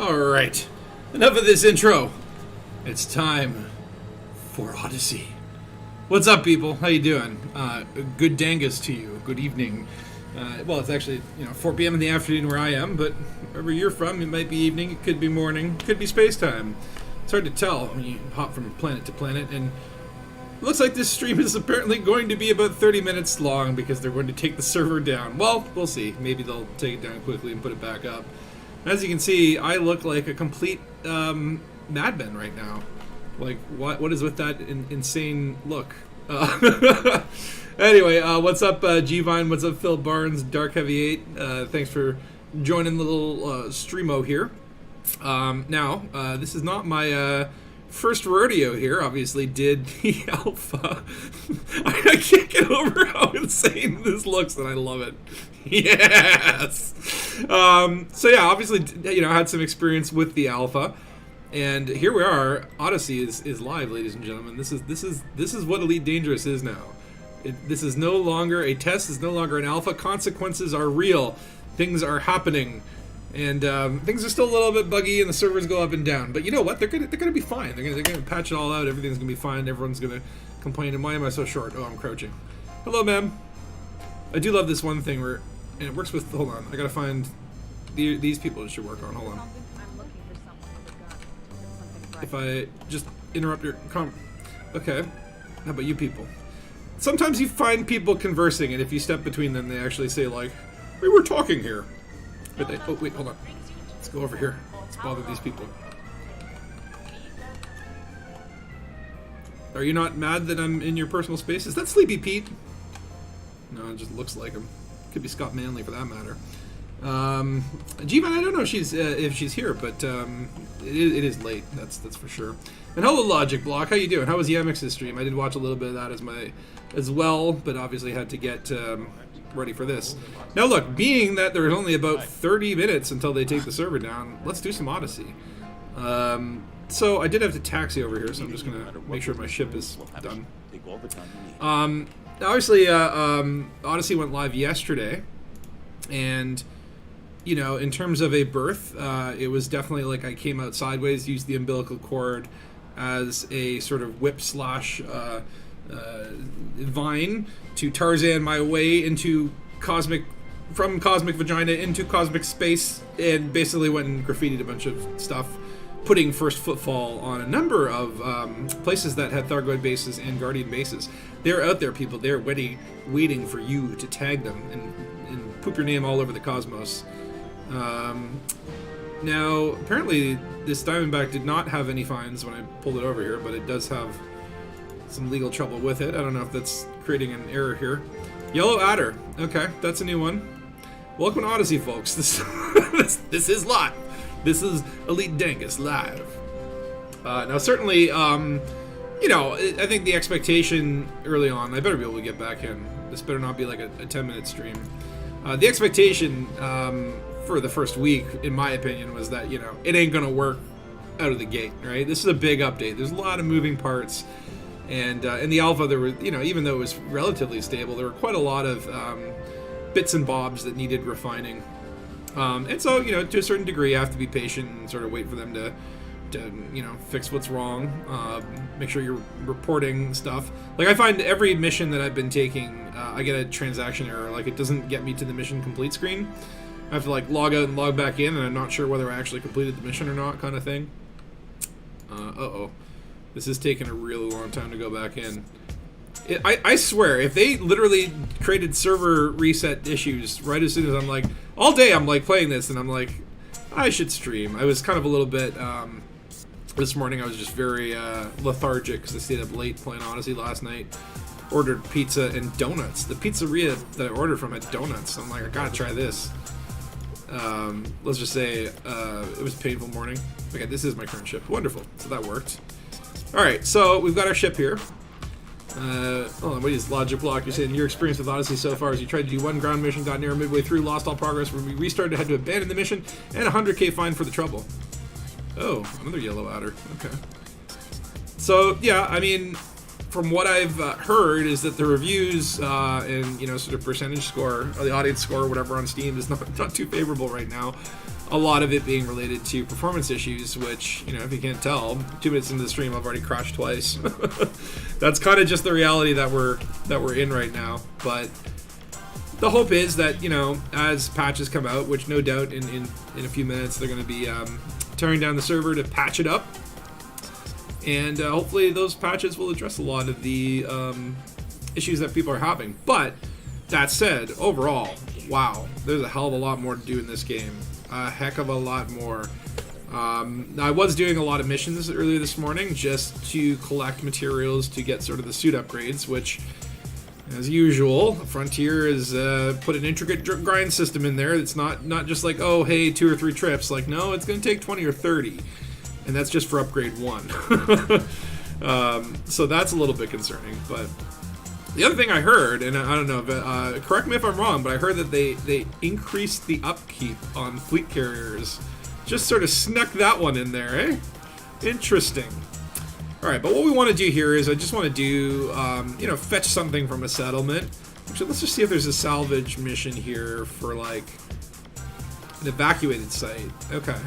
Alright, enough of this intro. It's time for Odyssey. What's up, people? How you doing? Good Dangus to you. Good evening. Well, it's actually 4 p.m. in the afternoon where I am, but wherever you're from, it might be evening, it could be morning, it could be space time. It's hard to tell when you hop from planet to planet, and it looks like this stream is apparently going to be about 30 minutes long because they're going to take the server down. Well, we'll see. Maybe they'll take it down quickly and put it back up. As you can see, I look like a complete madman right now. Like, what is with that insane look? Anyway, what's up, G-Vine? What's up, Phil Barnes? Dark Heavy 8. Thanks for joining the little streamo here. Now, this is not my first rodeo here. Obviously, did the alpha. I can't get over how insane this looks, and I love it. Yes. So yeah, obviously, had some experience with the alpha. And here we are. Odyssey is live, ladies and gentlemen. This is what Elite Dangerous is now. This is no longer a test. It's no longer an alpha. Consequences are real. Things are happening, and things are still a little bit buggy, and the servers go up and down. But you know what? They're gonna be fine. They're gonna patch it all out. Everything's gonna be fine. Everyone's gonna complain. And why am I so short? Oh, I'm crouching. Hello, ma'am. I do love this one thing where, and it works with. Hold on. I gotta find these people. It should work on. Hold on. If I just interrupt your okay. How about you people? Sometimes you find people conversing, and if you step between them, they actually say like, "We were talking here." But they, oh wait, hold on. Let's go over here. Let's bother these people. Are you not mad that I'm in your personal space? Is that Sleepy Pete? No, it just looks like him. Could be Scott Manley for that matter. G-Man, I don't know if she's here, but it is late. That's for sure. And hello, Logic Block. How you doing? How was Yamix's stream? I did watch a little bit of that as well, but obviously had to get ready for this. Now, look, being that there's only about 30 minutes until they take the server down, let's do some Odyssey. So I did have to taxi over here, so I'm just gonna make sure my ship is done. Obviously, Odyssey went live yesterday, and in terms of a birth, it was definitely like I came out sideways, used the umbilical cord as a sort of whip slash vine to Tarzan my way into from cosmic vagina into cosmic space, and basically went and graffitied a bunch of stuff, putting first footfall on a number of places that had Thargoid bases and Guardian bases. They're out there, people. They're waiting for you to tag them and poop your name all over the cosmos. Now, apparently, this Diamondback did not have any fines when I pulled it over here, but it does have some legal trouble with it. I don't know if that's creating an error here. Yellow Adder. Okay, that's a new one. Welcome to Odyssey, folks. This is live. This is Elite Dangus live. Now, certainly, I think the expectation early on, I better be able to get back in. This better not be like a 10-minute stream. The expectation for the first week, in my opinion, was that, it ain't going to work out of the gate, right? This is a big update. There's a lot of moving parts. And in the alpha, there were, even though it was relatively stable, there were quite a lot of bits and bobs that needed refining. And so, to a certain degree, you have to be patient and sort of wait for them to fix what's wrong. Make sure you're reporting stuff. Like, I find every mission that I've been taking, I get a transaction error. Like, it doesn't get me to the mission complete screen. I have to, like, log out and log back in, and I'm not sure whether I actually completed the mission or not, kind of thing. Uh-oh. This is taking a really long time to go back in. I swear, if they literally created server reset issues right as soon as I'm like, all day I'm like playing this, and I'm like, I should stream. I was kind of a little bit, this morning I was just very lethargic because I stayed up late playing Odyssey last night. Ordered pizza and donuts. The pizzeria that I ordered from had donuts. I'm like, I gotta try this. Let's just say it was a painful morning. Okay, this is my current ship. Wonderful. So that worked. Alright, so we've got our ship here. Hold on, what is Logic Block? You're saying your experience with Odyssey so far is you tried to do one ground mission, got near midway through, lost all progress. When we restarted, had to abandon the mission, and a 100k fine for the trouble. Oh, another Yellow Adder. Okay. So, yeah, I mean, from what I've heard is that the reviews and, sort of percentage score, or the audience score or whatever on Steam is not too favorable right now. a lot of it being related to performance issues, which, you know, if you can't tell, 2 minutes into the stream, I've already crashed twice. That's kind of just the reality that we're in right now. But the hope is that, you know, as patches come out, which no doubt in a few minutes they're going to be tearing down the server to patch it up, and hopefully those patches will address a lot of the issues that people are having. But that said, overall, wow, there's a hell of a lot more to do in this game. A heck of a lot more. I was doing a lot of missions earlier this morning just to collect materials to get sort of the suit upgrades, which, as usual, Frontier has put an intricate grind system in there. It's not just like, oh, hey, 2 or 3 trips. Like, no, it's going to take 20 or 30. And that's just for upgrade 1. So that's a little bit concerning. But the other thing I heard, and I don't know, but, correct me if I'm wrong, but I heard that they increased the upkeep on fleet carriers. Just sort of snuck that one in there, eh? Interesting. Alright, but what we want to do here is I just want to do, you know, fetch something from a settlement. Actually, let's just see if there's a salvage mission here for, like, an evacuated site. Okay.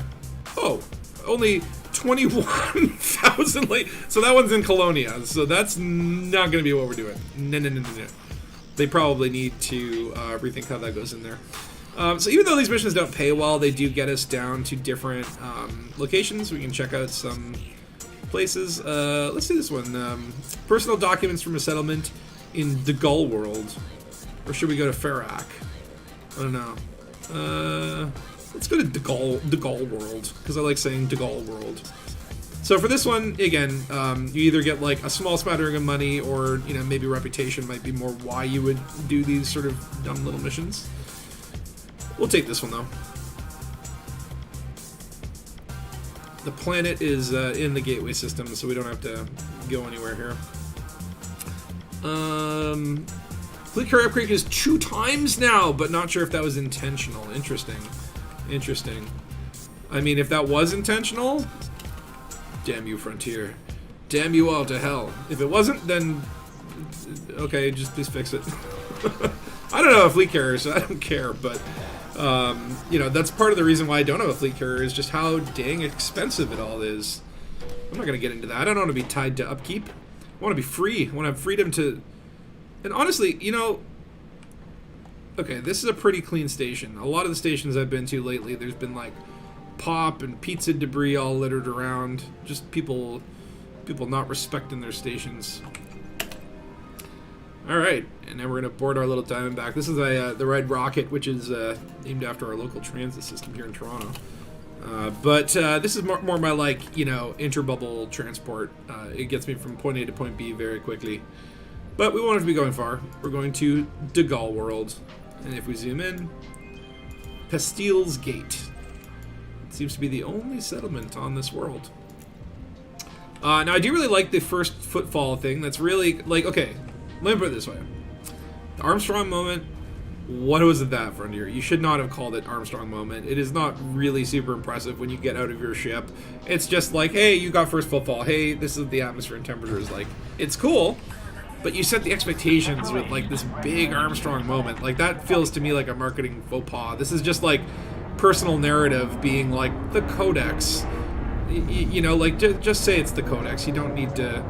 Oh, only 21,000 late. So that one's in Colonia, so that's not going to be what we're doing. No. They probably need to rethink how that goes in there. So even though these missions don't pay well, they do get us down to different locations. We can check out some places. Let's do this one. Personal documents from a settlement in the Gull world. Or should we go to Farak? I don't know. Let's go to the Gull world, because I like saying the Gull world. So for this one, again, you either get like a small smattering of money, or, you know, maybe reputation might be more why you would do these sort of dumb little missions. We'll take this one though. The planet is in the gateway system, so we don't have to go anywhere here. Fleet carrier upgrade is 2 times now, but not sure if that was intentional. Interesting. I mean, if that was intentional, damn you, Frontier. Damn you all to hell. If it wasn't, then okay, just please fix it. I don't know a fleet carrier, so I don't care, but you know, that's part of the reason why I don't have a fleet carrier, is just how dang expensive it all is. I'm not going to get into that. I don't want to be tied to upkeep. I want to be free. I want to have freedom to... And honestly, you know... Okay, this is a pretty clean station. A lot of the stations I've been to lately, there's been like pop and pizza debris all littered around. Just people not respecting their stations. Alright, and now we're going to board our little Diamondback. This is the Red Rocket, which is named after our local transit system here in Toronto. But this is more my, like, you know, interbubble transport. It gets me from point A to point B very quickly. But we won't have to be going far. We're going to the Gull world. And if we zoom in, Bastille's Gate. It seems to be the only settlement on this world. Now, I do really like the first footfall thing. That's really, like, okay, let me put it this way. The Armstrong moment, what was it that, Frontier? You should not have called it Armstrong moment. It is not really super impressive when you get out of your ship. It's just like, hey, you got first footfall. Hey, this is the atmosphere and temperatures. Like, it's cool, but you set the expectations with, like, this big Armstrong moment. Like, that feels to me like a marketing faux pas. This is just, like, personal narrative being, like, the Codex. You know, like, just say it's the Codex. You don't need to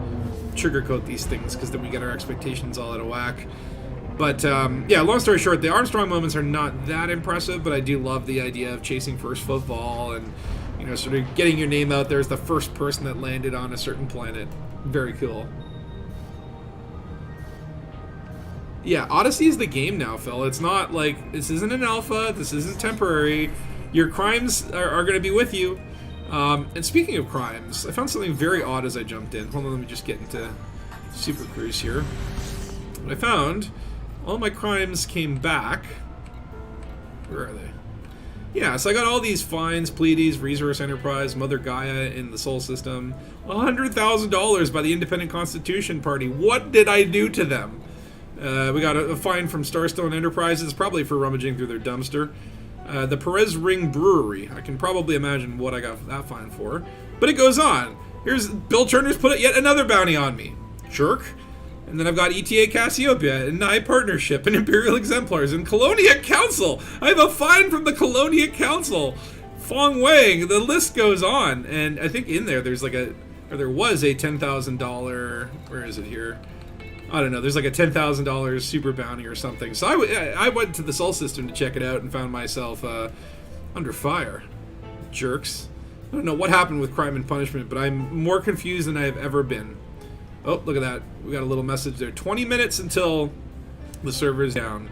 sugarcoat these things, because then we get our expectations all out of whack. But, yeah, long story short, the Armstrong moments are not that impressive, but I do love the idea of chasing first football and, you know, sort of getting your name out there as the first person that landed on a certain planet. Very cool. Yeah, Odyssey is the game now, Phil. It's not like, this isn't an alpha, this isn't temporary. Your crimes are going to be with you. And speaking of crimes, I found something very odd as I jumped in. Hold on, let me just get into Super Cruise here. What I found, all my crimes came back. Where are they? Yeah, so I got all these fines, Pleiades, Resource Enterprise, Mother Gaia in the Sol system. $100,000 by the Independent Constitution Party. What did I do to them? We got a fine from Starstone Enterprises, probably for rummaging through their dumpster. The Perez Ring Brewery. I can probably imagine what I got that fine for. But it goes on. Here's Bill Turner's put yet another bounty on me. Jerk. And then I've got ETA Cassiopeia, and Nye Partnership, and Imperial Exemplars, and Colonia Council. I have a fine from the Colonia Council Fong Wang. The list goes on, and I think in there's like there was a $10,000. Where is it here? I don't know. There's like a $10,000 super bounty or something. So I went to the Sol system to check it out and found myself under fire. Jerks. I don't know what happened with Crime and Punishment, but I'm more confused than I've ever been. Oh, look at that. We got a little message there. 20 minutes until the server is down.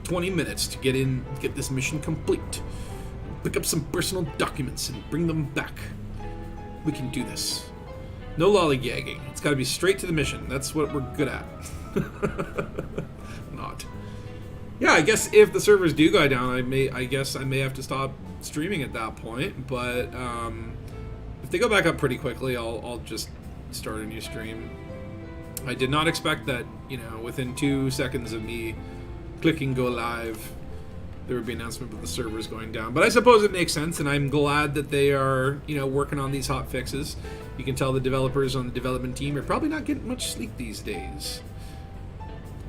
20 minutes to get this mission complete. Pick up some personal documents and bring them back. We can do this. No lollygagging. It's got to be straight to the mission. That's what we're good at. Not. Yeah, I guess if the servers do go down, I guess I may have to stop streaming at that point. But if they go back up pretty quickly, I'll just start a new stream. I did not expect that, within 2 seconds of me clicking go live, there would be an announcement about the servers going down. But I suppose it makes sense, and I'm glad that they are, working on these hot fixes. You can tell the developers on the development team are probably not getting much sleep these days.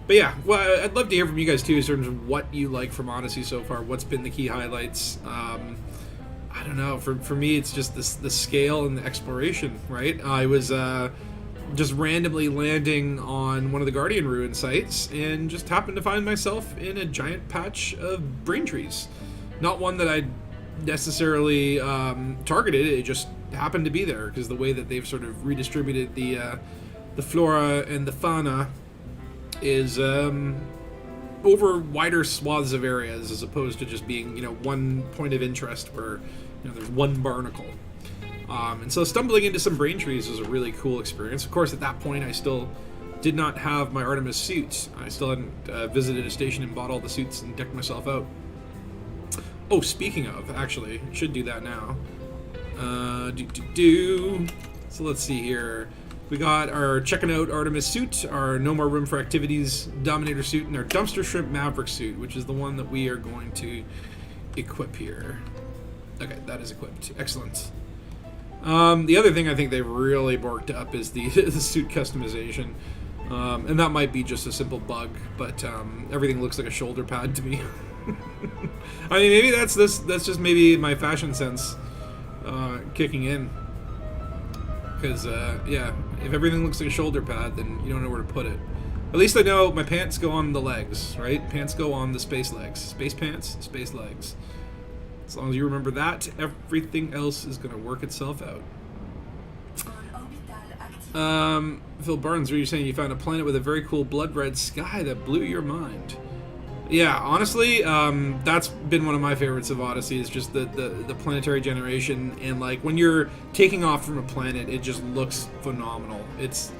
But yeah, well, I'd love to hear from you guys too in terms of what you like from Odyssey so far. What's been the key highlights? I don't know. For me, it's just the scale and the exploration, right? I was just randomly landing on one of the Guardian Ruin sites and just happened to find myself in a giant patch of brain trees. Not one that I necessarily targeted. It just happened to be there because the way that they've sort of redistributed the flora and the fauna is over wider swaths of areas as opposed to just being one point of interest where there's one barnacle. And so stumbling into some brain trees was a really cool experience. Of course, at that point, I still did not have my Artemis suits. I still hadn't visited a station and bought all the suits and decked myself out. Oh, speaking of, actually, should do that now. So let's see here. We got our checking out Artemis suit, our no more room for activities Dominator suit, and our dumpster shrimp Maverick suit, which is the one that we are going to equip here. Okay, that is equipped. Excellent. The other thing I think they've really borked up is the suit customization. And that might be just a simple bug, but everything looks like a shoulder pad to me. I mean, maybe that's just maybe my fashion sense kicking in. Because, yeah, if everything looks like a shoulder pad, then you don't know where to put it. At least I know my pants go on the legs, right? Pants go on the space legs. Space pants, space legs. As long as you remember that, everything else is going to work itself out. Phil Barnes, were you saying you found a planet with a very cool blood red sky that blew your mind? Yeah, honestly, that's been one of my favorites of Odyssey, is just the planetary generation, and like when you're taking off from a planet, it just looks phenomenal. It's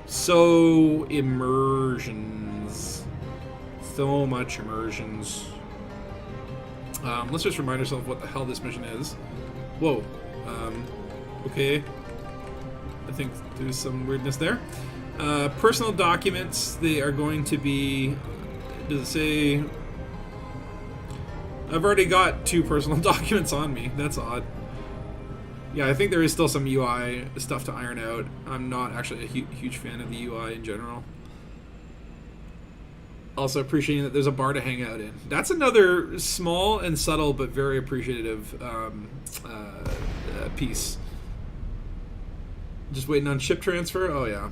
so immersions. So much immersions. Let's just remind ourselves what the hell this mission is. Whoa. Okay. I think there's some weirdness there. Personal documents, they are going to be... Does it say... I've already got 2 personal documents on me. That's odd. Yeah, I think there is still some UI stuff to iron out. I'm not actually a huge fan of the UI in general. Also appreciating that there's a bar to hang out in. That's another small and subtle but very appreciative piece. Just waiting on ship transfer? Oh yeah.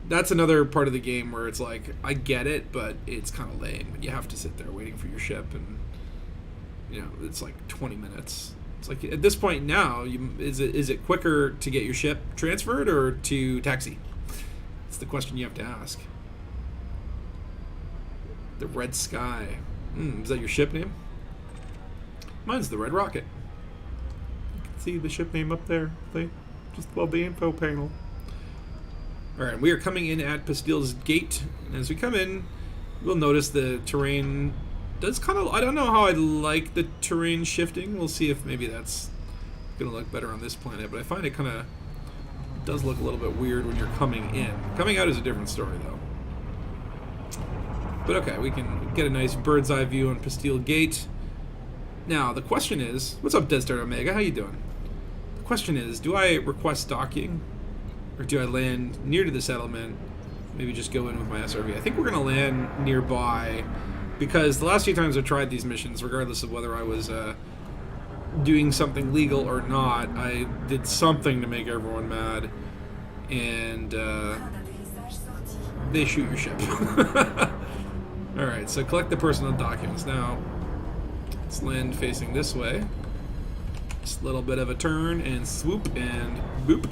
That's another part of the game where it's like, I get it, but it's kind of lame. You have to sit there waiting for your ship, and it's like 20 minutes. It's like at this point now, is it quicker to get your ship transferred or to taxi? It's the question you have to ask. The Red Sky. Is that your ship name? Mine's the Red Rocket. You can see the ship name up there. Just above the info panel. Alright, we are coming in at Bastille's gate. And as we come in, we'll notice the terrain does kind of... I don't know how I like the terrain shifting. We'll see if maybe that's going to look better on this planet. But I find it kind of does look a little bit weird when you're coming in. Coming out is a different story, though. But okay, we can get a nice bird's eye view on Bastille Gate. Now, the question is... What's up, Dead Star Omega? How you doing? The question is, do I request docking? Or do I land near to the settlement? Maybe just go in with my SRV. I think we're going to land nearby Because the last few times I've tried these missions, regardless of whether I was doing something legal or not, I did something to make everyone mad, and they shoot your ship. Alright, so collect the personal documents. Now, let's land facing this way. Just a little bit of a turn, and swoop, and boop.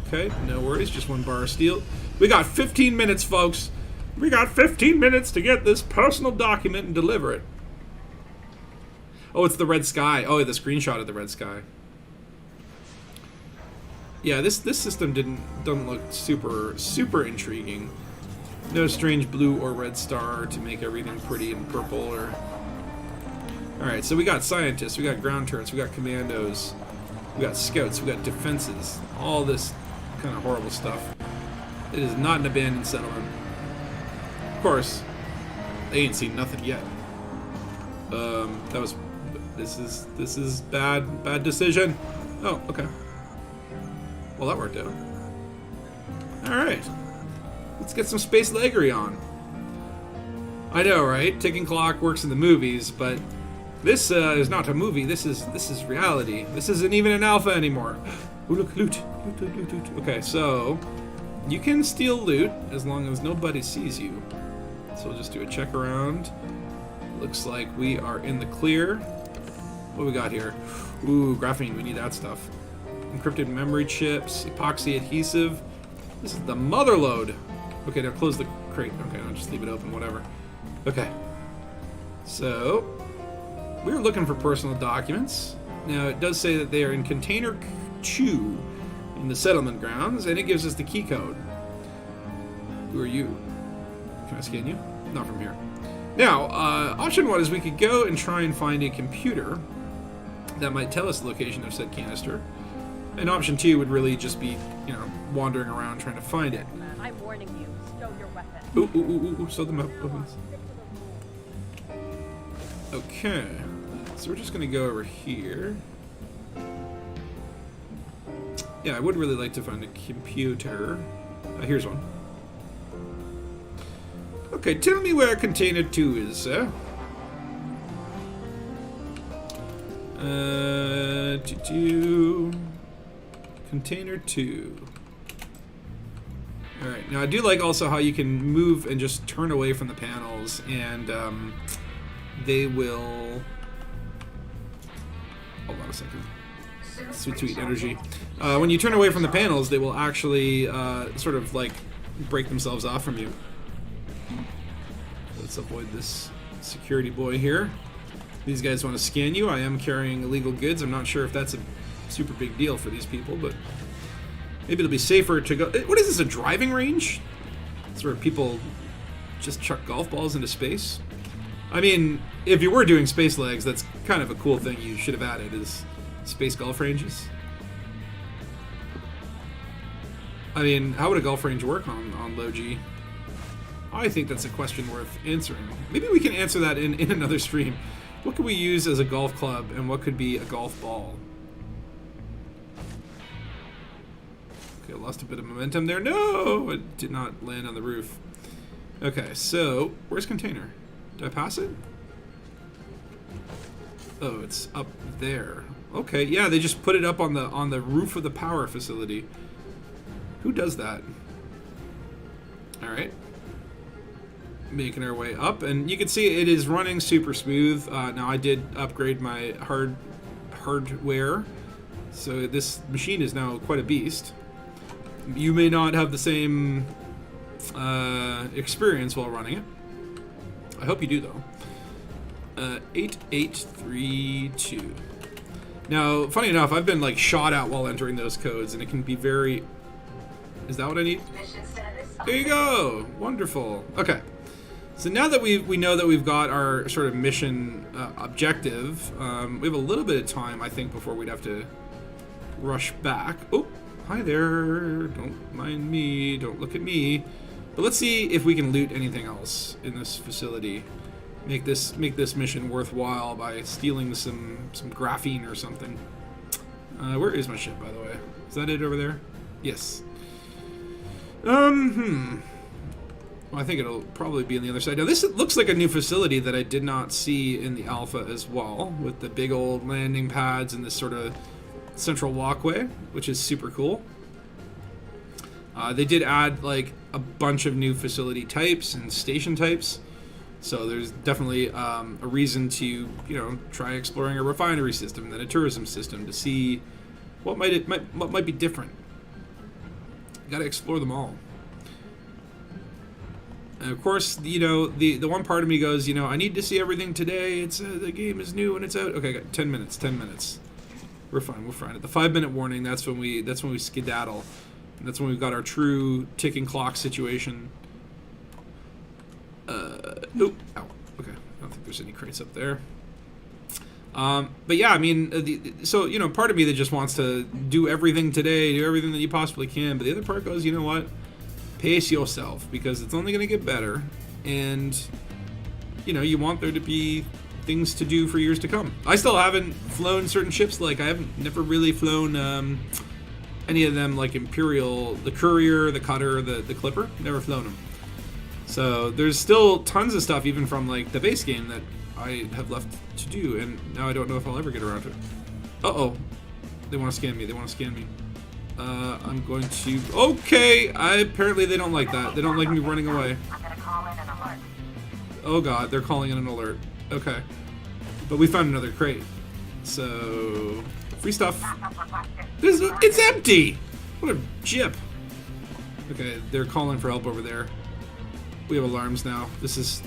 Okay, no worries, just one bar of steel. We got 15 minutes, folks. We got 15 minutes to get this personal document and deliver it. Oh, it's the red sky. Oh, the screenshot of the red sky. Yeah, this system doesn't look super intriguing. No strange blue or red star to make everything pretty and purple. Or all right, so we got scientists, we got ground turrets, we got commandos, we got scouts, we got defenses. All this kind of horrible stuff. It is not an abandoned settlement. Of course, they ain't seen nothing yet. This is bad decision. Oh, okay. Well, that worked out. Alright. Let's get some space leggery on. I know, right? Ticking clock works in the movies, but this is not a movie. This is reality. This isn't even an alpha anymore. Ooh, look, loot. Loot. Okay, so you can steal loot as long as nobody sees you. So we'll just do a check around. Looks like we are in the clear. What do we got here? Ooh, graphene. We need that stuff. Encrypted memory chips, epoxy adhesive. This is the mother load. Okay, now close the crate. Okay, I'll just leave it open, whatever. Okay. So, we're looking for personal documents. Now, it does say that they are in container 2 in the settlement grounds, and it gives us the key code. Who are you? Can I scan you? Not from here. Now, option 1 is we could go and try and find a computer that might tell us the location of said canister. And option 2 would really just be, wandering around trying to find it. I'm warning you. Stow your weapon. Ooh, stow them up. Okay. So we're just going to go over here. Yeah, I would really like to find a computer. Here's one. Okay, tell me where container 2 is, sir. Container 2. Alright, now I do like also how you can move and just turn away from the panels, and they will... Hold on a second. Sweet energy. When you turn away from the panels, they will actually sort of like break themselves off from you. Let's avoid this security boy here. These guys want to scan you. I am carrying illegal goods. I'm not sure if that's a super big deal for these people, but maybe it'll be safer to go... What is this, a driving range? It's where people just chuck golf balls into space? I mean, if you were doing space legs, that's kind of a cool thing you should have added, is space golf ranges. I mean, how would a golf range work on low G? I think that's a question worth answering. Maybe we can answer that in another stream. What could we use as a golf club, and what could be a golf ball? Okay, I lost a bit of momentum there. No! It did not land on the roof. Okay, so, where's container? Did I pass it? Oh, it's up there. Okay, yeah, they just put it up on the roof of the power facility. Who does that? Alright. Making our way up, and you can see it is running super smooth. Now I did upgrade my hardware, so this machine is now quite a beast. You may not have the same experience while running it. I hope you do, though. 8832. Now, funny enough, I've been like shot at while entering those codes, and it can be very... Is that what I need? There you go! Wonderful. Okay. So now that we know that we've got our sort of mission objective, we have a little bit of time, I think, before we'd have to rush back. Oh, hi there. Don't mind me. Don't look at me. But let's see if we can loot anything else in this facility. Make this mission worthwhile by stealing some graphene or something. Where is my ship, by the way? Is that it over there? Yes. Well, Well, I think it'll probably be on the other side. Now, this looks like a new facility that I did not see in the alpha as well, with the big old landing pads and this sort of central walkway, which is super cool. They did add like a bunch of new facility types and station types, so there's definitely a reason to try exploring a refinery system, then a tourism system to see what might be different. You got to explore them all. And of course, the one part of me goes, I need to see everything today. It's the game is new and it's out. Okay, I got 10 minutes. 10 minutes. We're fine. We're fine. At the 5-minute warning, that's when we skedaddle. And that's when we've got our true ticking clock situation. Ow. Okay. I don't think there's any crates up there. But yeah, I mean, so part of me that just wants to do everything today, do everything that you possibly can. But the other part goes, you know what? Pace yourself, because it's only going to get better, and you want there to be things to do for years to come. I still haven't flown certain ships. Like I haven't never really flown any of them, like Imperial, the Courier, the Cutter, the Clipper. Never flown them. So there's still tons of stuff even from like the base game that I have left to do, and now I don't know if I'll ever get around to it. Uh-oh. They want to scan me. They want to scan me. I'm going to... Okay! Apparently they don't like that. They don't like me running away. I'm gonna call in an alert. Oh god, they're calling in an alert. Okay. But we found another crate. So... Free stuff. It's empty! What a jip. Okay, they're calling for help over there. We have alarms now. This is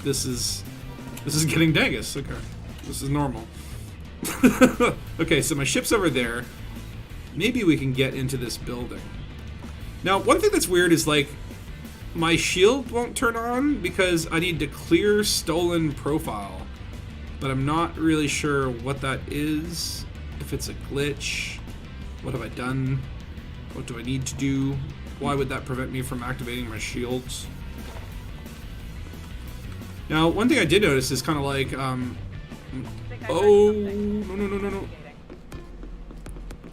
getting Dangus. Okay. This is normal. Okay, so my ship's over there. Maybe we can get into this building. Now, one thing that's weird is, like, my shield won't turn on because I need to clear stolen profile. But I'm not really sure what that is. If it's a glitch. What have I done? What do I need to do? Why would that prevent me from activating my shields? Now, one thing I did notice is kind of like, oh, no.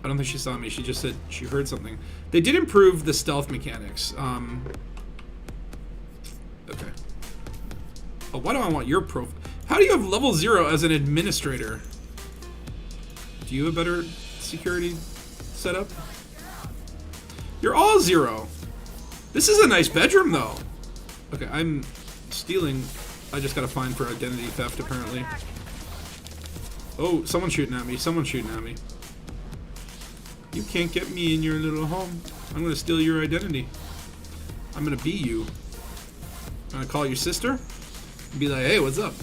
I don't think she saw me. She just said she heard something. They did improve the stealth mechanics. Okay. Oh, why do I want your profile? How do you have level 0 as an administrator? Do you have a better security setup? You're all 0. This is a nice bedroom, though. Okay, I'm stealing. I just got a fine for identity theft, apparently. Oh, someone's shooting at me. Someone's shooting at me. You can't get me in your little home. I'm gonna steal your identity. I'm gonna be you. I'm gonna call your sister and be like, hey, what's up?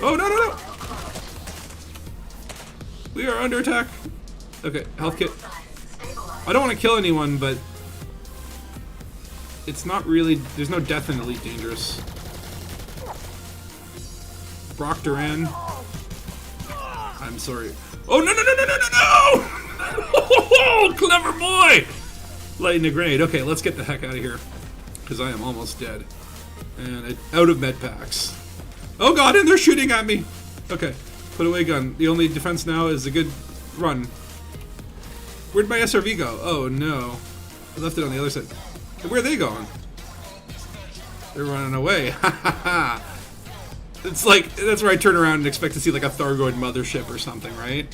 Oh, no. We are under attack. Okay, health kit. I don't want to kill anyone, but it's not really, there's no death in Elite Dangerous. Brock Duran. I'm sorry. Oh, no! Oh, clever boy! Lighting a grenade. Okay, let's get the heck out of here. Because I am almost dead. And out of med packs. Oh god, and they're shooting at me! Okay, put away gun. The only defense now is a good run. Where'd my SRV go? Oh no. I left it on the other side. Where are they going? They're running away. Ha ha ha. It's like, that's where I turn around and expect to see like a Thargoid mothership or something, right?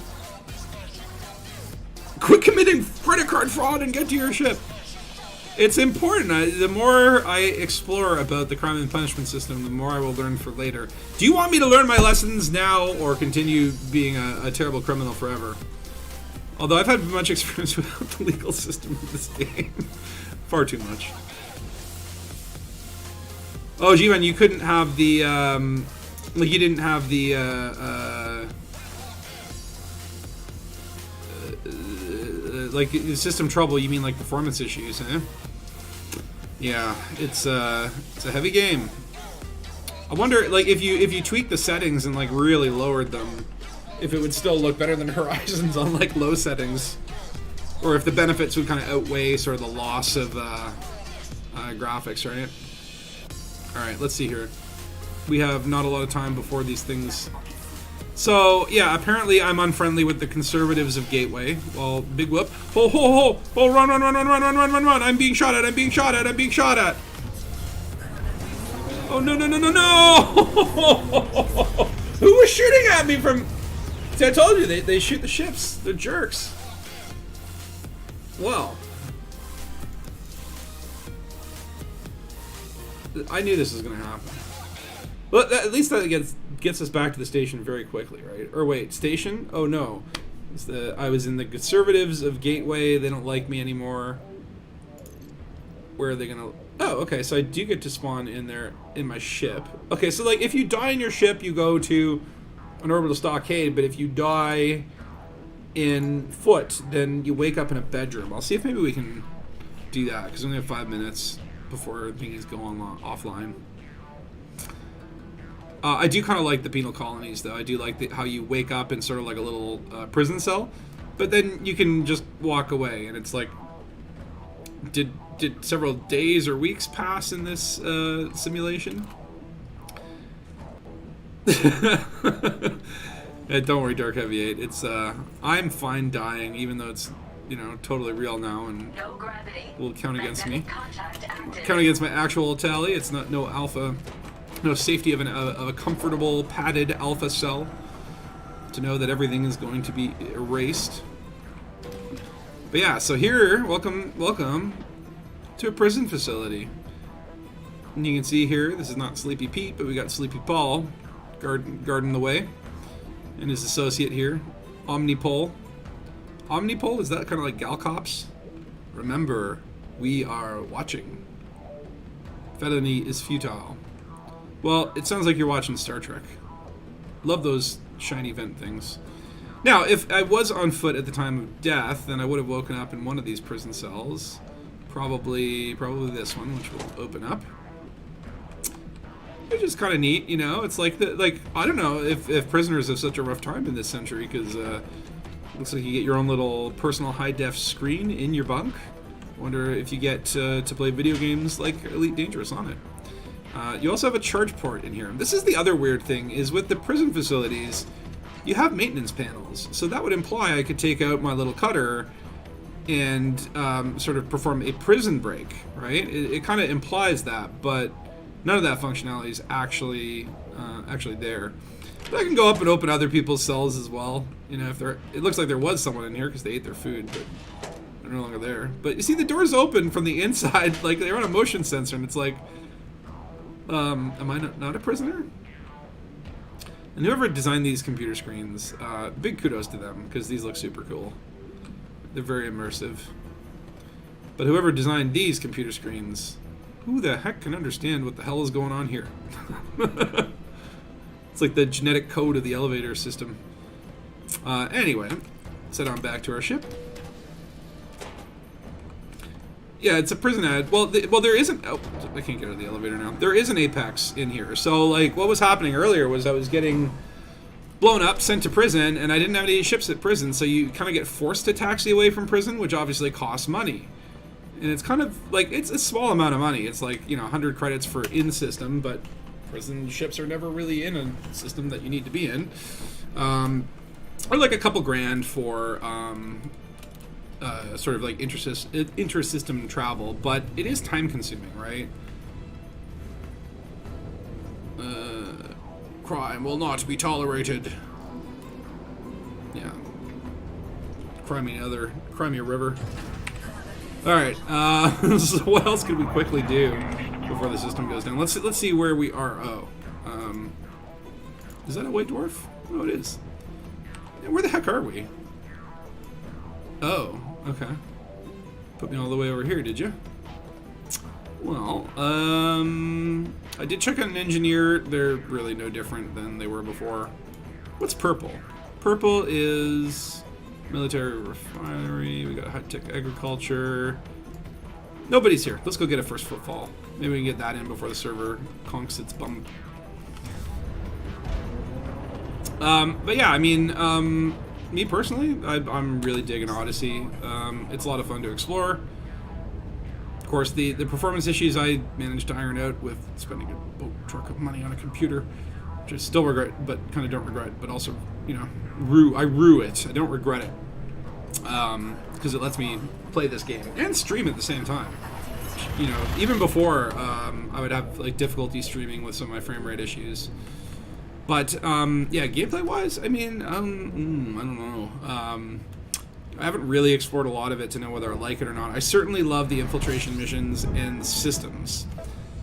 Quit committing credit card fraud and get to your ship. It's important. The more I explore about the crime and punishment system, the more I will learn for later. Do you want me to learn my lessons now or continue being a terrible criminal forever? Although I've had much experience without the legal system of this game. Far too much. Oh, G-Man, you couldn't have the, like you didn't have the, like system trouble, you mean like performance issues, eh? Yeah, it's a heavy game. I wonder, like, if you tweak the settings and like really lowered them, if it would still look better than Horizons on like low settings, or if the benefits would kind of outweigh sort of the loss of graphics, right? All right, let's see here. We have not a lot of time before these things. So, yeah, apparently I'm unfriendly with the conservatives of Gateway. Well, big whoop. Oh, run. I'm being shot at. Oh, no, no, no, no, no! Who was shooting at me from... See, I told you, they shoot the ships. They're jerks. Well. I knew this was going to happen. Well, at least that gets us back to the station very quickly, right? Or wait, station? Oh, no. I was in the Conservatives of Gateway. They don't like me anymore. Where are they going to... Oh, okay, so I do get to spawn in there in my ship. Okay, so like if you die in your ship, you go to an orbital stockade, but if you die in foot, then you wake up in a bedroom. I'll see if maybe we can do that, because we only have 5 minutes before things go offline. I do kind of like the penal colonies, though. I do like how you wake up in sort of like a little prison cell, but then you can just walk away, and it's like, did several days or weeks pass in this simulation? Yeah, don't worry, Dark Heavy 8. It's I'm fine dying, even though it's, you know, totally real now, and no gravity. Will count against me. Count against my actual tally. It's not no alpha, no safety of a comfortable padded alpha cell to know that everything is going to be erased. But yeah, so here, welcome to a prison facility. And you can see here, this is not Sleepy Pete, but we got Sleepy Paul guarding the way. And his associate here, Omnipole. Omnipole, is that kind of like Galcops? Remember, we are watching. Felony is futile. Well, it sounds like you're watching Star Trek. Love those shiny vent things. Now, if I was on foot at the time of death, then I would have woken up in one of these prison cells. Probably this one, which will open up. Which is kind of neat, you know. It's like I don't know if prisoners have such a rough time in this century, because looks like you get your own little personal high-def screen in your bunk. Wonder if you get to play video games like Elite Dangerous on it. You also have a charge port in here. This is the other weird thing, is with the prison facilities, you have maintenance panels. So that would imply I could take out my little cutter and sort of perform a prison break, right? It kind of implies that, but none of that functionality is actually there. But I can go up and open other people's cells as well. You know, it looks like there was someone in here because they ate their food, but they're no longer there. But you see, the door's open from the inside, like they're on a motion sensor, and it's like, am I not a prisoner? And whoever designed these computer screens, big kudos to them, because these look super cool. They're very immersive. But whoever designed these computer screens, who the heck can understand what the hell is going on here? It's like the genetic code of the elevator system. Anyway, let's head on back to our ship. Yeah, it's a prison ad. Well, there isn't... Oh, I can't get out of the elevator now. There is an apex in here. So, like, what was happening earlier was I was getting blown up, sent to prison, and I didn't have any ships at prison, so you kind of get forced to taxi away from prison, which obviously costs money. And it's kind of, like, it's a small amount of money. It's like, you know, 100 credits for in-system, but prison ships are never really in a system that you need to be in. Or like a couple grand for... sort of like inter-system travel, but it is time-consuming, right? Crime will not be tolerated. Yeah. Cry me a river. All right. So what else could we quickly do before the system goes down? Let's see where we are. Oh, is that a white dwarf? Oh, it is. Yeah, where the heck are we? Oh, okay. Put me all the way over here, did you? Well, I did check on an engineer. They're really no different than they were before. What's purple? Purple is military refinery. We got high-tech agriculture. Nobody's here. Let's go get a first footfall. Maybe we can get that in before the server conks its bum. But yeah, I mean, me personally, I'm really digging Odyssey. It's a lot of fun to explore. Of course, the performance issues I managed to iron out with spending a boat truck of money on a computer, which I still regret, but kind of don't regret, but also, you know, I rue it. I don't regret it. Because it lets me play this game and stream at the same time. you know, even before, I would have like difficulty streaming with some of my frame rate issues. But yeah, gameplay-wise, I mean, I don't know. I haven't really explored a lot of it to know whether I like it or not. I certainly love the infiltration missions and the systems.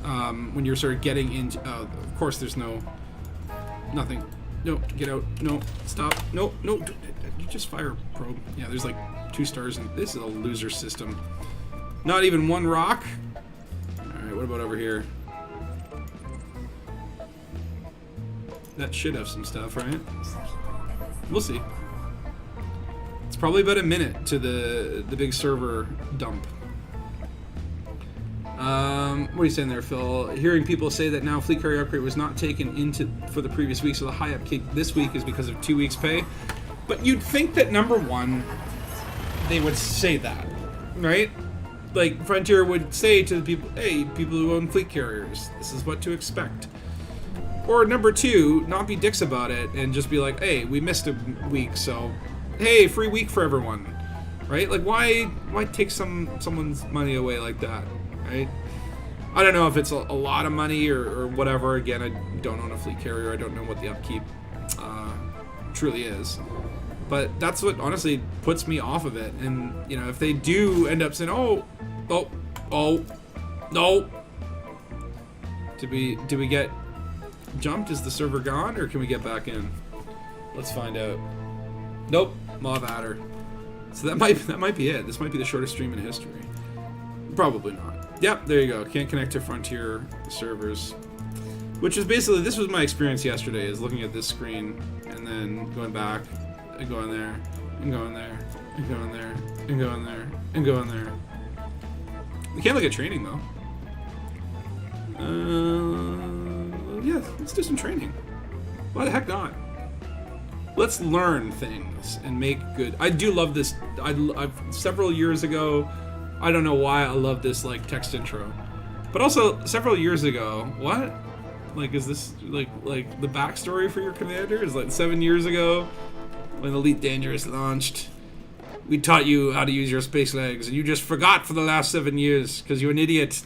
When you're sort of getting into, of course, there's nothing. No, get out. No, stop. No, no. You just fire probe. Yeah, there's like 2 stars, and this is a loser system. Not even 1 rock. All right, what about over here? That should have some stuff, right? We'll see. It's probably about a minute to the big server dump. What are you saying there, Phil? Hearing people say that now fleet carrier upgrade was not taken into for the previous week, so the high upkeep this week is because of 2 weeks' pay. But you'd think that number one, they would say that, right? Like Frontier would say to the people, "Hey, people who own fleet carriers, this is what to expect." Or number two, not be dicks about it and just be like, "Hey, we missed a week, so hey, free week for everyone," right? Like, why take someone's money away like that, right? I don't know if it's a lot of money or whatever. Again, I don't own a fleet carrier. I don't know what the upkeep truly is. But that's what honestly puts me off of it. And, you know, if they do end up saying, oh, no. Did we get jumped? Is the server gone, or can we get back in? Let's find out. Nope, Mob Adder. So that might be it. This might be the shortest stream in history. Probably not. Yep, there you go. Can't connect to Frontier servers. Which is basically, this was my experience yesterday, is looking at this screen and then going back and going there and going there and going there and going there and going there. We can't look at training though. Yeah, let's do some training. Why the heck not? Let's learn things and make good. I do love this. I've several years ago, I don't know why I love this like text intro, but also several years ago, what? Like, is this like the backstory for your commander? Is like 7 years ago when Elite Dangerous launched, we taught you how to use your space legs, and you just forgot for the last 7 years because you're an idiot.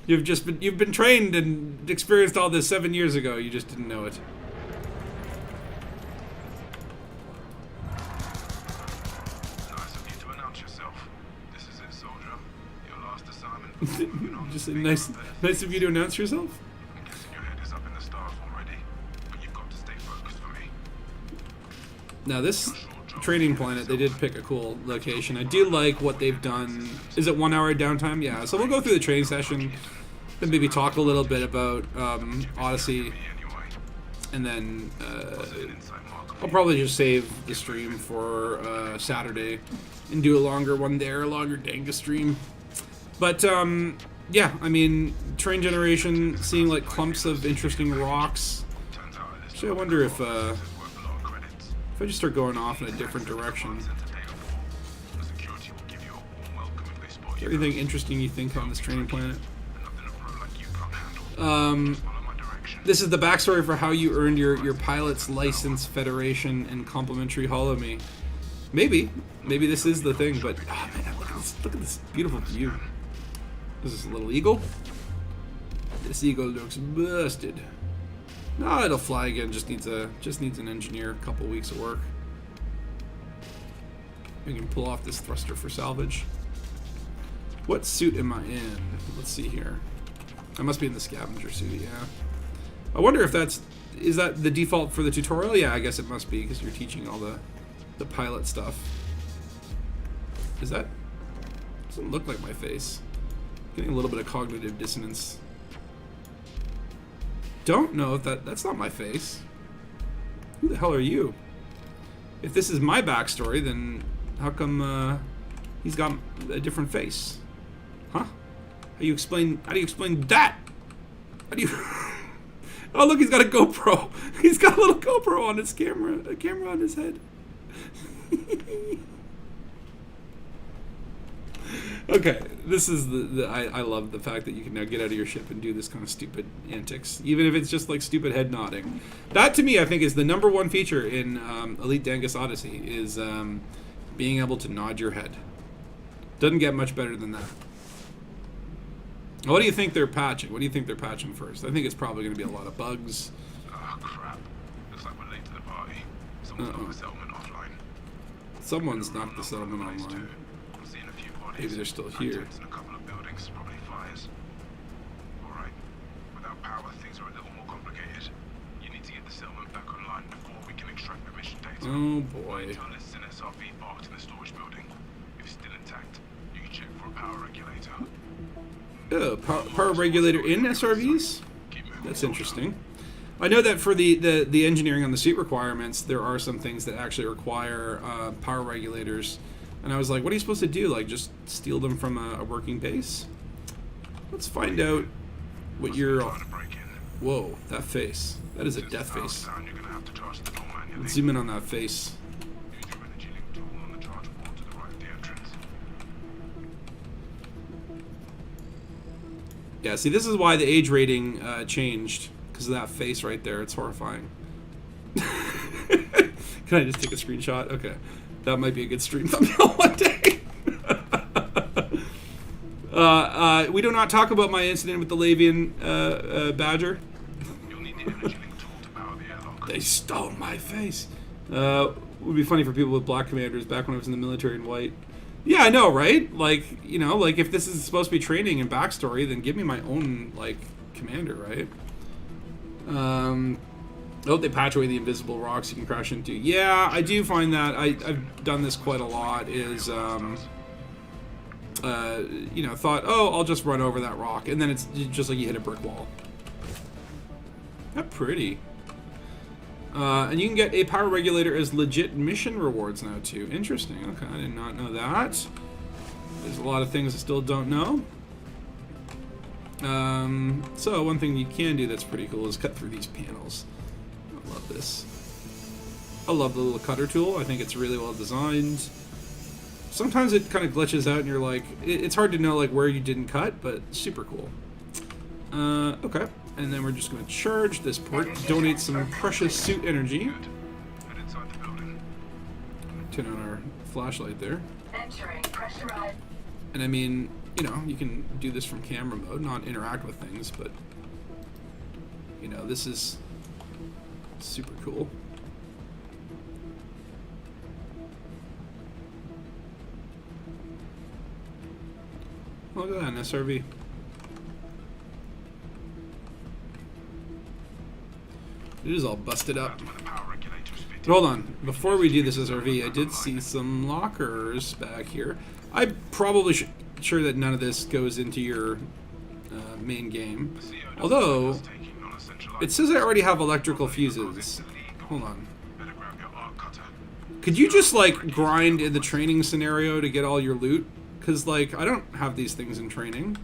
You've been trained and experienced all this 7 years ago. You just didn't know it. Just nice of you to announce yourself. I'm guessing your head is up in the stars already, but you've got to stay focused for me. Now this training planet, they did pick a cool location. I do like what they've done. Is it 1 hour downtime? Yeah. So we'll go through the training session, then maybe talk a little bit about Odyssey, and then I'll probably just save the stream for Saturday and do a longer one there, a longer Dangus stream. But, yeah, I mean, train generation, seeing, like, clumps of interesting rocks. Actually, I wonder if I just start going off in a different direction. Is there anything interesting you think on this training planet? This is the backstory for how you earned your pilot's license, Federation, and complimentary Hollow Me. Maybe this is the thing, but, oh, man, look at this beautiful view. Is this a little eagle? This eagle looks busted. No, it'll fly again. Just needs an engineer, a couple weeks of work. We can pull off this thruster for salvage. What suit am I in? Let's see here. I must be in the scavenger suit. Yeah. I wonder if is that the default for the tutorial? Yeah, I guess it must be because you're teaching all the pilot stuff. Is that? Doesn't look like my face. Getting a little bit of cognitive dissonance. Don't know if that's not my face. Who the hell are you? If this is my backstory, then how come he's got a different face? Huh? How do you explain that? How do you? Oh, look, he's got a GoPro. He's got a little GoPro on his camera. A camera on his head. Okay, this is I love the fact that you can now get out of your ship and do this kind of stupid antics, even if it's just like stupid head nodding. That to me, I think, is the #1 feature in Elite Dangus Odyssey, is being able to nod your head. Doesn't get much better than that. What do you think they're patching? What do you think they're patching first? I think it's probably going to be a lot of bugs. Oh, crap. Looks like we're late to the party. Someone's knocked the settlement offline. Someone's knocked the settlement Place online. too. I'm seeing a few bodies. Maybe they're still And here. tents in a couple of buildings, probably fires. Alright. Without power, things are a little more complicated. You need to get the settlement back online before we can extract permission data. Oh boy. Until there's an SRV parked in the storage building. If it's still intact, you can check for a power regulator. Oh, power regulator in SRVs? That's interesting. I know that for the engineering on the suit requirements, there are some things that actually require power regulators. And I was like, what are you supposed to do? Like, just steal them from a working base? Let's find out what your... Whoa, that face. That is a death face. Let's zoom in on that face. Yeah, see, this is why the age rating changed. Because of that face right there. It's horrifying. Can I just take a screenshot? Okay. That might be a good stream thumbnail one day. We do not talk about my incident with the Lavian Badger. You'll need the energy link tool to power the airlock. They stole my face. Would be funny for people with black commanders back when I was in the military in white. Yeah, I know, right? Like, you know, like if this is supposed to be training and backstory, then give me my own, like, commander, right? Oh, they patch away the invisible rocks you can crash into. Yeah, I do find that. I've done this quite a lot, is, you know, thought, oh, I'll just run over that rock. And then it's just like you hit a brick wall. Not pretty. And you can get a power regulator as legit mission rewards now, too. Interesting. Okay, I did not know that. There's a lot of things I still don't know. So one thing you can do that's pretty cool is cut through these panels. I love this. I love the little cutter tool. I think it's really well designed. Sometimes it kind of glitches out and you're like, it's hard to know like where you didn't cut, but super cool. Okay. And then we're just going to charge this port, donate some precious suit energy. Head inside the building. Turn on our flashlight there. Entering pressurized. And I mean, you know, you can do this from camera mode, not interact with things, but, you know, this is super cool. Look at that, an SRV. It is all busted up. That's where the power regulator's fitted. But hold on, before we do this SRV, I did see some lockers back here. I'm probably sure that none of this goes into your main game. Although, it says I already have electrical fuses. Hold on. Better grab your arc cutter. Could you just, like, grind in the training scenario to get all your loot? Because, like, I don't have these things in training.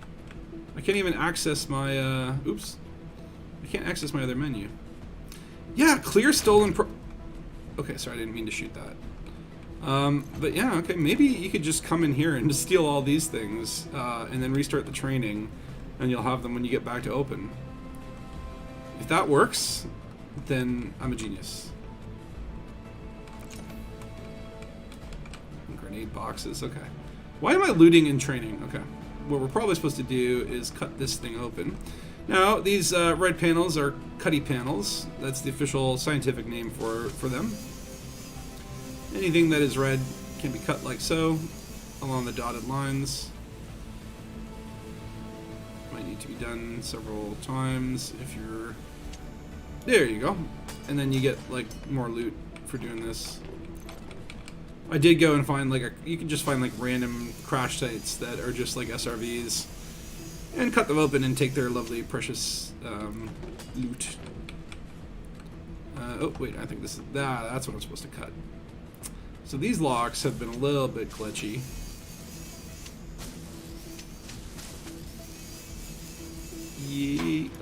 I can't even access my, oops. I can't access my other menu. Yeah, clear stolen okay, sorry, I didn't mean to shoot that. But yeah, okay, maybe you could just come in here and just steal all these things, and then restart the training, and you'll have them when you get back to open. If that works, then I'm a genius. Grenade boxes, okay. Why am I looting in training? Okay. What we're probably supposed to do is cut this thing open. Now, these red panels are cutty panels. That's the official scientific name for them. Anything that is red can be cut like so, along the dotted lines. Might need to be done several times if you're... There you go. And then you get, like, more loot for doing this. I did go and find, like, you can just find, like, random crash sites that are just, like, SRVs. And cut them open and take their lovely, precious loot. Oh, wait, I think this is... that's what I'm supposed to cut. So these locks have been a little bit glitchy.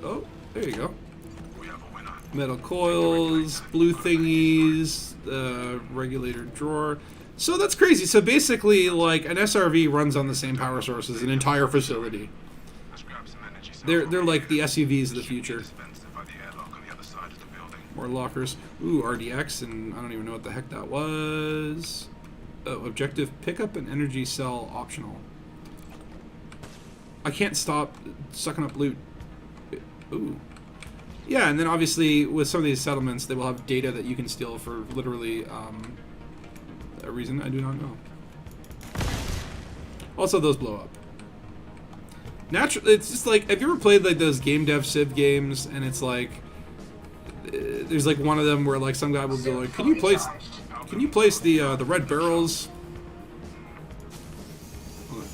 Oh, there you go. We have a winner. Metal coils, blue thingies, regulator drawer. So that's crazy. So basically, like, an SRV runs on the same power source as an entire facility. Let's grab some energy cells They're over like here. the SUVs of the Should be future. dispensed by the airlock on the other side of the building. More lockers. Ooh, RDX, and I don't even know what the heck that was. Oh, objective pickup and energy cell optional. I can't stop sucking up loot. Ooh. Yeah, and then obviously with some of these settlements, they will have data that you can steal for literally a reason I do not know. Also, those blow up. Naturally, it's just like, have you ever played like those game dev civ games, and it's like, there's like one of them where like some guy will be like, can you place the red barrels?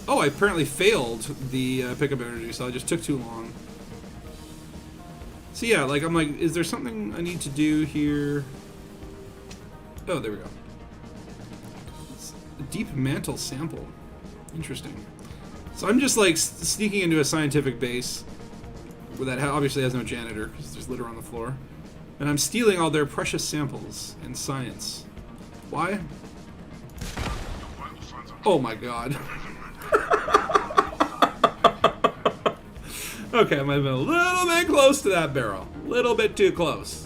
Oh, I apparently failed the pickup energy, so I just took too long. So yeah, like I'm like, is there something I need to do here? Oh, there we go. It's a deep mantle sample. Interesting. So I'm just like sneaking into a scientific base where that obviously has no janitor because there's litter on the floor, and I'm stealing all their precious samples in science. Why? Oh my god. Okay, I might have been a little bit close to that barrel. A little bit too close.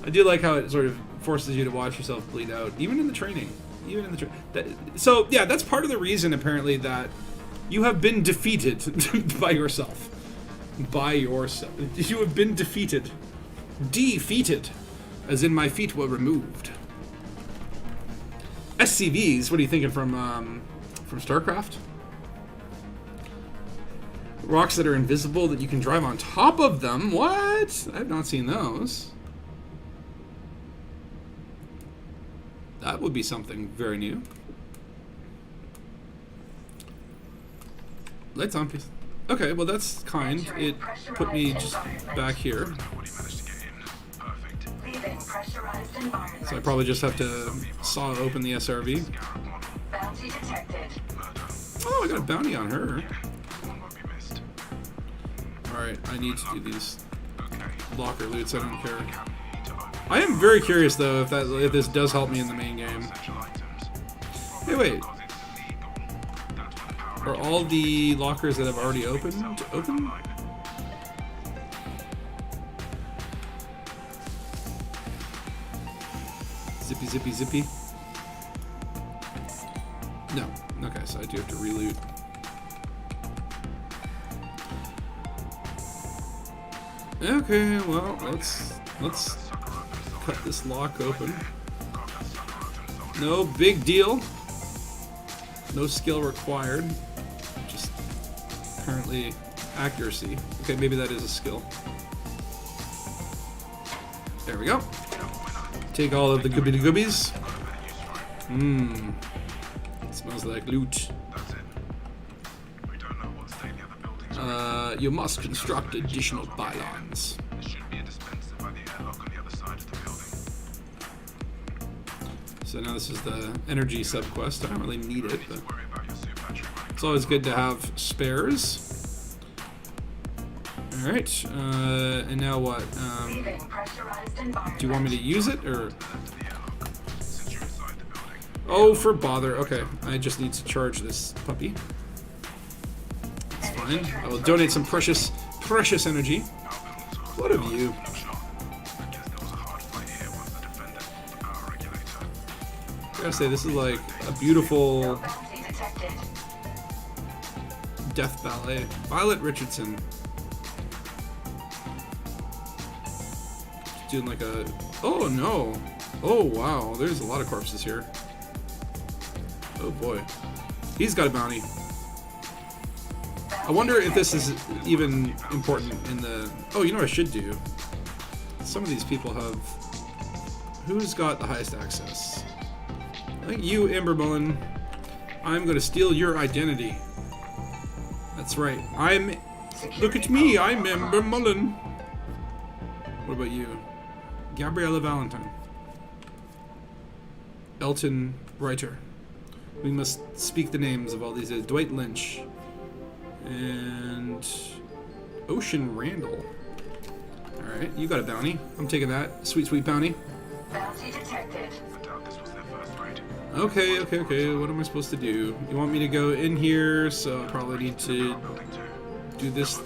I do like how it sort of forces you to watch yourself bleed out, even in the training. Even in the so yeah, that's part of the reason apparently that you have been defeated by yourself. By yourself. You have been defeated. Defeated. As in my feet were removed. SCVs, what are you thinking from StarCraft? Rocks that are invisible that you can drive on top of them. What? I've not seen those. That would be something very new. Lights on, please. Okay, well that's kind. It put me just back here. So I probably just have to saw open the SRV. Oh, I got a bounty on her. Alright, I need to do these locker loots, I don't care. I am very curious though if this does help me in the main game. Hey, wait. Are all the lockers that have already opened open? Zippy, zippy, zippy. No. Okay, so I do have to reloot. Okay, well, let's cut this lock open. No big deal. No skill required. Just apparently accuracy. Okay, maybe that is a skill. There we go. Take all of the goobies. Mmm. Smells like loot. You must construct additional pylons. So now this is the energy subquest. I don't really need it, but it's always good to have spares. Alright, and now what? Do you want me to use it, or? Oh, for bother. Okay, I just need to charge this puppy. That's fine. I will donate some precious energy. What of you? I gotta say, this is like a beautiful death ballet. Violet Richardson. Doing like a... Oh no! Oh wow, there's a lot of corpses here. Oh boy. He's got a bounty. I wonder if this is even important in the... Oh, you know what I should do? Some of these people have... Who's got the highest access? I think you, Amber Mullen. I'm going to steal your identity. That's right. Look at me, I'm Amber Mullen. What about you? Gabriella Valentine. Elton Reiter. We must speak the names of all these. Dwight Lynch. And... Ocean Randall. Alright, you got a bounty. I'm taking that. Sweet, sweet bounty. Bounty detected. Okay. What am I supposed to do? You want me to go in here, so I probably need to do this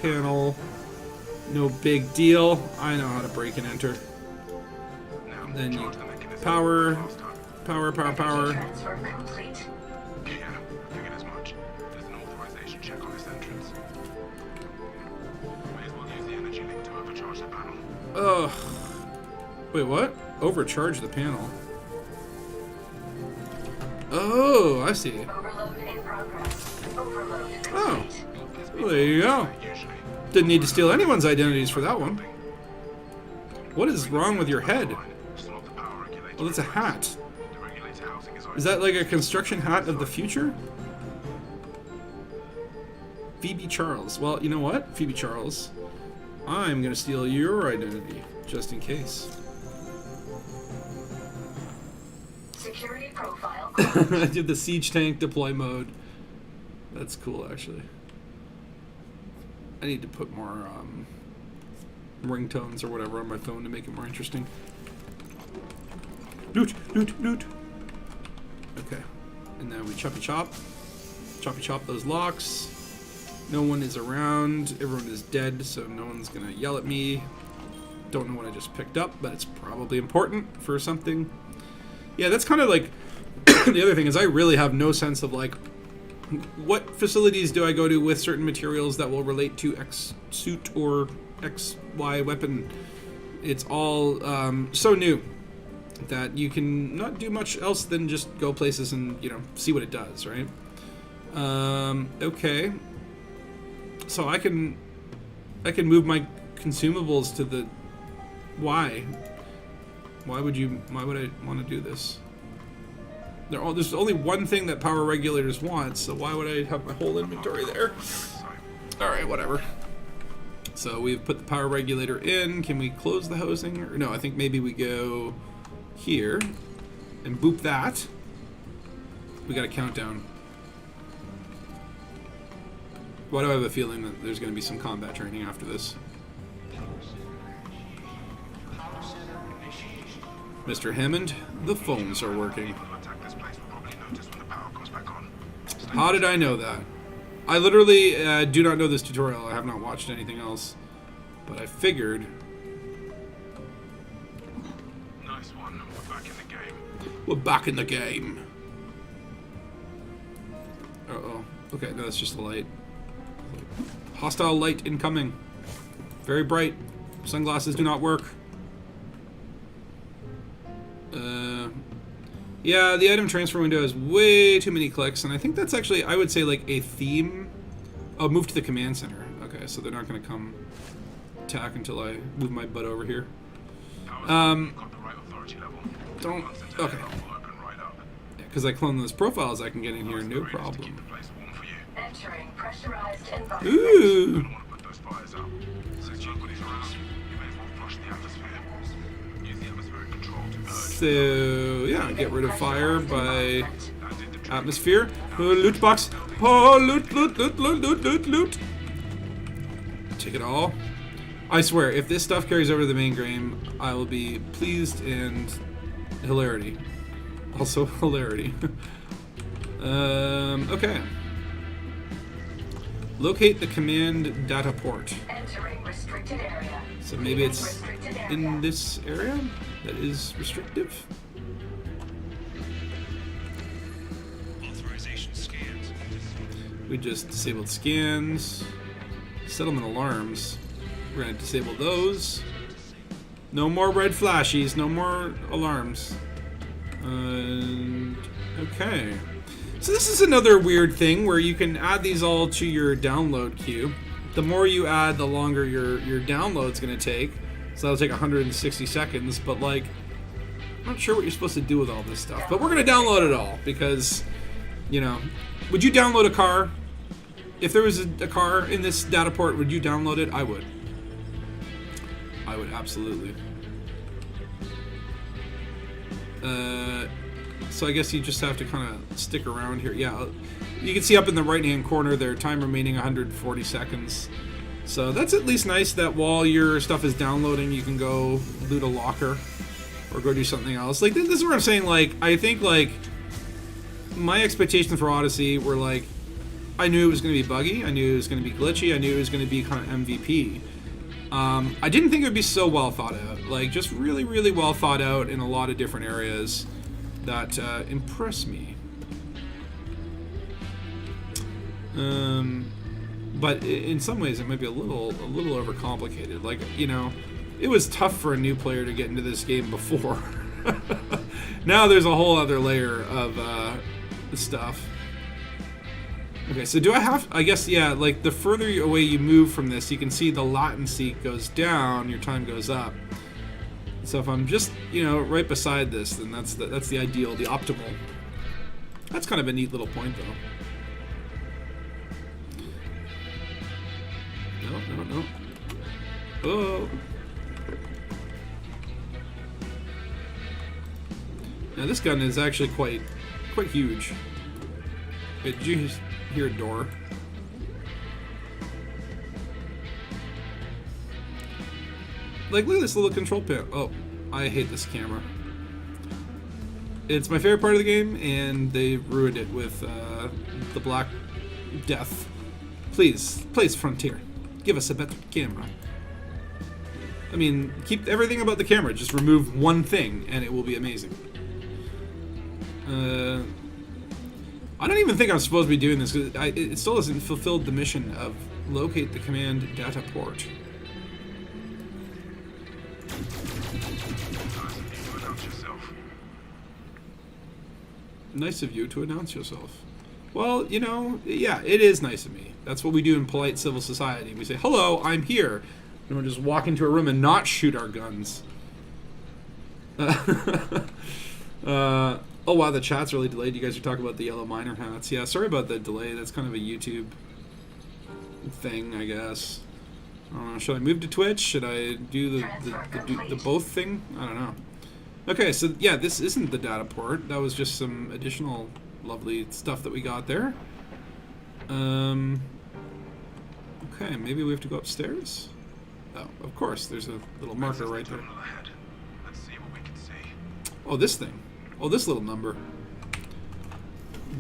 panel. No big deal. I know how to break and enter. And then you power. Ugh. Wait, what? Overcharge the panel. Oh, I see. Overload in progress. Overload complete. Oh. Well, there you go. Didn't need to steal anyone's identities for that one. What is wrong with your head? Oh, that's a hat. Is that like a construction hat of the future? Phoebe Charles. Well, you know what, Phoebe Charles? I'm gonna steal your identity, just in case. Security profile. I did the siege tank deploy mode. That's cool, actually. I need to put more ringtones or whatever on my phone to make it more interesting. Loot, loot, loot. Okay, and then we choppy chop those locks. No one is around. Everyone is dead, so no one's gonna yell at me. Don't know what I just picked up, but it's probably important for something. Yeah, that's kind of like the other thing is I really have no sense of like what facilities do I go to with certain materials that will relate to X suit or XY weapon. It's all so new that you can not do much else than just go places and, you know, see what it does, right? Okay. So I can move my consumables to the... Why? Why would I want to do this? There's only one thing that power regulators want, so why would I have my whole inventory there? Alright, whatever. So we've put the power regulator in. Can we close the housing? Or no, I think maybe we go here and boop that. We got a countdown. Why do I have a feeling that there's going to be some combat training after this? Mr. Hammond, the phones are working. How did I know that? I literally do not know this tutorial. I have not watched anything else. But I figured... Nice one. We're back in the game. We're back in the game. Uh-oh. Okay, no, that's just a light. Hostile light incoming. Very bright. Sunglasses do not work. Yeah, the item transfer window has way too many clicks, and I think that's actually, I would say, like a theme. Oh, move to the command center. Okay, so they're not going to come attack until I move my butt over here. Don't. Okay. Yeah, because I clone those profiles, I can get in here, no problem. Entering pressurized environment. Ooh. So, yeah, get rid of fire by atmosphere. Oh, loot box. Oh, loot, loot, loot, loot, loot, loot, loot. Take it all. I swear, if this stuff carries over to the main game, I will be pleased and hilarity. Also hilarity. Okay. Locate the command data port. Entering restricted area. So maybe it's in this area that is restrictive. Authorization scans. We just disabled scans. Settlement alarms. We're gonna disable those. No more red flashies, no more alarms. Okay. So this is another weird thing where you can add these all to your download queue. The more you add, the longer your download's gonna take. So that'll take 160 seconds, but like, I'm not sure what you're supposed to do with all this stuff. But we're gonna download it all because, you know, would you download a car? If there was a car in this data port, would you download it? I would. I would absolutely. So I guess you just have to kind of stick around here. Yeah, you can see up in the right-hand corner there, time remaining 140 seconds. So that's at least nice that while your stuff is downloading, you can go loot a locker or go do something else. Like, this is what I'm saying. Like, I think, like, my expectations for Odyssey were, like, I knew it was going to be buggy. I knew it was going to be glitchy. I knew it was going to be kind of MVP. I didn't think it would be so well thought out. Like, just really, really well thought out in a lot of different areas that impress me. But in some ways, it might be a little overcomplicated. Like, you know, It was tough for a new player to get into this game before. Now there's a whole other layer of stuff. Okay, so do I have... I guess, yeah, like, the further away you move from this, you can see the latency goes down, your time goes up. So if I'm just, you know, right beside this, then that's the ideal, the optimal. That's kind of a neat little point, though. No. Oh. Now this gun is actually quite huge. Wait, did you hear a door? Like, look at this little control panel. Oh, I hate this camera. It's my favorite part of the game, and they ruined it with the Black Death. Please, Frontier, give us a better camera. I mean, keep everything about the camera. Just remove one thing, and it will be amazing. I don't even think I'm supposed to be doing this, because it still hasn't fulfilled the mission of locate the command data port. Nice of you to announce yourself. Well, you know, yeah, it is nice of me. That's what we do in polite civil society. We say, hello, I'm here. And we'll just walk into a room and not shoot our guns. Oh, wow, the chat's really delayed. You guys are talking about the yellow miner hats. Yeah, sorry about the delay. That's kind of a YouTube thing, I guess. Should I move to Twitch? Should I do the both thing? I don't know. Okay, so yeah, this isn't the data port. That was just some additional lovely stuff that we got there. Okay, maybe we have to go upstairs? Oh, of course, there's a little marker right there. Let's see what we can see. Oh, this thing. Oh, this little number.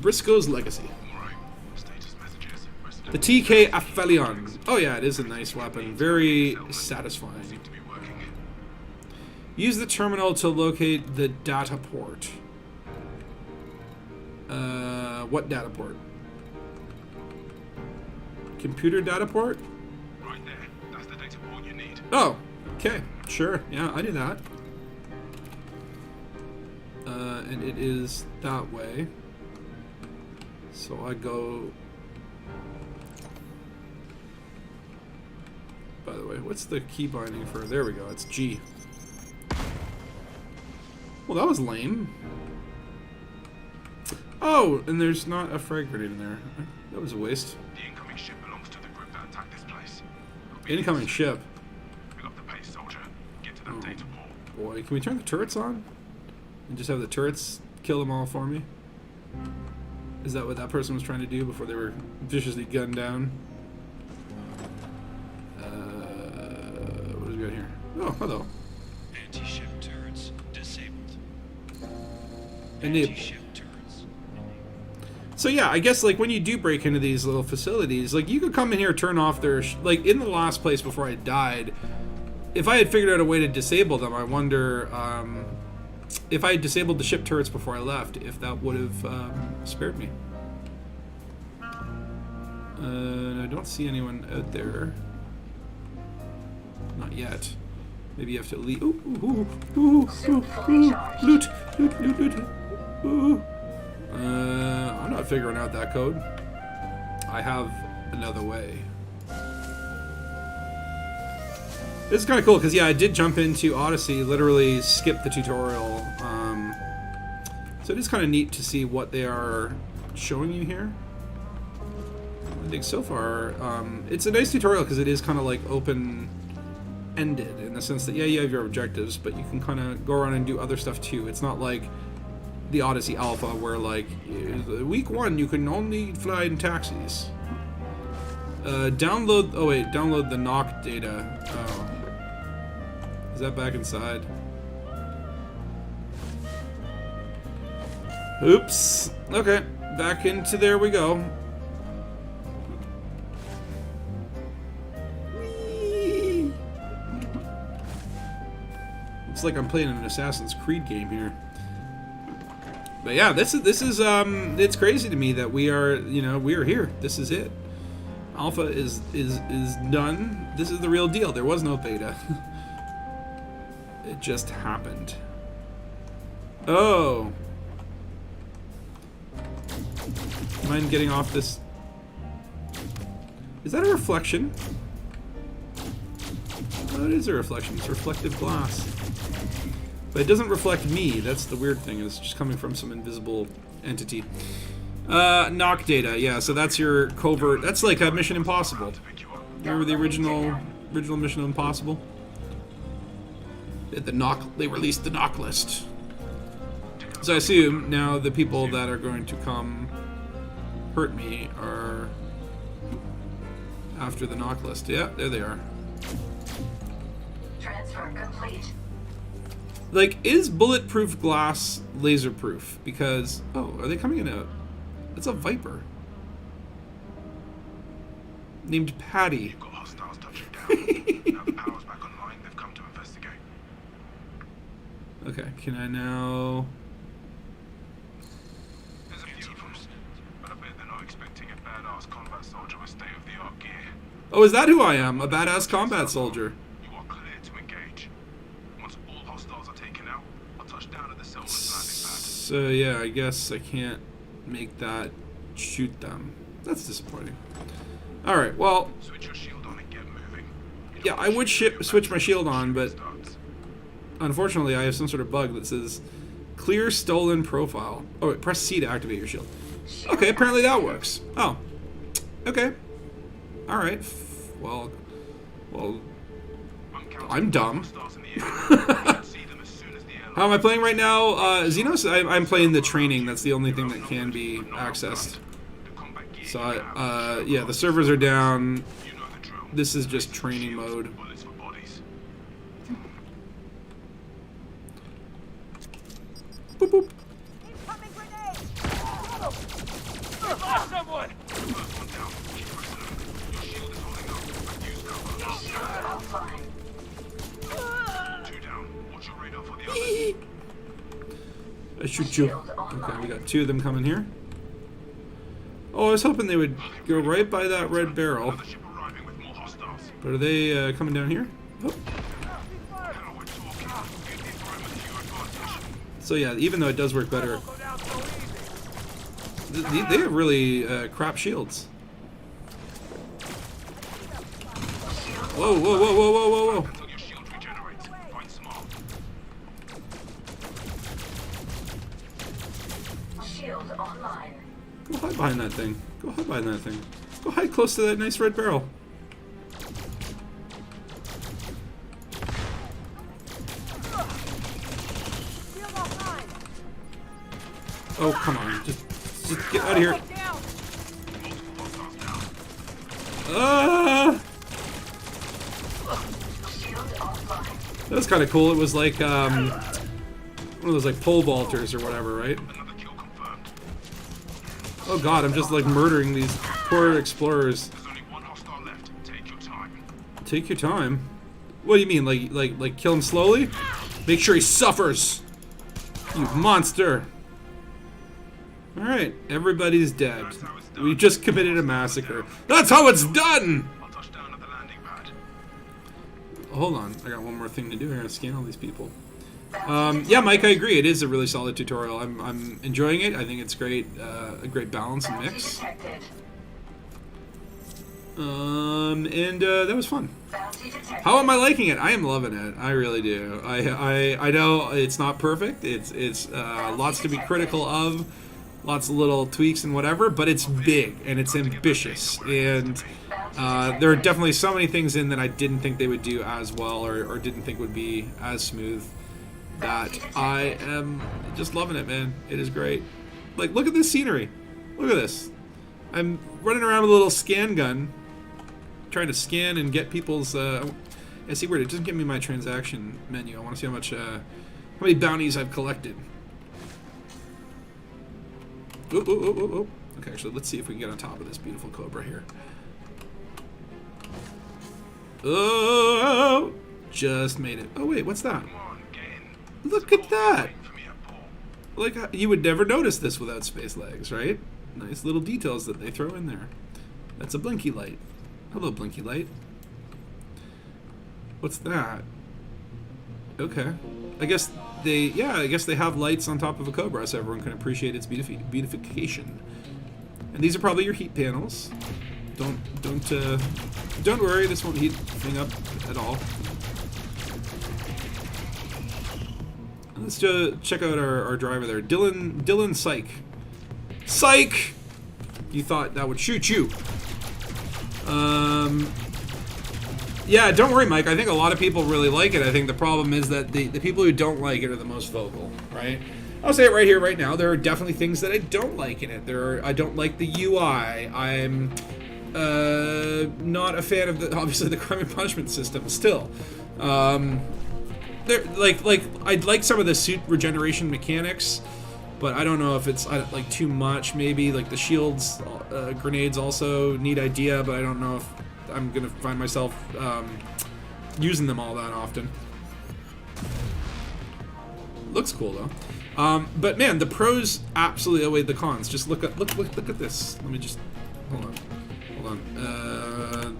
Briscoe's Legacy. Alright, status messages. The TK Aphelion. Oh yeah, it is a nice weapon. Very satisfying. Seem to be working. Use the terminal to locate the data port. What data port? Computer data port? Right there. That's the data port you need. Oh, okay. Sure. Yeah, I knew that. And it is that way. So I go... By the way, what's the key binding for? There we go. It's G. Well, that was lame. Oh, and there's not a frag grenade in there. That was a waste. The incoming ship belongs to the group that attacked this place. Incoming ship. Pick up the pace, soldier. Get to that data port. Boy, can we turn the turrets on? And just have the turrets kill them all for me? Is that what that person was trying to do before they were viciously gunned down? What do we got here? Oh, hello. Anti-ship turrets disabled. Enable. Anti-ship turrets. So yeah, I guess like when you do break into these little facilities, like you could come in here, turn off their like in the last place before I died. If I had figured out a way to disable them, I wonder if I had disabled the ship turrets before I left, if that would have spared me. I don't see anyone out there. Not yet. Maybe you have to leave. Loot. Ooh. I'm not figuring out that code. I have another way. This is kind of cool because, yeah, I did jump into Odyssey, literally skip the tutorial. So it is kind of neat to see what they are showing you here. I think so far, it's a nice tutorial because it is kind of like open-ended in the sense that, yeah, you have your objectives, but you can kind of go around and do other stuff too. It's not like the Odyssey Alpha where, like, week 1 you can only fly in taxis. Download the knock data. Oh. Is that back inside? Oops. Okay, back into there we go. Whee! Looks like I'm playing an Assassin's Creed game here. But yeah, this is it's crazy to me that we are here. This is it. Alpha is done. This is the real deal. There was no beta. It just happened. Oh. Mind getting off this? Is that a reflection? Oh, it is a reflection. It's reflective glass. But it doesn't reflect me. That's the weird thing. It's just coming from some invisible entity. Knock data. Yeah, so that's your covert. That's like a Mission Impossible. Remember the original Mission Impossible? They released the knock list. So I assume now the people that are going to come hurt me are after the knock list. Yeah, there they are. Transfer complete. Like, is bulletproof glass laser-proof? Because, oh, are they coming in a... It's a Viper. Named Patty. You've got hostiles touching down. Now the power's back online, they've come to investigate. Okay, can I now... There's a few of them, but I bet they're not expecting a badass combat soldier with state-of-the-art gear. Oh, is that who I am? A badass combat soldier. You are clear to engage. Once all hostiles are taken out, I'll touch down at the Selma's landing pad. So, yeah, I guess I can't make that shoot them. That's disappointing. Alright, well, Switch your shield on and get moving. You yeah, don't I want would shit switch my shield on, but starts. unfortunately I have some sort of bug that says clear stolen profile. Oh, wait, press C to activate your shield. Okay, apparently that works. Oh. Okay. Alright. Well, I'm dumb. How am I playing right now? Xenos? I'm playing the training. That's the only thing that can be accessed. So, yeah, the servers are down. This is just training mode. Boop, boop. Incoming grenade! Lost someone! I shoot you. Okay, we got two of them coming here. Oh, I was hoping they would go right by that red barrel. But are they coming down here? Oh. So yeah, even though it does work better, they have really crap shields. Whoa, whoa, whoa, whoa, whoa, whoa, whoa. Shield online. Go hide behind that thing. Go hide behind that thing. Go hide close to that nice red barrel. Shield offline! Oh, come on. Just get out of here. Down! Ah! Shield offline. That was kind of cool. It was like one of those like pole vaulters or whatever, right? Oh god, I'm just like murdering these poor explorers. There's only one hostile left. Take your time. Take your time. What do you mean, like kill him slowly? Make sure he suffers. You monster. All right, everybody's dead. We just committed a massacre. That's how it's done. I'll touch down at the landing pad. Hold on, I got one more thing to do. I gotta scan all these people. Yeah, Mike, I agree. It is a really solid tutorial. I'm enjoying it. I think it's great, a great balance and mix. And that was fun. How am I liking it? I am loving it. I really do. I know it's not perfect. It's lots to be critical of, lots of little tweaks and whatever, but it's big and it's ambitious. And there are definitely so many things in that I didn't think they would do as well or didn't think would be as smooth. That I am just loving it, man. It is great. Like, look at this scenery. Look at this. I'm running around with a little scan gun, trying to scan and get people's. I see weird. It doesn't give me my transaction menu. I want to see how many bounties I've collected. Oh, oh, oh, oh, oh. Okay, actually, let's see if we can get on top of this beautiful cobra here. Oh, just made it. Oh wait, what's that? Look at that! Like, you would never notice this without space legs, right? Nice little details that they throw in there. That's a blinky light. Hello, blinky light. What's that? Okay. I guess they have lights on top of a Cobra so everyone can appreciate its beautification. And these are probably your heat panels. Don't worry, this won't heat the thing up at all. Let's just check out our driver there. Dylan Psych. Psych! You thought that would shoot you. Yeah, don't worry, Mike. I think a lot of people really like it. I think the problem is that the people who don't like it are the most vocal, right? I'll say it right here, right now. There are definitely things that I don't like in it. I don't like the UI. I'm not a fan of obviously the crime and punishment system still. I'd like some of the suit regeneration mechanics, but I don't know if it's like too much. Maybe like the shields, grenades also neat idea, but I don't know if I'm gonna find myself using them all that often. Looks cool though. But man, the pros absolutely outweigh the cons. Just look at this. Let me just hold on.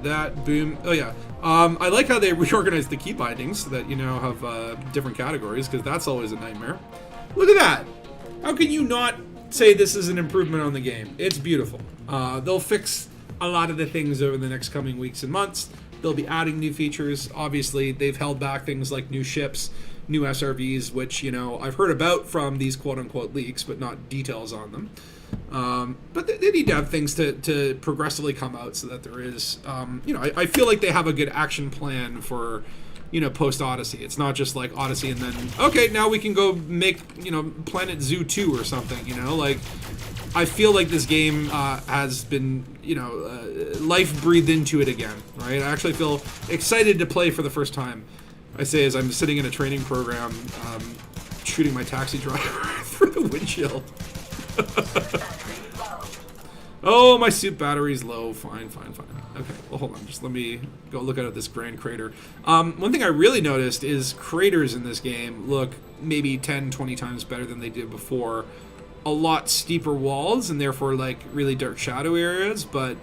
That boom. Oh yeah. I like how they reorganized the key bindings so that you now have different categories, because that's always a nightmare. Look at that. How can you not say this is an improvement on the game? It's beautiful. They'll fix a lot of the things over the next coming weeks and months. They'll be adding new features. Obviously, they've held back things like new ships, new SRVs, which, you know, I've heard about from these quote-unquote leaks, but not details on them. But they need to have things to progressively come out so that there is, you know, I feel like they have a good action plan for, you know, post-Odyssey. It's not just like Odyssey and then, okay, now we can go make, you know, Planet Zoo 2 or something, you know? Like, I feel like this game has been, you know, life breathed into it again, right? I actually feel excited to play for the first time. I say as I'm sitting in a training program, shooting my taxi driver through the windshield. Oh, my suit battery's low. Fine. Okay, well, hold on. Just let me go look at this grand crater. One thing I really noticed is craters in this game look maybe 10, 20 times better than they did before. A lot steeper walls and therefore like really dark shadow areas, but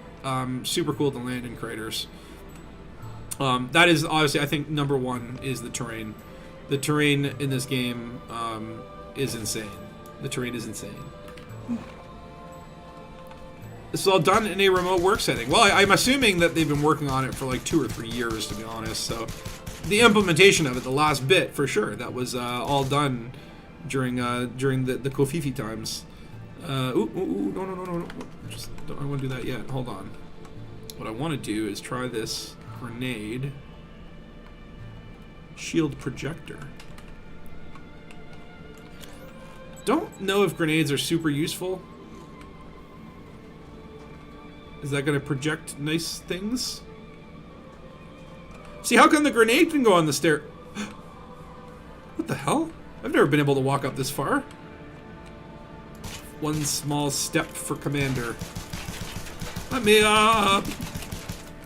super cool to land in craters. That is obviously, I think, number one is the terrain. The terrain in this game is insane. The terrain is insane. This is all done in a remote work setting. Well, I'm assuming that they've been working on it for like 2 or 3 years, to be honest. So the implementation of it, the last bit, for sure, that was all done during the Kofifi times. No. Just don't, I want to do that yet. Hold on. What I want to do is try this grenade shield projector. Don't know if grenades are super useful. Is that going to project nice things? See, how come the grenade can go on the stair? What the hell? I've never been able to walk up this far. One small step for Commander. Let me up.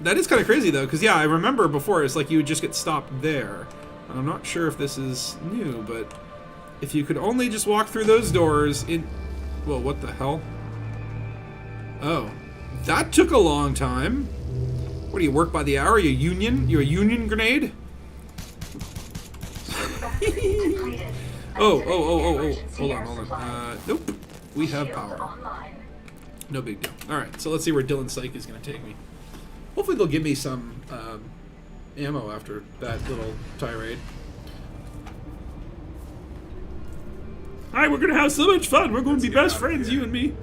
That is kind of crazy though, because yeah, I remember before it's like you would just get stopped there. And I'm not sure if this is new, but if you could only just walk through those doors in... Whoa, what the hell? Oh. That took a long time. What do you work by the hour? You union? You're a union grenade? Oh. Hold on. Nope. We have power. No big deal. Alright, so let's see where Dylan Psych is going to take me. Hopefully they'll give me some ammo after that little tirade. Alright, we're going to have so much fun. We're going to be best friends, you and me.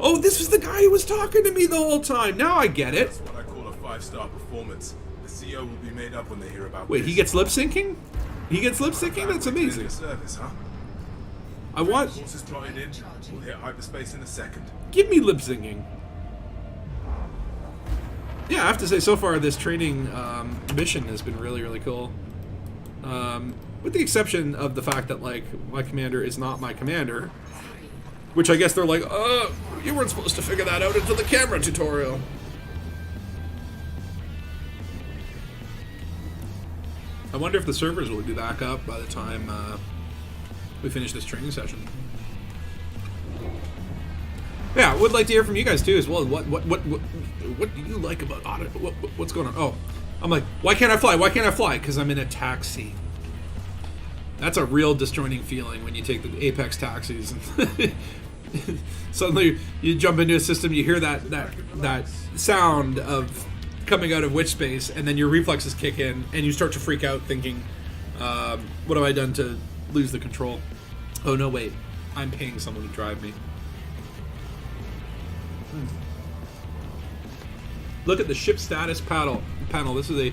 Oh, this was the guy who was talking to me the whole time. Now I get it. That's what I call a 5-star performance. The CO will be made up when they hear about Wait, he gets lip syncing? He gets lip syncing? That's amazing. Service, huh? I want... Forces plotted in. We'll hit hyperspace in a second. Give me lip syncing. Yeah, I have to say, so far this training mission has been really, really cool. With the exception of the fact that, like, my commander is not my commander. Which I guess they're like, you weren't supposed to figure that out until the camera tutorial. I wonder if the servers will be back up by the time we finish this training session. Yeah, I would like to hear from you guys too as well. What do you like about Odyssey? What's going on? Oh, I'm like, why can't I fly? Why can't I fly? Because I'm in a taxi. That's a real disjointing feeling when you take the Apex taxis. And suddenly you jump into a system, you hear that sound of coming out of witch space, and then your reflexes kick in, and you start to freak out, thinking, "What have I done to lose the control? Oh no, wait, I'm paying someone to drive me." Look at the ship status panel. This is a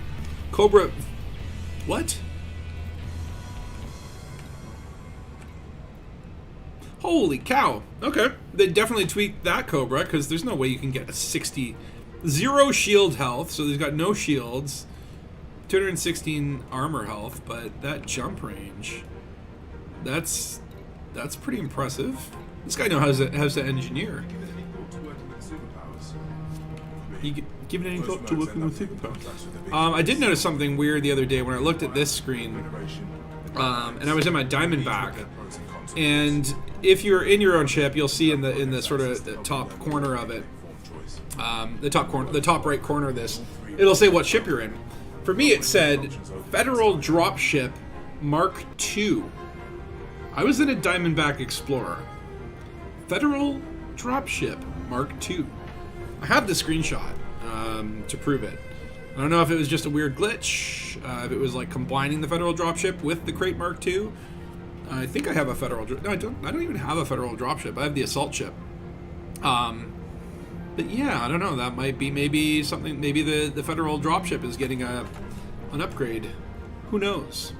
Cobra. What? Holy cow. Okay. They definitely tweaked that Cobra, because there's no way you can get a 60... 0 shield health, so he's got no shields. 216 armor health, but that jump range... That's pretty impressive. This guy knows how to engineer. You given any thought to working with superpowers? I did notice something weird the other day when I looked at this screen, and I was in my Diamondback, and if you're in your own ship, you'll see in the sort of the top corner of it, the top right corner of this, it'll say what ship you're in. For me, it said Federal Dropship Mark II. I was in a Diamondback Explorer. Federal Dropship Mark II. I have the screenshot to prove it. I don't know if it was just a weird glitch, if it was like combining the Federal Dropship with the Crate Mark II. I think I have a Federal... No, I don't even have a Federal Dropship. I have the Assault Ship. But yeah, I don't know. That might be maybe something... Maybe the Federal Dropship is getting an upgrade. Who knows?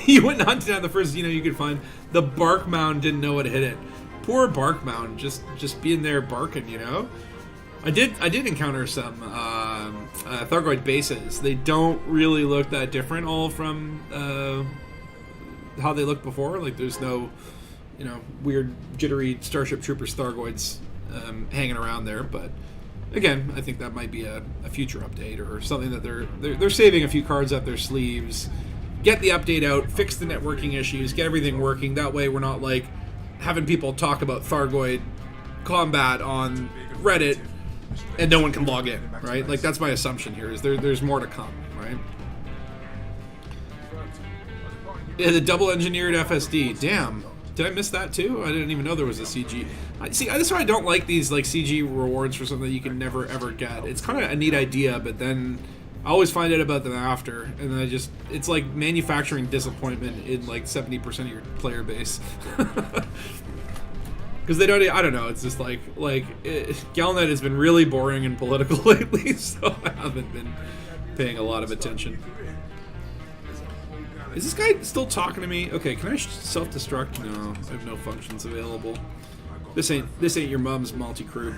You went hunting down the first Xeno you could find. The Bark Mound didn't know what hit it. Poor Bark Mound, just being there barking, you know? I did encounter some Thargoid bases. They don't really look that different all from how they looked before. Like, there's no, you know, weird jittery Starship Troopers Thargoids hanging around there. But again, I think that might be a future update or something that they're saving a few cards up their sleeves. Get the update out, fix the networking issues, get everything working. That way we're not like having people talk about Thargoid combat on Reddit and no one can log in, right? Like, that's my assumption here, is there's more to come, right? Yeah, the double engineered FSD. Damn. Did I miss that too? I didn't even know there was a CG. See, that's why I don't like these like CG rewards for something that you can never ever get. It's kind of a neat idea, but then I always find out about them after, and then it's like manufacturing disappointment in like 70% of your player base. Because they don't, I don't know, it's just Galnet has been really boring and political lately, so I haven't been paying a lot of attention. Is this guy still talking to me? Okay, can I self-destruct? No, I have no functions available. This ain't your mom's multi-crew.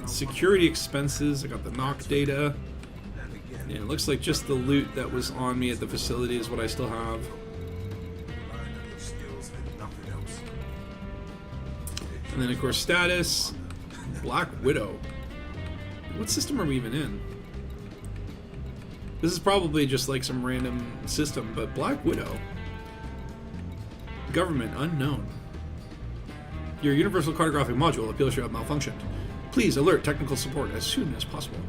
Security expenses, I got the knock data. Yeah, it looks like just the loot that was on me at the facility is what I still have. And then, of course, status. Black Widow. What system are we even in? This is probably just like some random system, but Black Widow. Government unknown. Your universal cartographic module appears to have malfunctioned. Please alert technical support as soon as possible.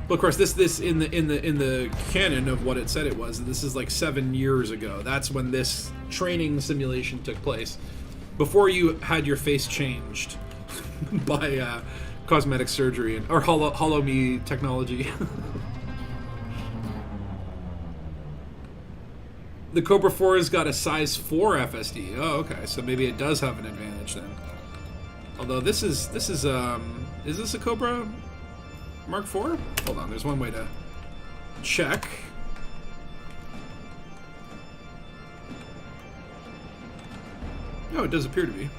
Well, of course, this in the canon of what it said it was. This is like 7 years ago. That's when this training simulation took place, before you had your face changed by cosmetic surgery or hollow me technology. The Cobra 4 has got a size 4 FSD. Oh, okay, so maybe it does have an advantage then. Although this is this a Cobra Mark 4? Hold on, there's one way to check. Oh, it does appear to be.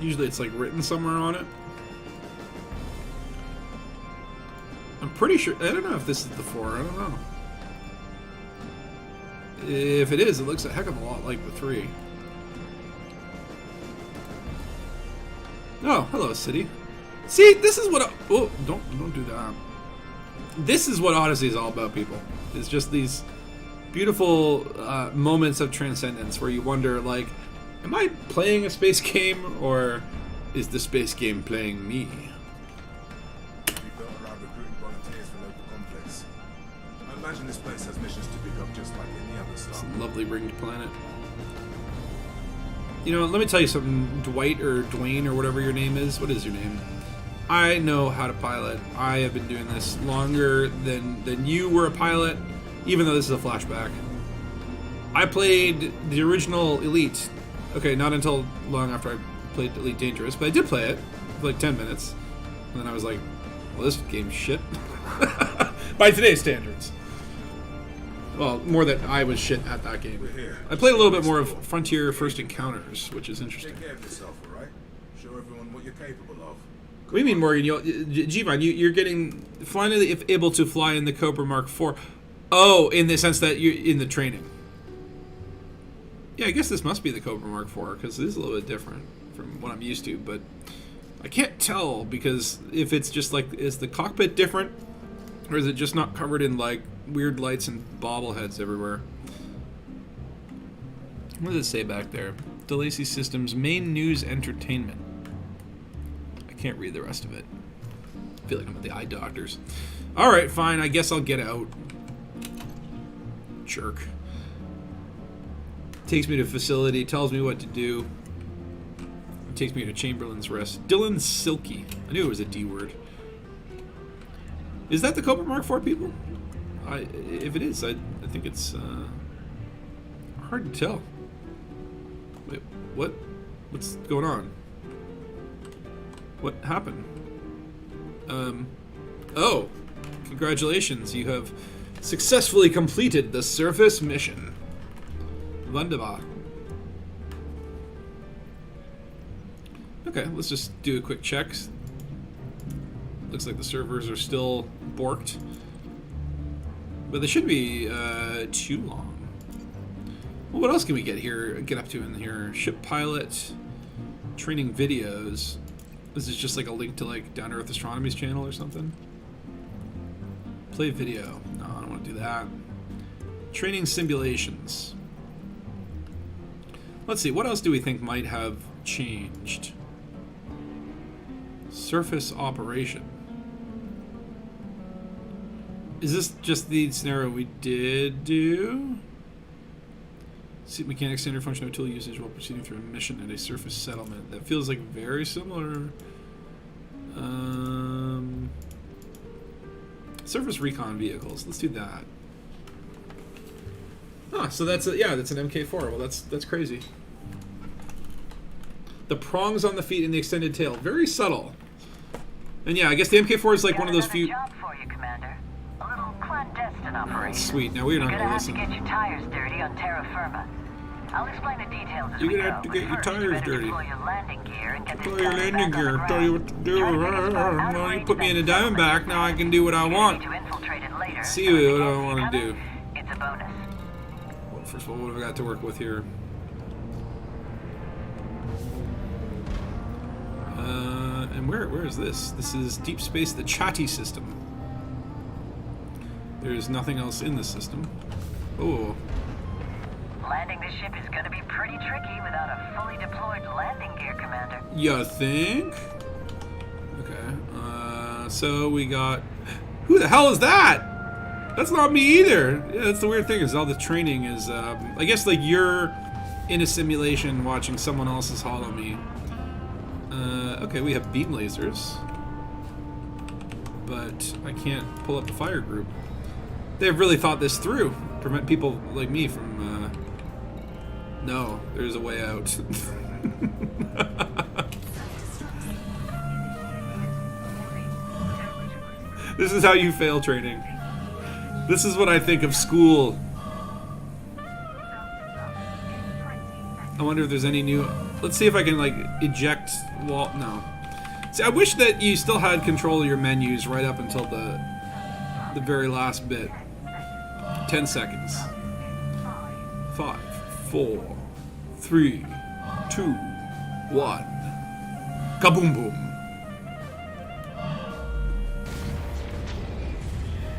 Usually it's like written somewhere on it. I'm pretty sure, I don't know if this is the 4, I don't know. If it is, it looks a heck of a lot like the 3. Oh, hello, city. See, this is what... Oh, don't do that. This is what Odyssey is all about, people. It's just these beautiful moments of transcendence where you wonder, like, am I playing a space game, or is the space game playing me? We built around recruiting volunteers for local conflicts. I imagine this place has missions to pick up just like any other stuff. Lovely ringed planet. You know, let me tell you something, Dwight or Dwayne or whatever your name is. What is your name? I know how to pilot. I have been doing this longer than you were a pilot, even though this is a flashback. I played the original Elite. Okay, not until long after I played Elite Dangerous, but I did play it for like 10 minutes. And then I was like, well, this game's shit. By today's standards. Well, more that I was shit at that game. I played a little bit more of Frontier First Encounters, which is interesting. Take care of yourself, alright? Show everyone what you're capable of. What do you mean, Morgan? Jivan, you're getting finally able to fly in the Cobra Mark IV. Oh, in the sense that you're in the training. Yeah, I guess this must be the Cobra Mark IV, because it is a little bit different from what I'm used to, but I can't tell, because if it's just like, is the cockpit different, or is it just not covered in like weird lights and bobbleheads everywhere? What does it say back there? DeLacy Systems main news entertainment. I can't read the rest of it. I feel like I'm at the eye doctors. Alright, fine, I guess I'll get out. Jerk. Takes me to facility, tells me what to do. Takes me to Chamberlain's Rest. Dylan Silky. I knew it was a D word. Is that the Cobra Mark IV, people? If it is, I think it's hard to tell. Wait, what? What's going on? What happened? Oh, congratulations, you have successfully completed the surface mission. Wunderbar. Okay, let's just do a quick check. Looks like the servers are still borked. But they shouldn't be too long. Well, what else can we get up to in here? Ship pilot, training videos. Is this just like a link to like Down to Earth Astronomy's channel or something? Play video. No, I don't want to do that. Training simulations. Let's see, what else do we think might have changed? Surface operation. Is this just the scenario we did do? Seat mechanics standard function of tool usage while proceeding through a mission at a surface settlement. That feels like very similar. Surface recon vehicles. Let's do that. Ah, so that's that's an MK4. Well, that's crazy. The prongs on the feet and the extended tail, very subtle. And yeah, I guess the MK4 is like one of those few. Job for you, Commander. A little clandestine operation. Sweet. Now we're not You're gonna gonna listen. have to get your tires dirty on terra firma. I'll explain the details as You're we gonna go. have to get your But first, tires you better dirty. deploy your landing gear and get this Deploy your diamond landing back on gear. the Tell you ground. what to do. Try to get as far out of Now you range put me as in a that diamond back. Now I can do what I You're want. gonna need to infiltrate it later, See so if what the I gangs wanna come, do. It's a bonus. Well, first of all, what have I got to work with here? And where is this? This is Deep Space, the Chatty system. There's nothing else in the system. Oh. Landing this ship is going to be pretty tricky without a fully deployed landing gear, Commander. You think? Okay. So we got. Who the hell is that? That's not me either. Yeah, that's the weird thing is all the training is. I guess like you're in a simulation watching someone else's hollow me. Okay, we have beam lasers, but I can't pull up the fire group. They've really thought this through. Prevent people like me from. No, there's a way out. This is how you fail training. This is what I think of school. I wonder if there's any new. Let's see if I can like eject wall. No. See, I wish that you still had control of your menus right up until the very last bit. 10 seconds. 5, 4, 3, 2, 1. Kaboom boom.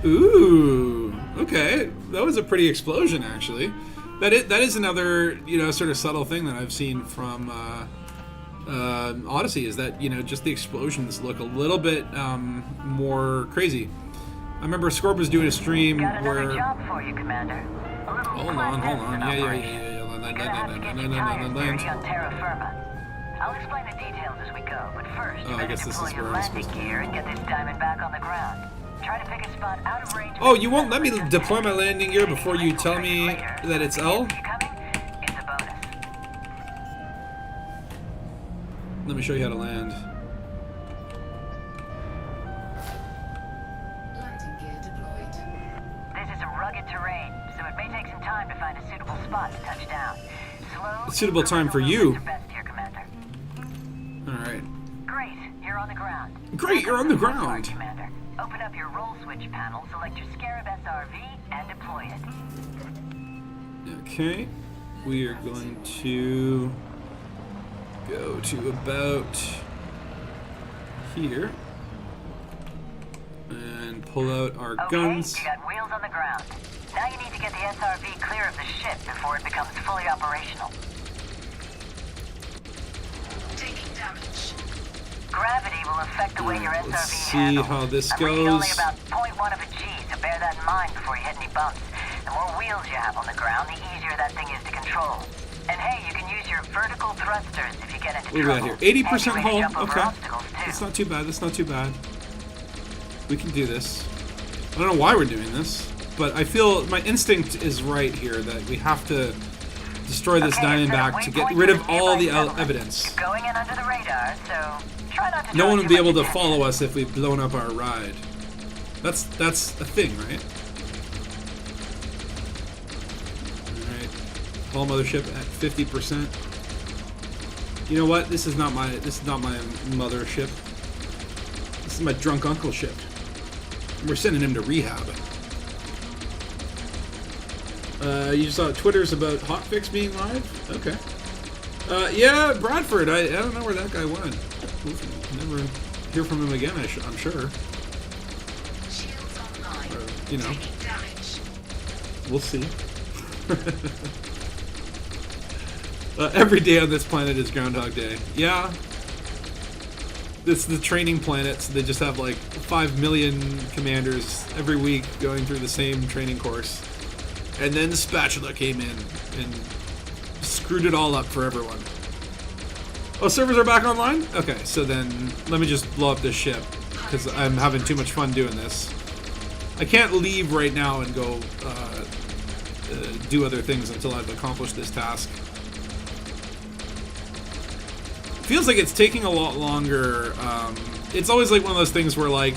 Ooh. Okay, that was a pretty explosion, actually. That is another, you know, sort of subtle thing that I've seen from Odyssey, is that, you know, just the explosions look a little bit more crazy. I remember Scorp was doing a stream Got another where... job for you, Commander. A little Hold on. clandestine Yeah. operation. Gonna have to get your tires dirty on terra firma. I'll explain the details as we go, but first, Oh, you I better guess this deploy is your where I'm landing supposed to be. gear and get this diamond back on the ground. Try to pick a spot out of range. Oh, you won't let me deploy my landing gear before you tell me that it's L? You coming? It's a bonus. Let me show you how to land. Landing gear deployed. This is a rugged terrain, so it may take some time to find a suitable spot to touch down. Slow. A suitable time for incremental you. movements are best here, Commander. Alright. Great, you're on the ground. Great, you're on the Welcome to ground. Smol, Commander. Open up your roll switch panel, select your Scarab SRV, and deploy it. Okay. We are going to go to about here. And pull out our Okay, guns. you got wheels on the ground. Now you need to get the SRV clear of the ship before it becomes fully operational. Taking damage. Gravity will affect the way your SRV Let's see handles. how this I'm reading only goes. about 0.1 of a G, so bear that in mind before you hit any bumps. The more wheels you have on the ground, the easier that thing is to control. And hey, you can use your vertical thrusters if you get into What do we trouble. got here? 80% And you may hull. jump over Okay. obstacles, too. That's not too bad. That's not too bad. We can do this. I don't know why we're doing this, but I feel my instinct is right here that we have to destroy this Okay, Diamondback set a to get waypoint rid for of the all the nearby settlement. evidence. It's going in under the radar, so try not to No draw one will too be much able to attention. follow us if we've blown up our ride. That's a thing, right? Alright. Hull mothership at 50%. You know what? This is not my mothership. This is my drunk uncle ship. We're sending him to rehab. You saw Twitter's about hotfix being live? Okay. Yeah, Bradford. I don't know where that guy went. We'll never hear from him again, I'm sure. Shields online. You know, Taking damage. we'll see. Every day on this planet is Groundhog Day. Yeah. This is the training planet, so they just have like 5 million commanders every week going through the same training course. And then Spatula came in and screwed it all up for everyone. Oh, servers are back online? Okay, so then let me just blow up this ship, because I'm having too much fun doing this. I can't leave right now and go do other things until I've accomplished this task. Feels like it's taking a lot longer. It's always like one of those things where like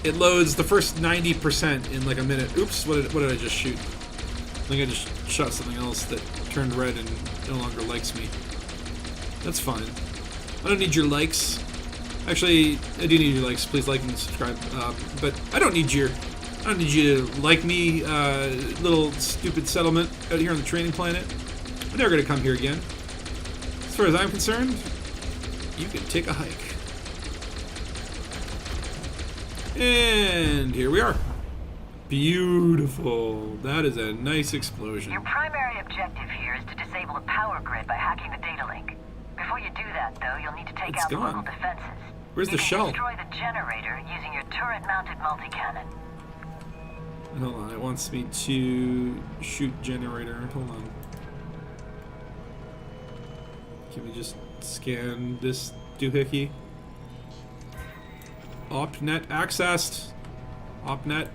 it loads the first 90% in like a minute. Oops, what did I just shoot? I think I just shot something else that turned red and no longer likes me. That's fine. I don't need your likes. Actually, I do need your likes. Please like and subscribe. But I don't need you to like me, little stupid settlement out here on the training planet. I'm never gonna come here again. As far as I'm concerned, you can take a hike. And here we are. Beautiful. That is a nice explosion. Your primary objective here is to disable the power grid by hacking the data link. Before you do that, though, you'll need to take It's out the gone. local defenses. Where's you the can shell? destroy the generator using your turret-mounted multi-cannon. Hold on, it wants me to shoot generator. Hold on. Can we just scan this doohickey? OpNet accessed. OpNet.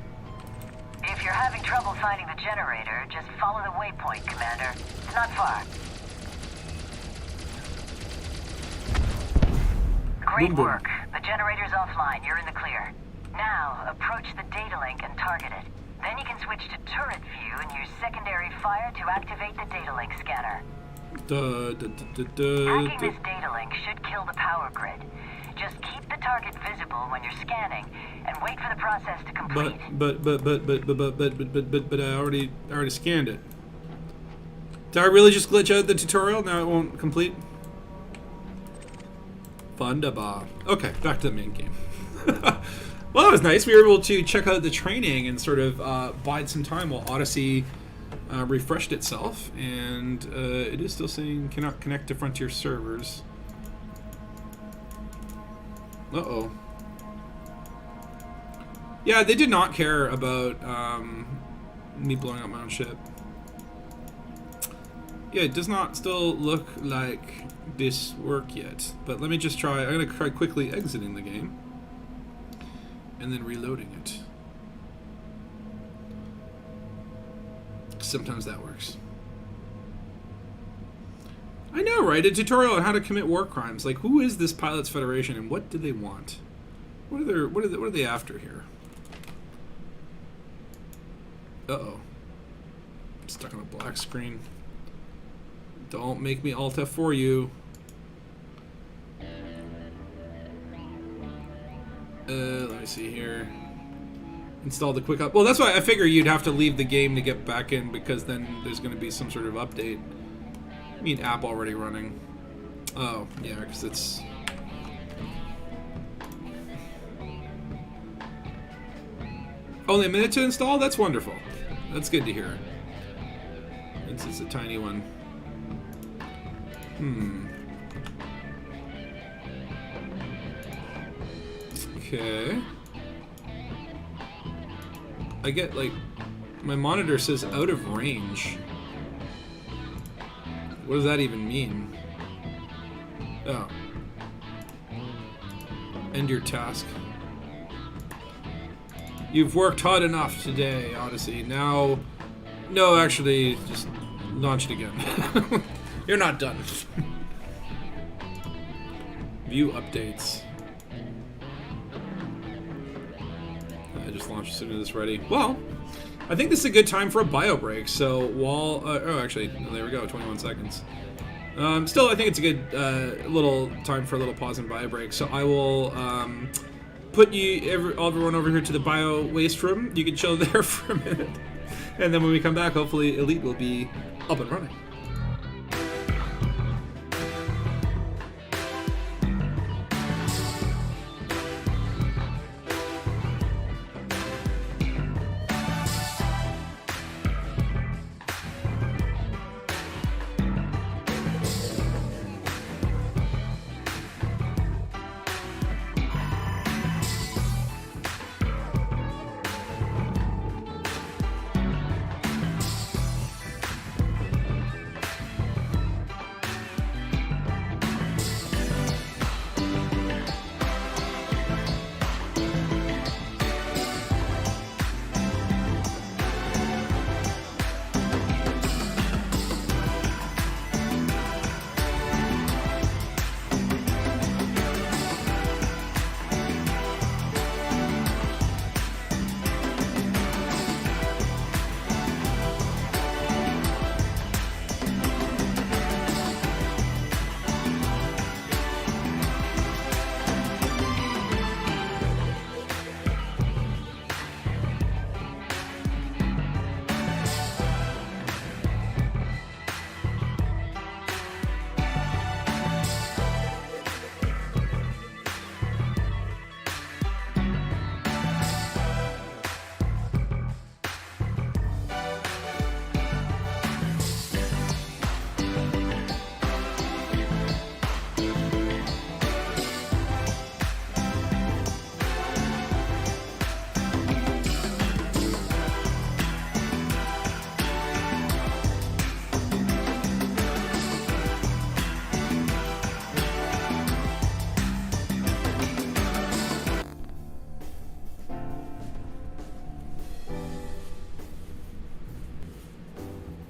If you're having trouble finding the generator, just follow the waypoint, Commander. It's not far. Great Boom, boom. work. The generator's offline. You're in the clear. Now, approach the data link and target it. Then you can switch to turret view and use secondary fire to activate the data link scanner. Hacking this data link should kill the power grid. Just keep the target visible when you're scanning and wait for the process to complete. But I already scanned it. Did I really just glitch out the tutorial? Now it won't complete? Fun da ba. Okay, back to the main game. Well, that was nice. We were able to check out the training and sort of bide some time while Odyssey refreshed itself, and it is still saying cannot connect to Frontier servers. Uh-oh. Yeah, they did not care about me blowing up my own ship. Yeah, it does not still look like this work yet. But let me just try. I'm going to try quickly exiting the game. And then reloading it. Sometimes that works. I know, right? A tutorial on how to commit war crimes. Like, who is this Pilots Federation and what do they want? What are they after here? Uh-oh. I'm stuck on a black screen. Don't make me Alt F for you. Let me see here. Install the quick up. Well, that's why I figure you'd have to leave the game to get back in, because then there's going to be some sort of update. I mean, app already running. Oh, yeah, because it's... Only a minute to install? That's wonderful. That's good to hear. It's a tiny one. Okay. I get, like, my monitor says out of range. What does that even mean? Oh. End your task. You've worked hard enough today, Odyssey. Now... No, actually, just launch it again. You're not done. View updates. I just launched as soon as it's ready. Well, I think this is a good time for a bio break. So while... oh, actually, there we go, 21 seconds. Still, I think it's a good little time for a little pause and bio break. So I will put everyone over here to the bio waste room. You can chill there for a minute. And then when we come back, hopefully Elite will be up and running.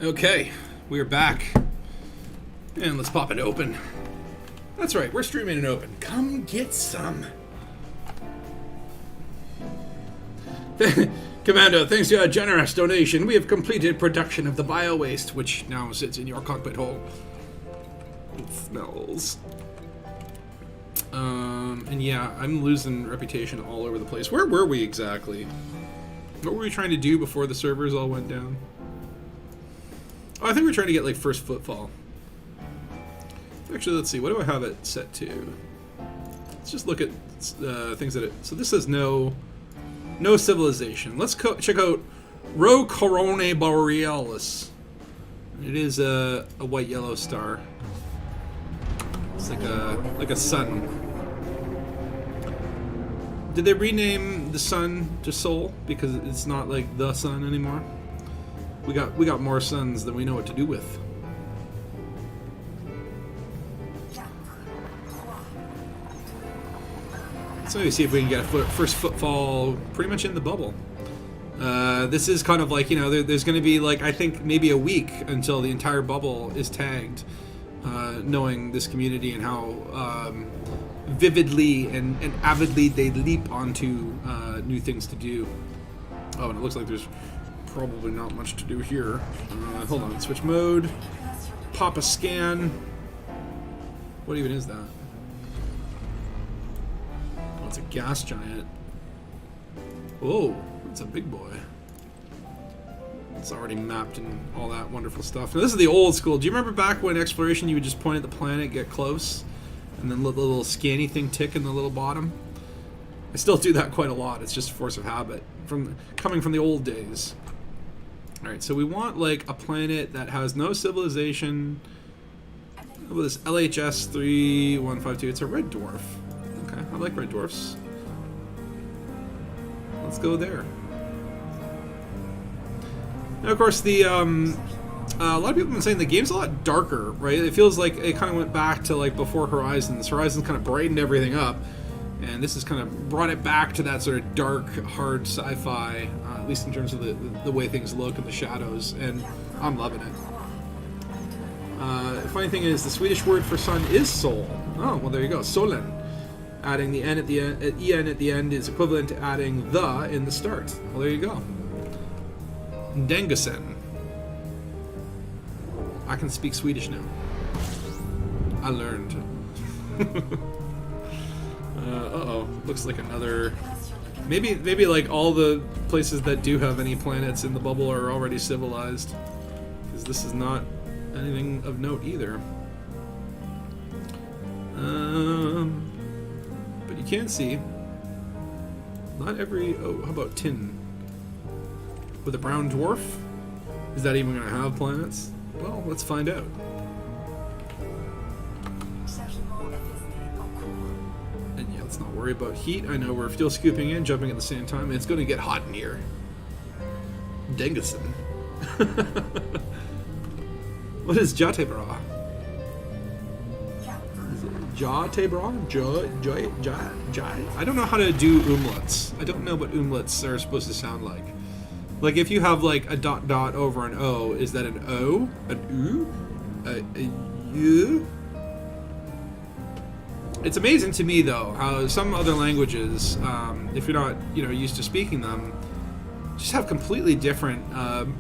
Okay, we're back. And let's pop it open. That's right, we're streaming it open. Come get some. Commando, thanks to your generous donation, we have completed production of the bio-waste, which now sits in your cockpit hole. It smells. And yeah, I'm losing reputation all over the place. Where were we exactly? What were we trying to do before the servers all went down? Oh, I think we're trying to get, like, first footfall. Actually, let's see. What do I have it set to? Let's just look at things that it... So this says no No civilization. Let's check out Rho Coronae Borealis. It is a white-yellow star. It's like a sun. Did they rename the sun to Sol because it's not like the sun anymore? We got more suns than we know what to do with. So maybe see if we can get a first footfall pretty much in the bubble. This is kind of like, you know, there's going to be like, I think maybe a week until the entire bubble is tagged, knowing this community and how vividly and avidly they leap onto new things to do. Oh, and it looks like there's probably not much to do here. Hold on, switch mode, pop a scan. What even is that? Oh, it's a gas giant. Whoa, it's a big boy. It's already mapped and all that wonderful stuff. Now, this is the old school. Do you remember back when exploration you would just point at the planet, get close, and then let the little scanny thing tick in the little bottom? I still do that quite a lot. It's just a force of habit coming from the old days. Alright, so we want like a planet that has no civilization. How about this LHS 3152? It's a red dwarf. Okay, I like red dwarfs. Let's go there. Now, of course, the a lot of people have been saying the game's a lot darker, right? It feels like it kind of went back to like before Horizons. Horizons kind of brightened everything up, and this has kind of brought it back to that sort of dark, hard sci-fi, at least in terms of the way things look and the shadows, and I'm loving it. The funny thing is, the Swedish word for sun is sol. Oh, well, there you go, solen. Adding the n at the end, en at the end is equivalent to adding the in the start. Well, there you go. Dangusen. I can speak Swedish now. I learned. Uh-oh. Looks like another... Maybe like all the places that do have any planets in the bubble are already civilized. Because this is not anything of note either. But you can see... Not every... Oh, how about tin? With a brown dwarf? Is that even going to have planets? Well, let's find out. And yeah, let's not worry about heat. I know we're fuel scooping in, jumping at the same time. It's going to get hot in here. Dangusen. What is Jatebra? Jatebra? I don't know how to do umlauts. I don't know what umlauts are supposed to sound like. Like, if you have, like, a dot dot over an O, is that an O? An U? A U? It's amazing to me, though, how some other languages, if you're not, you know, used to speaking them, just have completely different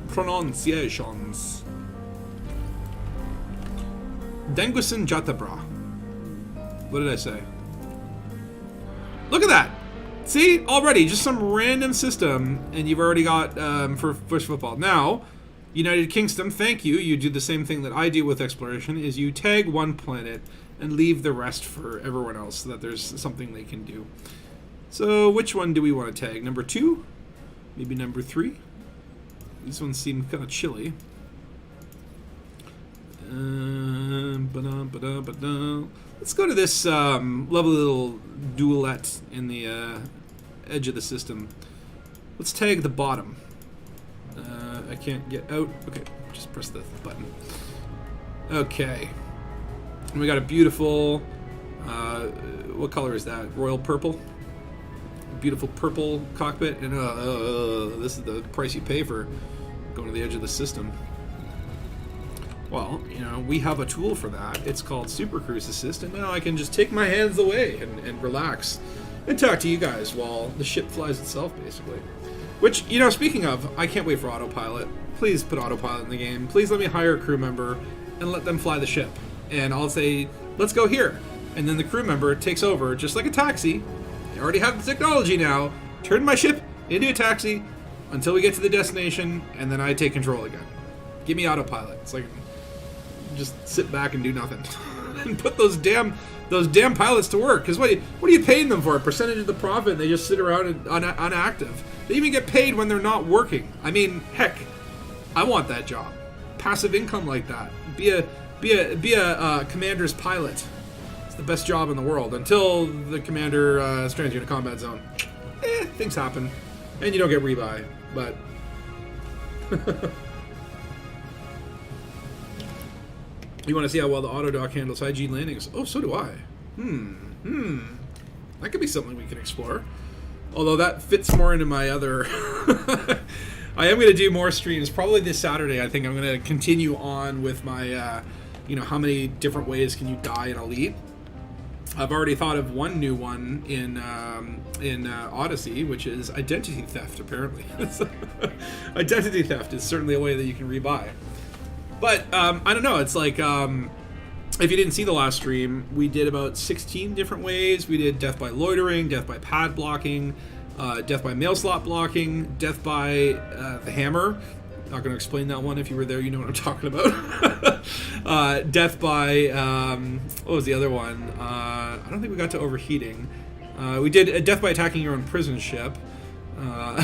pronunciations. Dangusen Jatebra. What did I say? Look at that! See, already, just some random system, and you've already got for first football. Now, United Kingdom, thank you. You do the same thing that I do with exploration, is you tag one planet and leave the rest for everyone else so that there's something they can do. So, which one do we want to tag? Number 2? Maybe number 3? These ones seem kind of chilly. Let's go to this lovely little duelette in the edge of the system. Let's tag the bottom. I can't get out. Okay, just press the button. Okay. And we got a beautiful, what color is that? Royal purple? Beautiful purple cockpit. And this is the price you pay for going to the edge of the system. Well, you know, we have a tool for that. It's called Super Cruise Assist, and now I can just take my hands away and relax and talk to you guys while the ship flies itself, basically. Which, you know, speaking of, I can't wait for autopilot. Please put autopilot in the game. Please let me hire a crew member and let them fly the ship. And I'll say, let's go here. And then the crew member takes over, just like a taxi. They already have the technology now. Turn my ship into a taxi until we get to the destination, and then I take control again. Give me autopilot. It's like... just sit back and do nothing. and put those damn pilots to work. Because what are you paying them for? A percentage of the profit? They just sit around and unactive. They even get paid when they're not working. I mean, heck, I want that job. Passive income like that. Be a commander's pilot. It's the best job in the world until the commander strands you in a combat zone. Things happen, and you don't get rebuy. But you want to see how well the autodock handles high-G landings? Oh, so do I. That could be something we can explore. Although that fits more into my other... I am going to do more streams, probably this Saturday. I think I'm going to continue on with my, how many different ways can you die in Elite. I've already thought of one new one in Odyssey, which is identity theft, apparently. Identity theft is certainly a way that you can rebuy. But, I don't know, it's like, if you didn't see the last stream, we did about 16 different ways. We did death by loitering, death by pad blocking, death by mail slot blocking, death by the hammer. Not going to explain that one. If you were there, you know what I'm talking about. Death by, what was the other one? I don't think we got to overheating. We did a death by attacking your own prison ship. I'm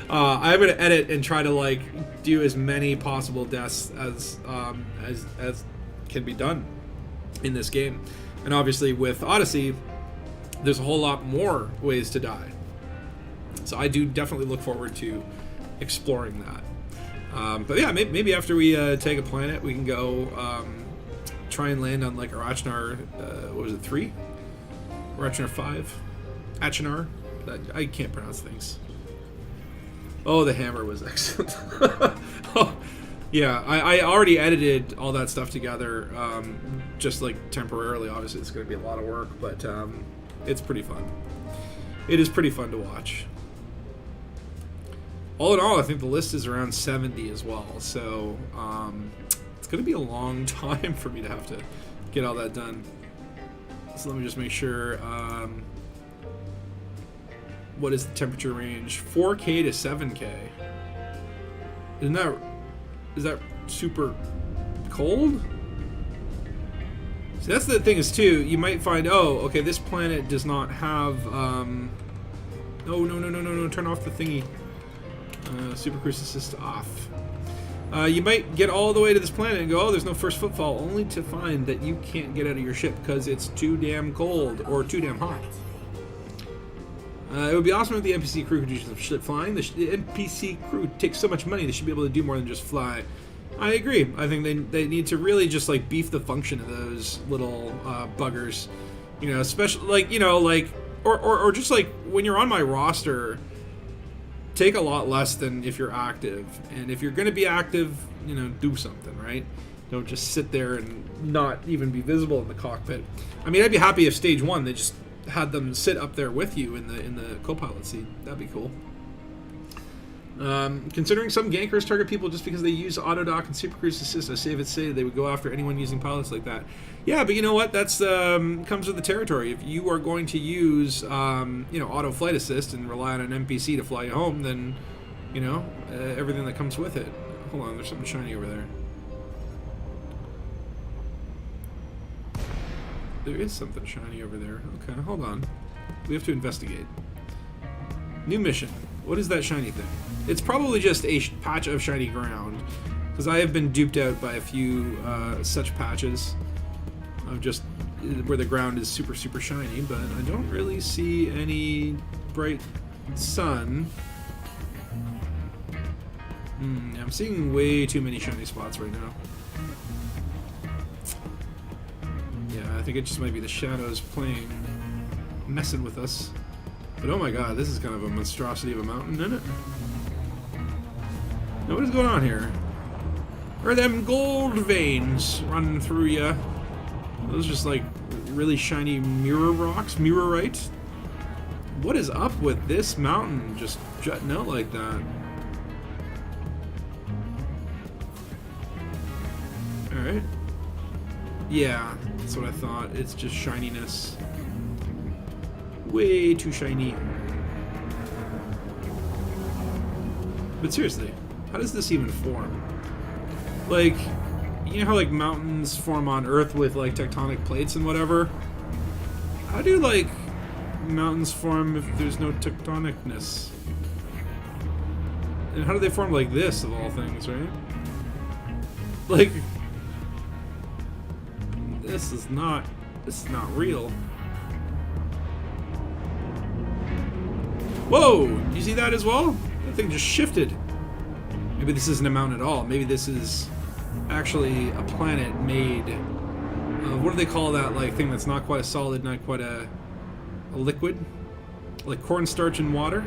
going to edit and try to do as many possible deaths as can be done in this game. And obviously with Odyssey, there's a whole lot more ways to die. So I do definitely look forward to exploring that. But yeah, maybe after we take a planet, we can go try and land on Arachinar, what was it, 3? Arachinar 5? Achinar? I can't pronounce things. Oh, the hammer was excellent. Oh, yeah, I already edited all that stuff together, just temporarily. Obviously, it's going to be a lot of work, but it's pretty fun. It is pretty fun to watch. All in all, I think the list is around 70 as well, so it's going to be a long time for me to have to get all that done. So let me just make sure. What is the temperature range? 4K to 7K. Is that super cold? So that's the thing is too, you might find, oh, okay, this planet does not have, no, turn off the thingy. Super Cruise Assist off. You might get all the way to this planet and go, oh, there's no first footfall, only to find that you can't get out of your ship because it's too damn cold or too damn hot. It would be awesome if the NPC crew could do some shit flying. The NPC crew takes so much money, they should be able to do more than just fly. I agree. I think they need to really just beef the function of those little buggers. Especially or just when you're on my roster, take a lot less than if you're active. And if you're going to be active, do something, right? Don't just sit there and not even be visible in the cockpit. I mean, I'd be happy if stage 1 they just had them sit up there with you in the co-pilot seat. That'd be cool. Considering some gankers target people just because they use autodock and super cruise assist, I say they would go after anyone using pilots like that. Yeah, but you know what? That's comes with the territory. If you are going to use auto flight assist and rely on an NPC to fly you home, then everything that comes with it. Hold on, there's something shiny over there. There is something shiny over there. Okay, hold on. We have to investigate. New mission. What is that shiny thing? It's probably just a patch of shiny ground, because I have been duped out by a few such patches of just where the ground is super, super shiny, but I don't really see any bright sun. I'm seeing way too many shiny spots right now. Yeah, I think it just might be the shadows messing with us. But oh my god, this is kind of a monstrosity of a mountain, isn't it? Now what is going on here? Are them gold veins running through ya? Those just really shiny mirror rocks, mirrorite? What is up with this mountain just jutting out like that? Alright. Yeah, that's what I thought. It's just shininess. Way too shiny. But seriously, how does this even form? you know how like mountains form on Earth with like tectonic plates and whatever? How do like mountains form if there's no tectonicness? And how do they form like this of all things, right? Like, this is not real. Whoa! You see that as well? That thing just shifted. Maybe this isn't a mountain at all. Maybe this is actually a planet made of, what do they call that like thing that's not quite a solid, not quite a liquid? Like cornstarch and water?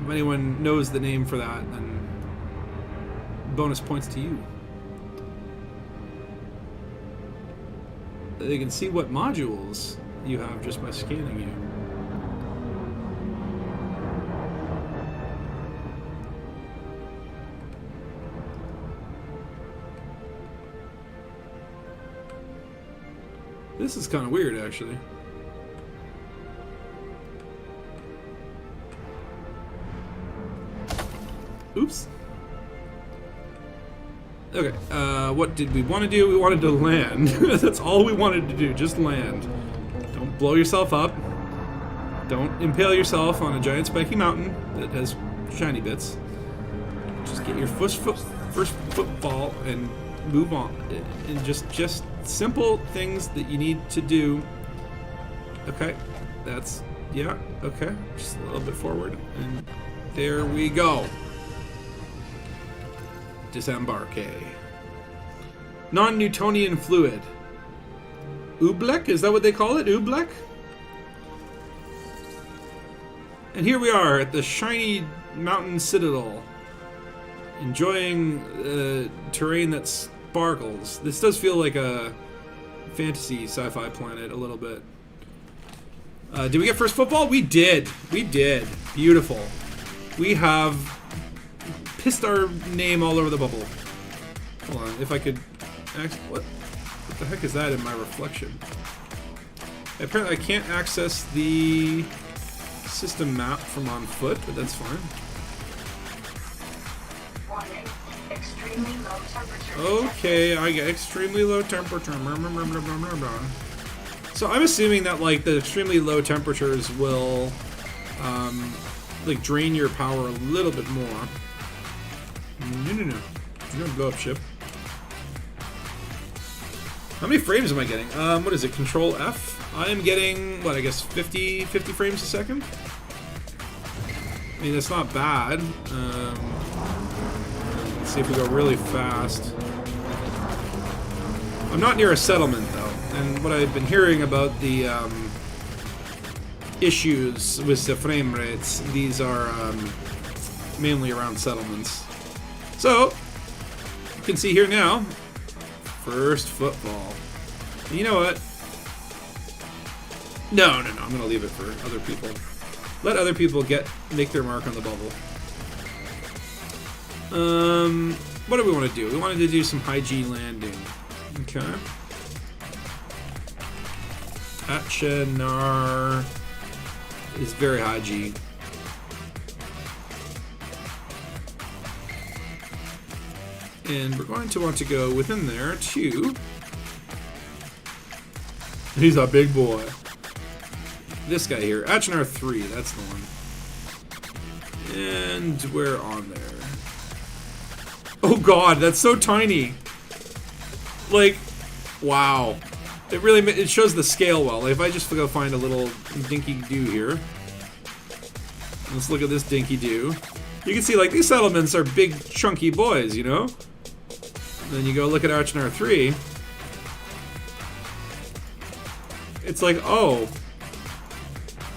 If anyone knows the name for that, then bonus points to you. They can see what modules you have just by scanning you. This is kind of weird, actually. Oops. Okay, what did we want to do? We wanted to land. That's all we wanted to do, just land. Don't blow yourself up. Don't impale yourself on a giant spiky mountain that has shiny bits. Just get your first footfall and move on. And just simple things that you need to do. Okay, that's, yeah, okay. Just a little bit forward, and there we go. Disembarque. Non-Newtonian fluid. Oobleck? Is that what they call it? Oobleck? And here we are at the shiny mountain citadel. Enjoying terrain that sparkles. This does feel like a fantasy sci-fi planet a little bit. Did we get first football? We did. We did. Beautiful. We have pissed our name all over the bubble. Hold on, if I could... What the heck is that in my reflection? Apparently I can't access the system map from on foot, but that's fine. Warning. Extremely low temperature. Okay, I get extremely low temperature. So I'm assuming that like the extremely low temperatures will like drain your power a little bit more. No. You're gonna blow up ship. How many frames am I getting? What is it? Control F? I am getting, what, I guess 50 frames a second? I mean, that's not bad. Let's see if we go really fast. I'm not near a settlement, though. And what I've been hearing about the issues with the frame rates, these are mainly around settlements. So, you can see here now, first football. And you know what? No, I'm gonna leave it for other people. Let other people make their mark on the bubble. What do we want to do? We wanted to do some high G landing. Okay. Atchenar is very high G. And we're going to want to go within there to... He's a big boy. This guy here. Atchenar 3, that's the one. And we're on there. Oh god, that's so tiny. Like, wow. It shows the scale well. Like, if I just go find a little dinky-doo here. Let's look at this dinky-doo. You can see, like, these settlements are big, chunky boys, you know? Then you go look at Atchenar 3. It's like, oh.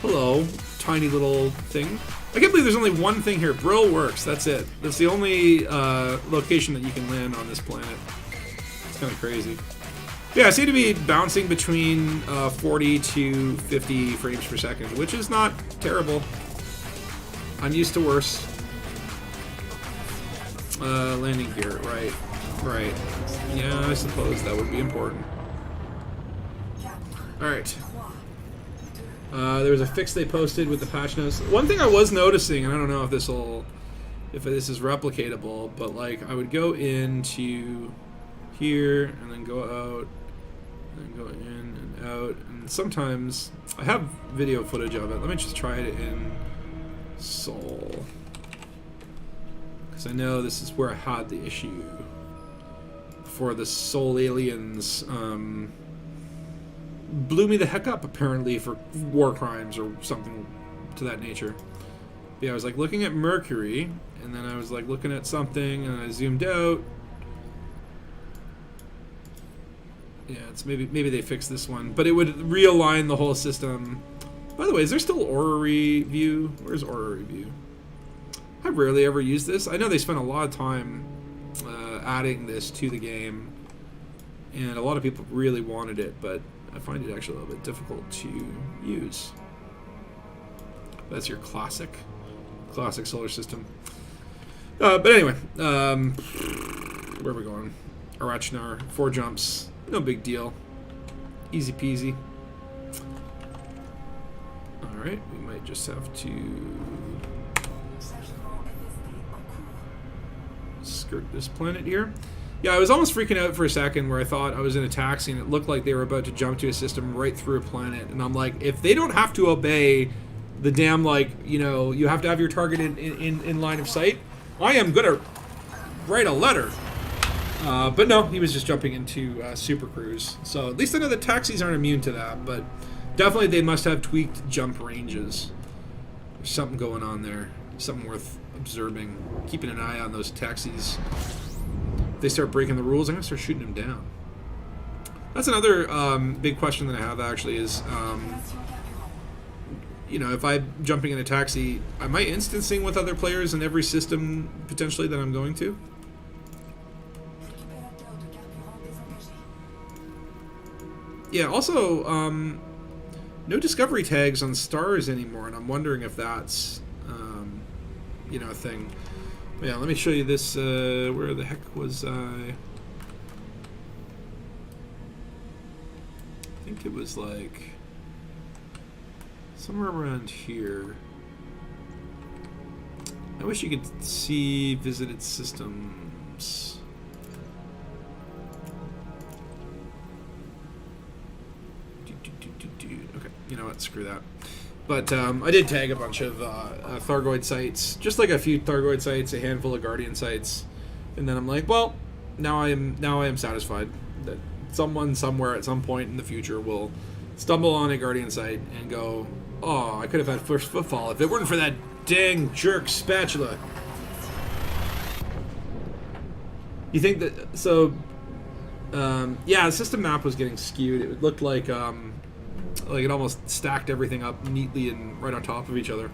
Hello, tiny little thing. I can't believe there's only one thing here. Brill works, that's it. That's the only location that you can land on this planet. It's kind of crazy. Yeah, I seem to be bouncing between 40 to 50 frames per second, which is not terrible. I'm used to worse. Landing gear, right. Right. Yeah, I suppose that would be important. Alright. There was a fix they posted with the patch notes. One thing I was noticing, and I don't know if this will if this is replicatable, but like I would go into here and then go out and go in and out, and sometimes I have video footage of it. Let me just try it in Soul, because I know this is where I had the issue before the Soul aliens blew me the heck up, apparently for war crimes or something to that nature. Yeah, I was like looking at Mercury, and then I was like looking at something, and I zoomed out. Yeah, it's maybe they fixed this one, but it would realign the whole system. By the way, is there still Orrery View? Where's Orrery View? I rarely ever use this. I know they spent a lot of time adding this to the game, and a lot of people really wanted it, but I find it actually a little bit difficult to use. That's your classic solar system. But anyway, where are we going? Arachnar, 4 jumps, no big deal, easy peasy. All right, we might just have to skirt this planet here. Yeah, I was almost freaking out for a second where I thought I was in a taxi and it looked like they were about to jump to a system right through a planet, and I'm like, if they don't have to obey the damn, like, you know, you have to have your target in line of sight, I am gonna write a letter. But no, he was just jumping into Super Cruise. So at least I know the taxis aren't immune to that, but definitely they must have tweaked jump ranges. There's something going on there, something worth observing, keeping an eye on those taxis. If they start breaking the rules, I'm gonna start shooting them down. That's another big question that I have, actually, is you know, if I'm jumping in a taxi, am I instancing with other players in every system potentially that I'm going to? Yeah, also, no discovery tags on stars anymore, and I'm wondering if that's, you know, a thing. But yeah, let me show you this. Where the heck was I? I think it was like somewhere around here. I wish you could see visited systems. Okay, you know what? Screw that. But I did tag a bunch of Thargoid sites, just like a few Thargoid sites, a handful of Guardian sites, and then I'm like, well, now I am satisfied that someone somewhere at some point in the future will stumble on a Guardian site and go, oh, I could have had first footfall if it weren't for that dang jerk Spatula. You think that, so, yeah, the system map was getting skewed. It looked like it almost stacked everything up neatly and right on top of each other.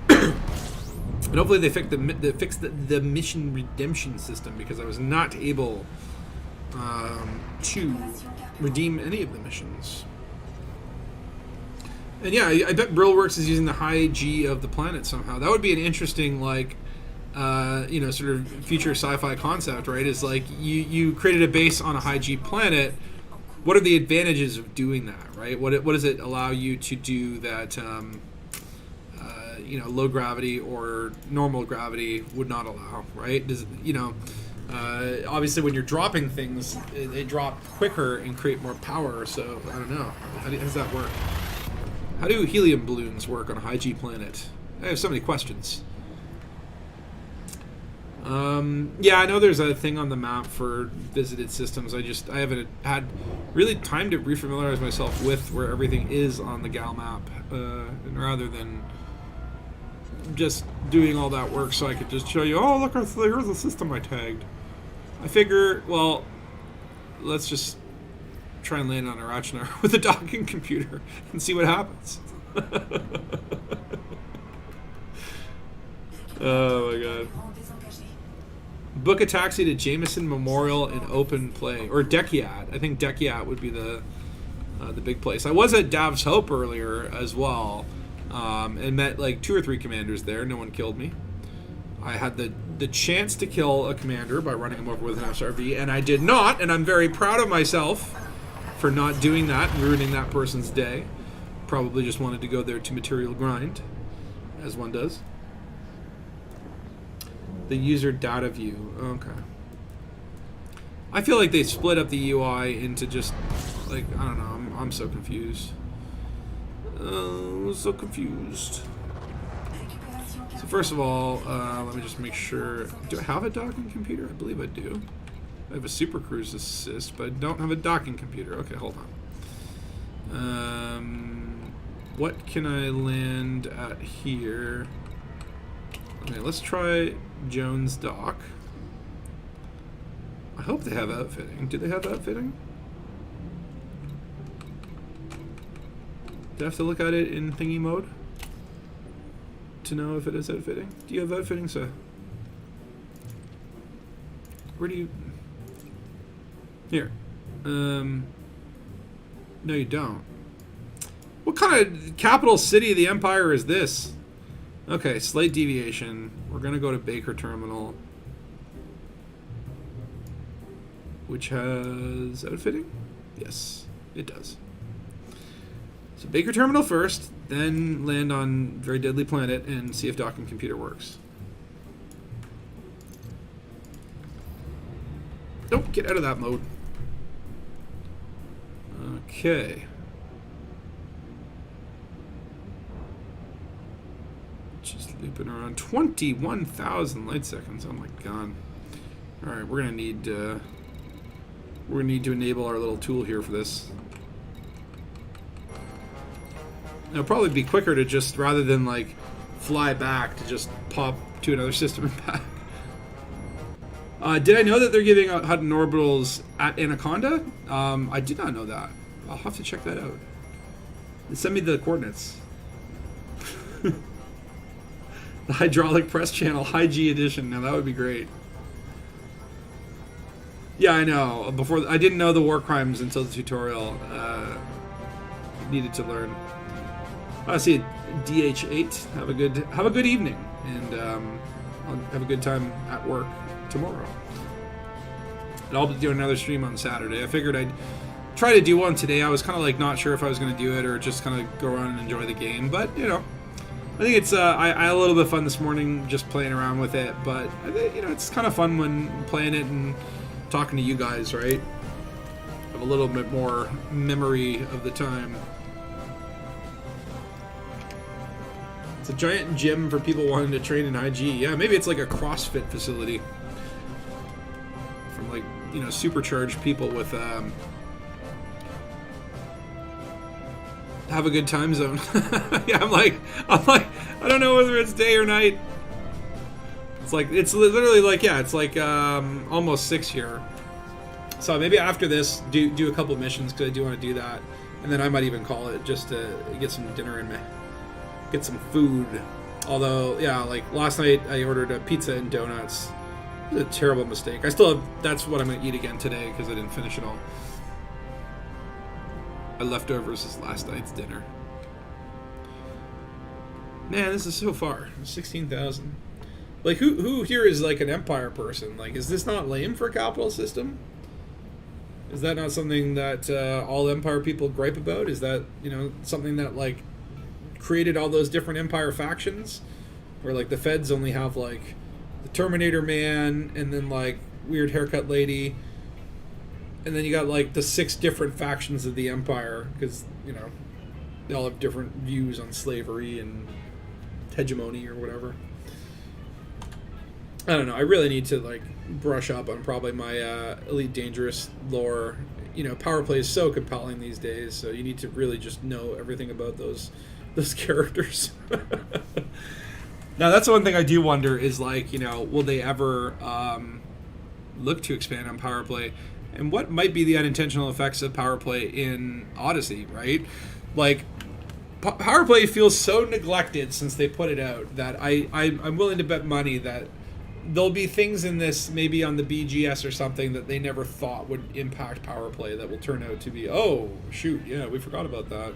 And hopefully they fixed the mission redemption system, because I was not able to redeem any of the missions. And yeah, I bet Brillworks is using the high G of the planet somehow. That would be an interesting, like, you know, sort of future sci-fi concept, right? Is like you created a base on a high G planet. What are the advantages of doing that, right? What does it allow you to do that, you know, low gravity or normal gravity would not allow, right? Does, you know, obviously when you're dropping things, they drop quicker and create more power. So I don't know. How does that work? How do helium balloons work on a high G planet? I have so many questions. Yeah, I know there's a thing on the map for visited systems. I haven't had really time to refamiliarize myself with where everything is on the GAL map, and rather than just doing all that work so I could just show you, oh, look, here's the system I tagged. I figure, well, let's just try and land on Arachnar with a docking computer and see what happens. Oh my god. Book a taxi to Jameson Memorial in open play, or Dekiat. I think Dekiat would be the big place. I was at Dav's Hope earlier as well, and met like 2 or 3 commanders there. No one killed me. I had the chance to kill a commander by running him over with an SRV, and I did not, and I'm very proud of myself for not doing that and ruining that person's day. Probably just wanted to go there to material grind, as one does. The user data view. Okay. I feel like they split up the UI into just, like, I don't know, I'm so confused. So confused. So first of all, let me just make sure. Do I have a docking computer? I believe I do. I have a Super Cruise Assist, but I don't have a docking computer. Okay, hold on. What can I land at here? Okay, let's try Jones Dock. I hope they have outfitting. Do they have outfitting? Do I have to look at it in thingy mode to know if it is outfitting? Do you have outfitting, sir? Where do you... Here. No, you don't. What kind of capital city of the Empire is this? Okay, slight deviation. We're gonna go to Baker Terminal, which has outfitting? Yes, it does. So Baker Terminal first, then land on Very Deadly Planet and see if docking computer works. Nope, get out of that mode. Okay. Just looping around 21,000 light seconds. Oh my god. All right, we're gonna need to enable our little tool here for this. It'll probably be quicker to just, rather than like fly back, to just pop to another system and back. Did I know that they're giving out Hutton orbitals at Anaconda? I did not know that. I'll have to check that out. Send me the coordinates. The hydraulic press channel, high G edition. Now that would be great. Yeah, I know. Before I didn't know the war crimes until the tutorial. Needed to learn. I see DH8. Have a good evening, and I'll have a good time at work tomorrow. And I'll be doing another stream on Saturday. I figured I'd try to do one today. I was kind of like not sure if I was going to do it or just kind of go around and enjoy the game, but you know. I think it's I had a little bit of fun this morning just playing around with it, but I think, you know, it's kind of fun when playing it and talking to you guys, right? Have a little bit more memory of the time. It's a giant gym for people wanting to train in IG. Yeah, maybe it's like a CrossFit facility from, like, you know, supercharged people with have a good time zone. Yeah, I'm like, I don't know whether it's day or night. It's literally like, yeah, it's like almost 6 here. So maybe after this, do a couple missions, because I do want to do that, and then I might even call it just to get some dinner in me, get some food. Although, yeah, like last night I ordered a pizza and donuts. It was a terrible mistake. I still have, that's what I'm going to eat again today because I didn't finish it all. My leftovers is last night's dinner. Man, this is so far. 16,000. Like, who here is like an Empire person? Like, is this not lame for a capital system? Is that not something that all Empire people gripe about? Is that, you know, something that like created all those different Empire factions, where like the Feds only have like the Terminator Man and then like weird haircut lady, and then you got like the 6 different factions of the Empire, because, you know, they all have different views on slavery and hegemony or whatever. I don't know. I really need to like brush up on probably my Elite Dangerous lore. You know, power play is so compelling these days, so you need to really just know everything about those characters. Now, that's the one thing I do wonder is, like, you know, will they ever look to expand on power play? And what might be the unintentional effects of power play in Odyssey, right? Like, power play feels so neglected since they put it out that I'm willing to bet money that there'll be things in this, maybe on the BGS or something, that they never thought would impact power play that will turn out to be, oh, shoot, yeah, we forgot about that.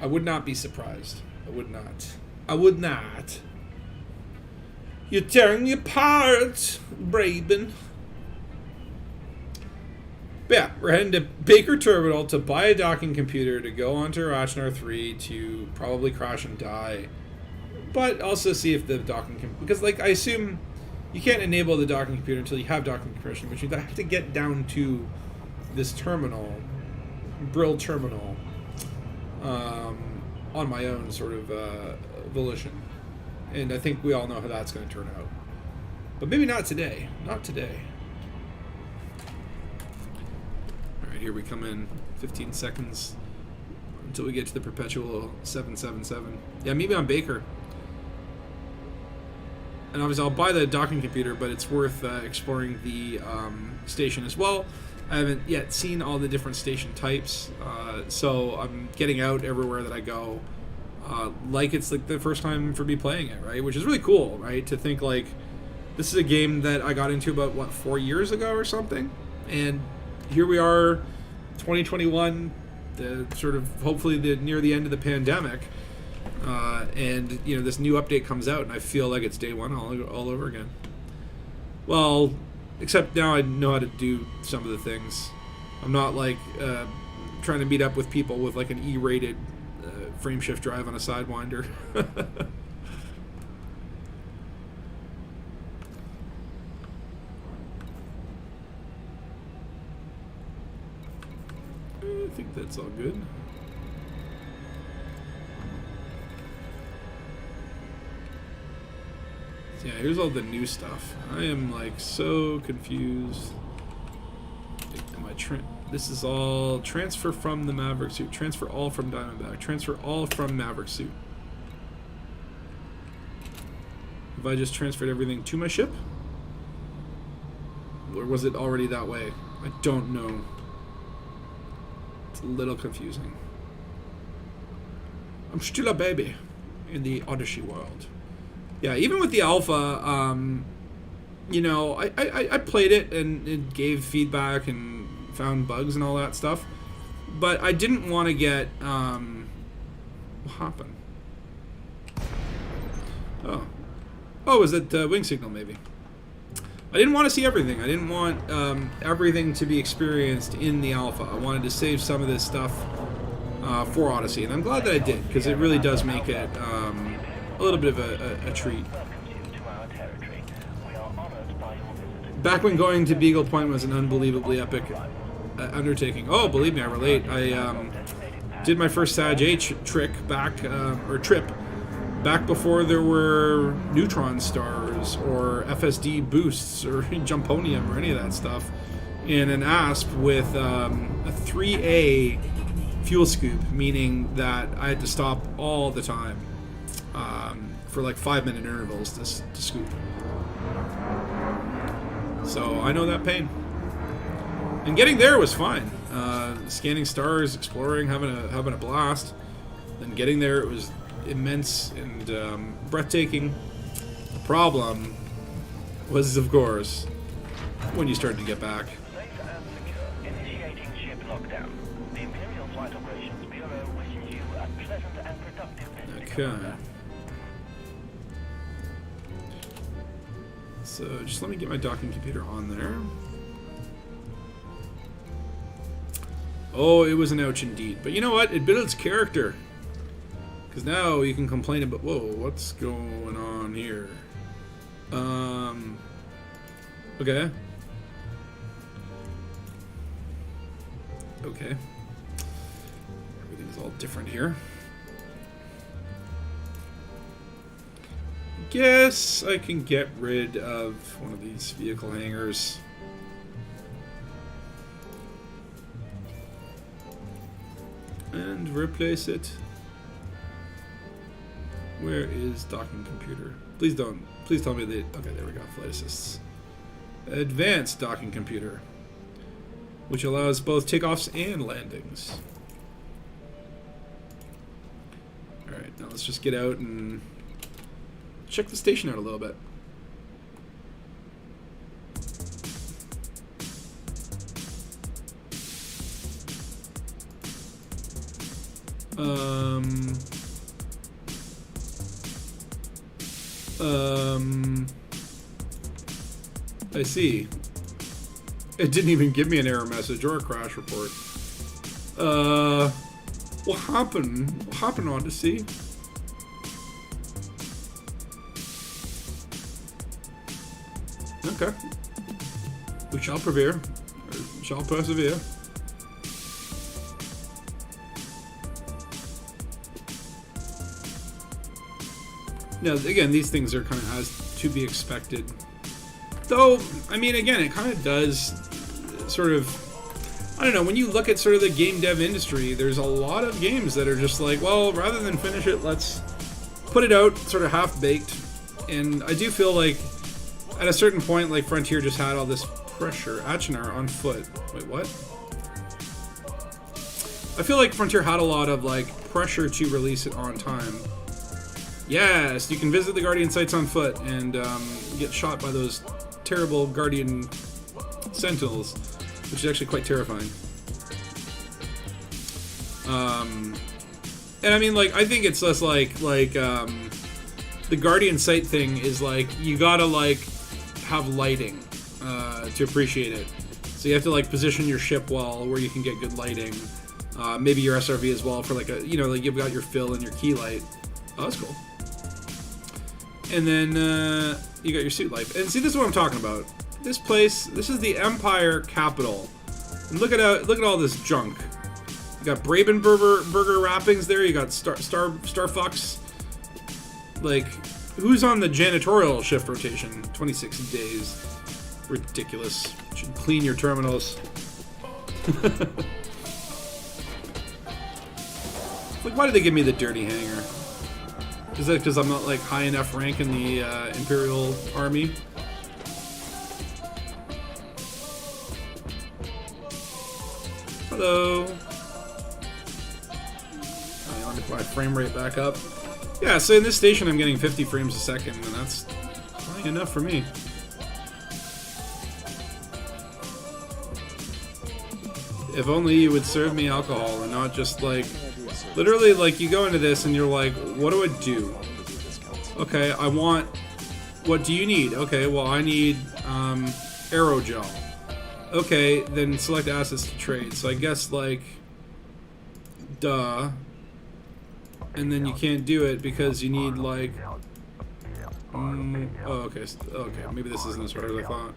I would not be surprised. I would not. I would not. You're tearing me apart, Braben. But yeah, we're heading to Baker Terminal to buy a docking computer to go onto Rachnar 3 to probably crash and die. But also see if the docking can... Because, like, I assume you can't enable the docking computer until you have docking permission, which means I have to get down to this terminal, Brill terminal, on my own sort of volition. And I think we all know how that's going to turn out. But maybe not today. Not today. Alright, here we come in. 15 seconds until we get to the perpetual 777. Yeah, maybe on Baker. And obviously I'll buy the docking computer, but it's worth exploring the station as well. I haven't yet seen all the different station types, so I'm getting out everywhere that I go. Like it's like the first time for me playing it, right? Which is really cool, right? To think like this is a game that I got into about, what, 4 years ago or something? And here we are, 2021, the sort of hopefully near the end of the pandemic. And you know, this new update comes out and I feel like it's day one all over again. Well, except now I know how to do some of the things. I'm not like trying to meet up with people with like an E-rated frame shift drive on a Sidewinder. I think that's all good. So yeah, here's all the new stuff. I am like so confused. Am I this is all transfer from the Maverick suit, transfer all from Diamondback, transfer all from Maverick suit. Have I just transferred everything to my ship? Or was it already that way? I don't know. It's a little confusing. I'm still a baby in the Odyssey world. Yeah, even with the alpha, you know, I played it and it gave feedback and found bugs and all that stuff, but I didn't want to get what happened? Oh, was it wing signal maybe? I didn't want to see everything. I didn't want everything to be experienced in the alpha. I wanted to save some of this stuff for Odyssey, and I'm glad that I did, because it really does make it a little bit of a treat. Back when going to Beagle Point was an unbelievably epic undertaking. Oh, believe me, I relate. I did my first Sag H trick back, or trip, back before there were neutron stars or FSD boosts or Jumponium or any of that stuff, in an ASP with a 3A fuel scoop, meaning that I had to stop all the time for like 5-minute intervals to scoop. So I know that pain. And getting there was fine. Scanning stars, exploring, having a blast. Then getting there, it was immense and breathtaking. The problem was, of course, when you started to get back. Initiating ship lockdown. The Imperial Flight Operations Bureau wishes you a pleasant and productive visit. Okay. So just let me get my docking computer on there. Oh, it was an ouch indeed. But you know what? It builds character. Because now you can complain about, whoa, what's going on here? Okay. Okay. Everything's all different here. Guess I can get rid of one of these vehicle hangars. And replace it. Where is docking computer? Please tell me that, okay, there we go, flight assists. Advanced docking computer, which allows both takeoffs and landings. Alright, now let's just get out and check the station out a little bit. I see. It didn't even give me an error message or a crash report. What happened? What happened, Odyssey? Okay. We shall persevere. Shall persevere. Now, again, these things are kind of as to be expected. Though, I mean, again, it kind of does sort of... I don't know, when you look at sort of the game dev industry, there's a lot of games that are just like, well, rather than finish it, let's put it out sort of half-baked. And I do feel like at a certain point, like, Frontier just had all this pressure. Achenar on foot. Wait, what? I feel like Frontier had a lot of, like, pressure to release it on time. Yes, you can visit the Guardian sites on foot and get shot by those terrible Guardian Sentinels, which is actually quite terrifying. And I mean, like, I think it's less like the Guardian site thing is like, you gotta, like, have lighting to appreciate it. So you have to, like, position your ship well where you can get good lighting. Maybe your SRV as well for, like, a, you know, like, you've got your fill and your key light. Oh, that's cool. And then you got your suit life. And see, this is what I'm talking about. This place, this is the Empire capital. And look at all this junk. You got Brabenburger wrappings there. You got Starfucks. Like, who's on the janitorial shift rotation? 26 days. Ridiculous. Should clean your terminals. Like, why did they give me the dirty hanger? Is that because I'm not, like, high enough rank in the Imperial Army? Hello. I want to put my frame rate back up. Yeah, so in this station I'm getting 50 frames a second, and that's plenty enough for me. If only you would serve me alcohol and not just, like... Literally, like, you go into this and you're like, what do I do? Okay, I want... What do you need? Okay, well, I need aerogel. Okay, then select assets to trade. So I guess, like... Duh. And then you can't do it because you need, like... oh, okay. Okay, maybe this isn't as hard as I thought.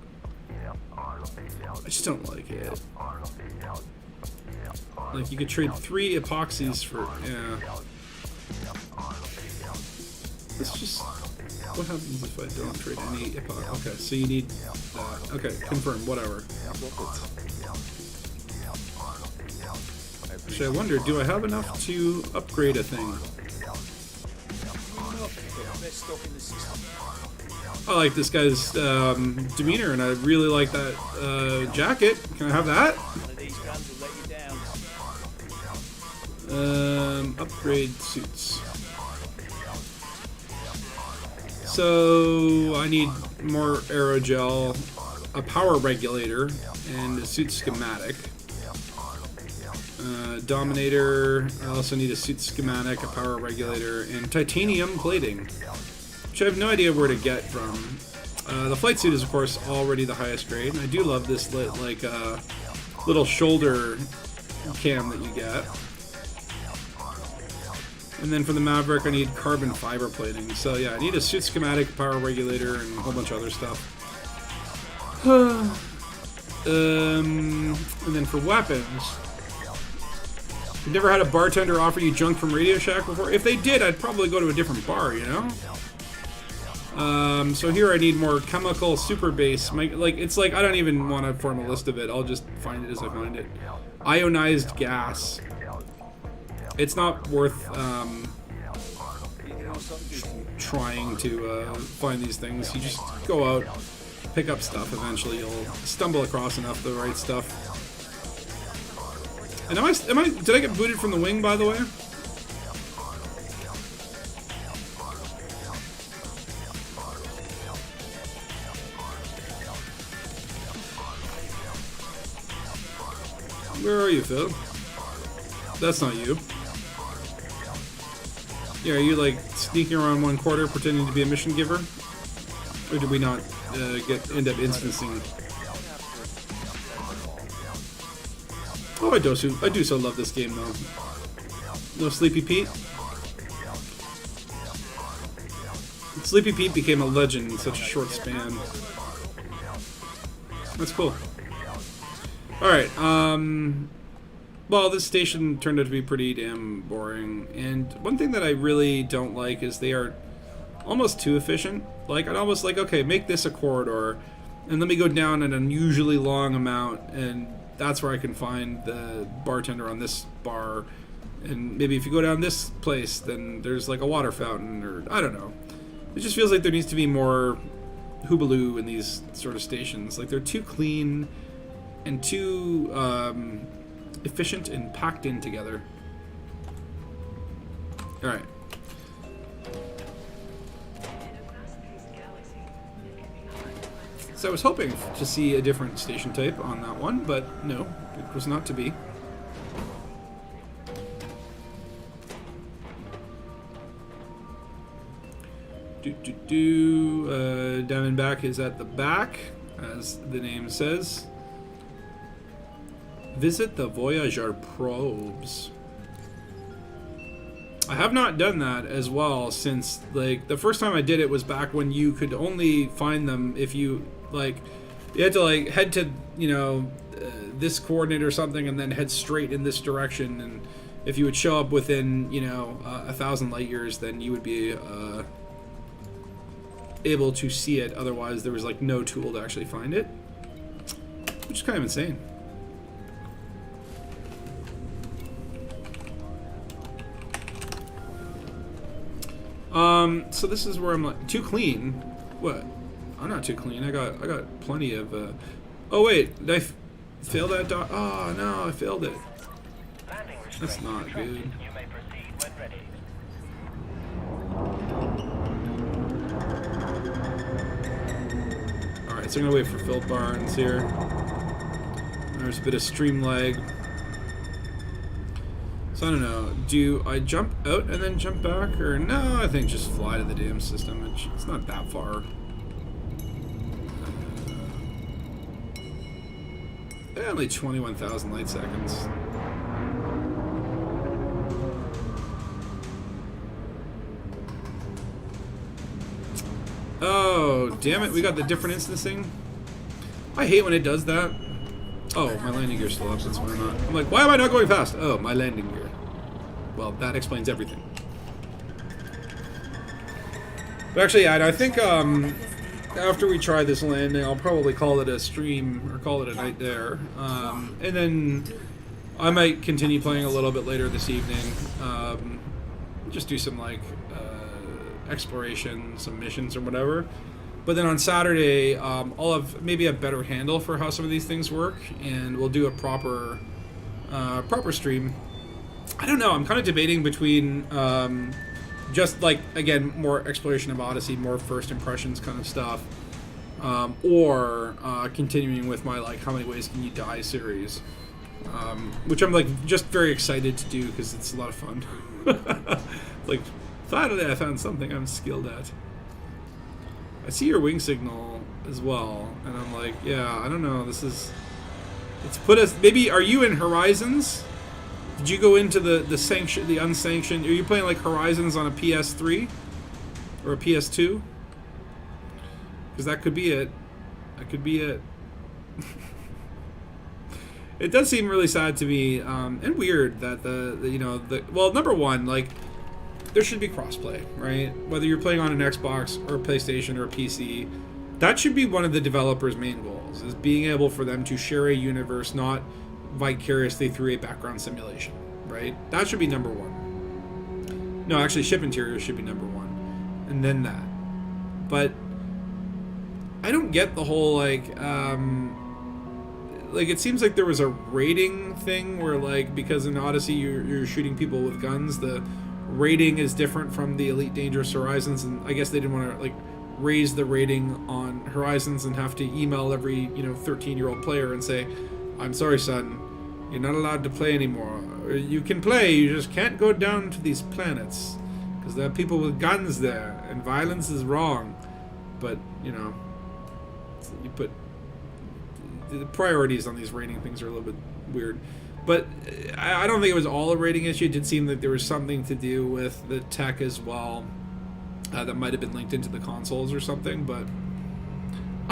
I just don't like it. Like, you could trade 3 epoxies for... Yeah. It's just... What happens if I don't trade any epoxy? Okay, so you need that. Okay, confirm, whatever. Actually, I wonder, do I have enough to upgrade a thing? I like this guy's demeanor, and I really like that jacket. Can I have that? Upgrade suits. So I need more aerogel, a power regulator, and a suit schematic. Dominator. I also need a suit schematic, a power regulator, and titanium plating, which I have no idea where to get from. The flight suit is, of course, already the highest grade, and I do love this little shoulder cam that you get. And then for the Maverick, I need carbon fiber plating. So yeah, I need a suit schematic, power regulator, and a whole bunch of other stuff. And then for weapons, I've never had a bartender offer you junk from Radio Shack before. If they did, I'd probably go to a different bar, you know? So here I need more chemical super base. It's like, I don't even want to form a list of it. I'll just find it as I find it. Ionized gas. It's not worth trying to find these things. You just go out, pick up stuff. Eventually, you'll stumble across enough of the right stuff. And did I get booted from the wing, by the way? Where are you, Phil? That's not you. Yeah, are you like sneaking around one quarter pretending to be a mission giver? Or did we not end up instancing? Oh, I do so love this game though. No Sleepy Pete? Sleepy Pete became a legend in such a short span. That's cool. Alright, well, this station turned out to be pretty damn boring, and one thing that I really don't like is they are almost too efficient. Like, I'd almost like, okay, make this a corridor, and let me go down an unusually long amount, and that's where I can find the bartender on this bar, and maybe if you go down this place, then there's like a water fountain, or I don't know. It just feels like there needs to be more hoobaloo in these sort of stations. Like, they're too clean and too efficient and packed in together. Alright. So I was hoping to see a different station type on that one, but no, it was not to be. Diamondback is at the back, as the name says. Visit the Voyager probes. I have not done that as well since, like, the first time I did it was back when you could only find them if you, like, you had to, like, head to, you know, this coordinate or something and then head straight in this direction, and if you would show up within, you know, 1,000 light years, then you would be able to see it. Otherwise, there was, like, no tool to actually find it, which is kind of insane. So this is where I'm like, too clean? What? I'm not too clean. I got plenty of, oh wait, did I fail that dot? Oh no, I failed it. That's not good. You may proceed when ready. Alright, so I'm gonna wait for Phil Barnes here. There's a bit of stream lag. So I don't know, do I jump out and then jump back, or no, I think just fly to the damn system. It's not that far. Only 21,000 light seconds. Oh, damn it, we got the different instancing. I hate when it does that. Oh, my landing gear's still up, that's why I'm not. I'm like, why am I not going fast? Oh, my landing gear. Well, that explains everything. But actually, yeah, I think after we try this landing, I'll probably call it a stream, or call it a night there. And then I might continue playing a little bit later this evening. Just do some, like, exploration, some missions or whatever. But then on Saturday, I'll have maybe a better handle for how some of these things work, and we'll do a proper stream. I don't know, I'm kind of debating between just, like, again, more exploration of Odyssey, more first impressions kind of stuff, or continuing with my, like, how many ways can you die series, which I'm, like, just very excited to do because it's a lot of fun. Like, finally I found something I'm skilled at. I see your wing signal as well, and I'm like, yeah, I don't know, this is... It's put us... Maybe, are you in Horizons? Did you go into the unsanctioned... Are you playing, like, Horizons on a PS3? Or a PS2? Because that could be it. That could be it. It does seem really sad to me, and weird that well, number one, like, there should be crossplay, right? Whether you're playing on an Xbox or a PlayStation or a PC, that should be one of the developers' main goals, is being able for them to share a universe, not vicariously through a background simulation, right? That should be number one. No, actually, ship interiors should be number one, and then that. But I don't get the whole, like, it seems like there was a rating thing where, like, because in Odyssey you're shooting people with guns, the rating is different from the Elite Dangerous Horizons, and I guess they didn't want to, like, raise the rating on Horizons and have to email every, 13-year-old player and say, I'm sorry, son, you're not allowed to play anymore. You can play, you just can't go down to these planets because there are people with guns there and violence is wrong. But, you put the priorities on these rating things are a little bit weird. But I don't think it was all a rating issue. It did seem that there was something to do with the tech as well that might have been linked into the consoles or something. But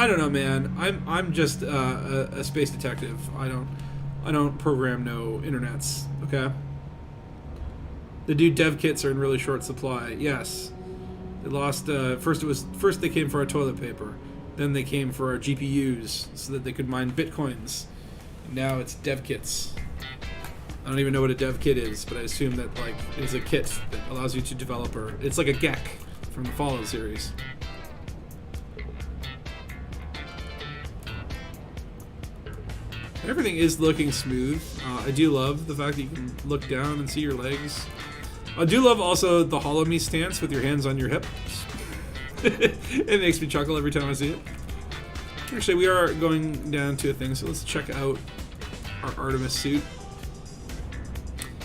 I don't know, man. I'm just a space detective. I don't program no internets. Okay. The new dev kits are in really short supply. Yes. They lost. First they came for our toilet paper, then they came for our GPUs so that they could mine bitcoins. And now it's dev kits. I don't even know what a dev kit is, but I assume that like it's a kit that allows you to develop. It's like a GEC from the Fallout series. Everything is looking smooth. I do love the fact that you can look down and see your legs. I do love also the Hollow Me stance with your hands on your hips. It makes me chuckle every time I see it. Actually, we are going down to a thing, so let's check out our Artemis suit.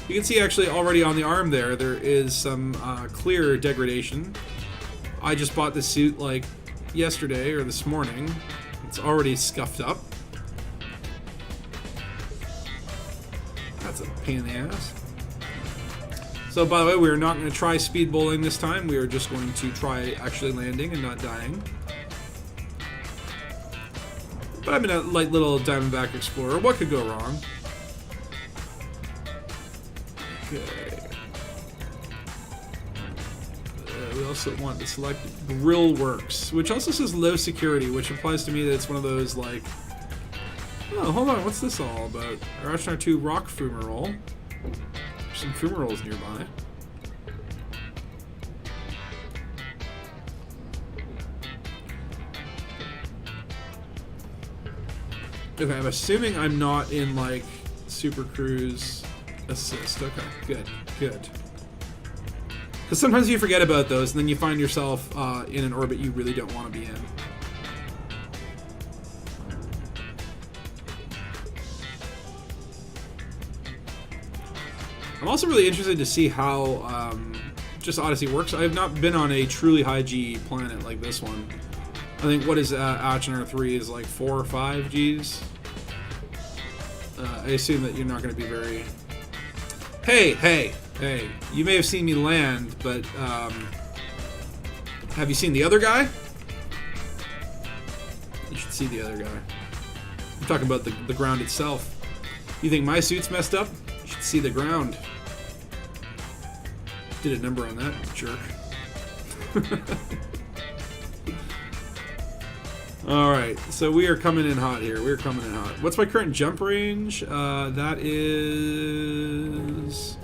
You can see actually already on the arm there is some clear degradation. I just bought this suit like yesterday or this morning. It's already scuffed up. That's a pain in the ass. So by the way, we're not going to try speed bowling this time. We are just going to try actually landing and not dying. But I'm in a light little Diamondback Explorer. What could go wrong? Okay. We also want to select Grill Works, which also says low security, which implies to me that it's one of those like, oh, hold on, what's this all about? Arachnar 2 Rock Fumarole. There's some fumaroles nearby. Okay, I'm assuming I'm not in like Super Cruise Assist. Okay, good, good. Because sometimes you forget about those, and then you find yourself in an orbit you really don't want to be in. I'm also really interested to see how just Odyssey works. I have not been on a truly high G planet like this one. I think what is Artemis 3 is like 4 or 5 Gs. I assume that you're not going to be very... Hey! You may have seen me land, but have you seen the other guy? You should see the other guy. I'm talking about the ground itself. You think my suit's messed up? You should see the ground. Did a number on that, jerk. Alright, so we are coming in hot here. We're coming in hot. What's my current jump range? That is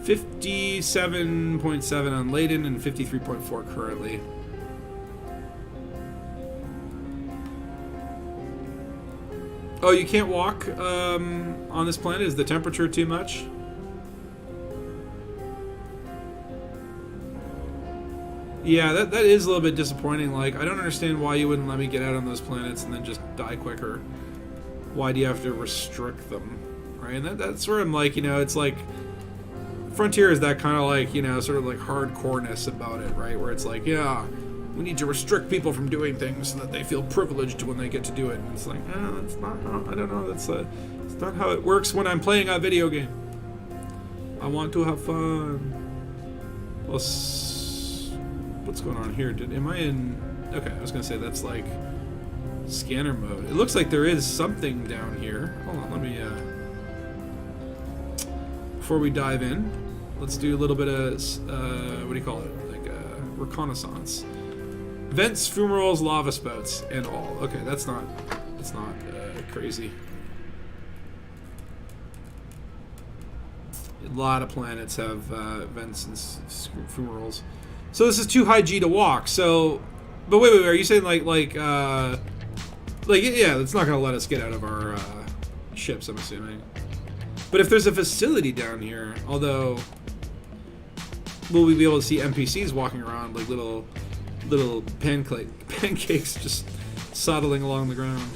57.7 on Layden and 53.4 currently. Oh, you can't walk on this planet? Is the temperature too much? Yeah, that is a little bit disappointing. Like, I don't understand why you wouldn't let me get out on those planets and then just die quicker. Why do you have to restrict them? Right? And that's where I'm like, you know, it's like... Frontier is that kind of like, you know, sort of like hardcoreness about it, right? Where it's like, yeah, we need to restrict people from doing things so that they feel privileged when they get to do it. And it's like, that's not how, I don't know, it's not how it works when I'm playing a video game. I want to have fun. What's going on here? Am I in... Okay, I was going to say that's like scanner mode. It looks like there is something down here. Hold on, let me... Before we dive in, let's do a little bit of... what do you call it? Like reconnaissance. Vents, fumaroles, lava spouts, and all. Okay, that's not crazy. A lot of planets have vents and fumaroles. So this is too high G to walk. So, but wait, are you saying like yeah, it's not gonna let us get out of our ships, I'm assuming. But if there's a facility down here, although, will we be able to see NPCs walking around like little pancakes just soddling along the ground?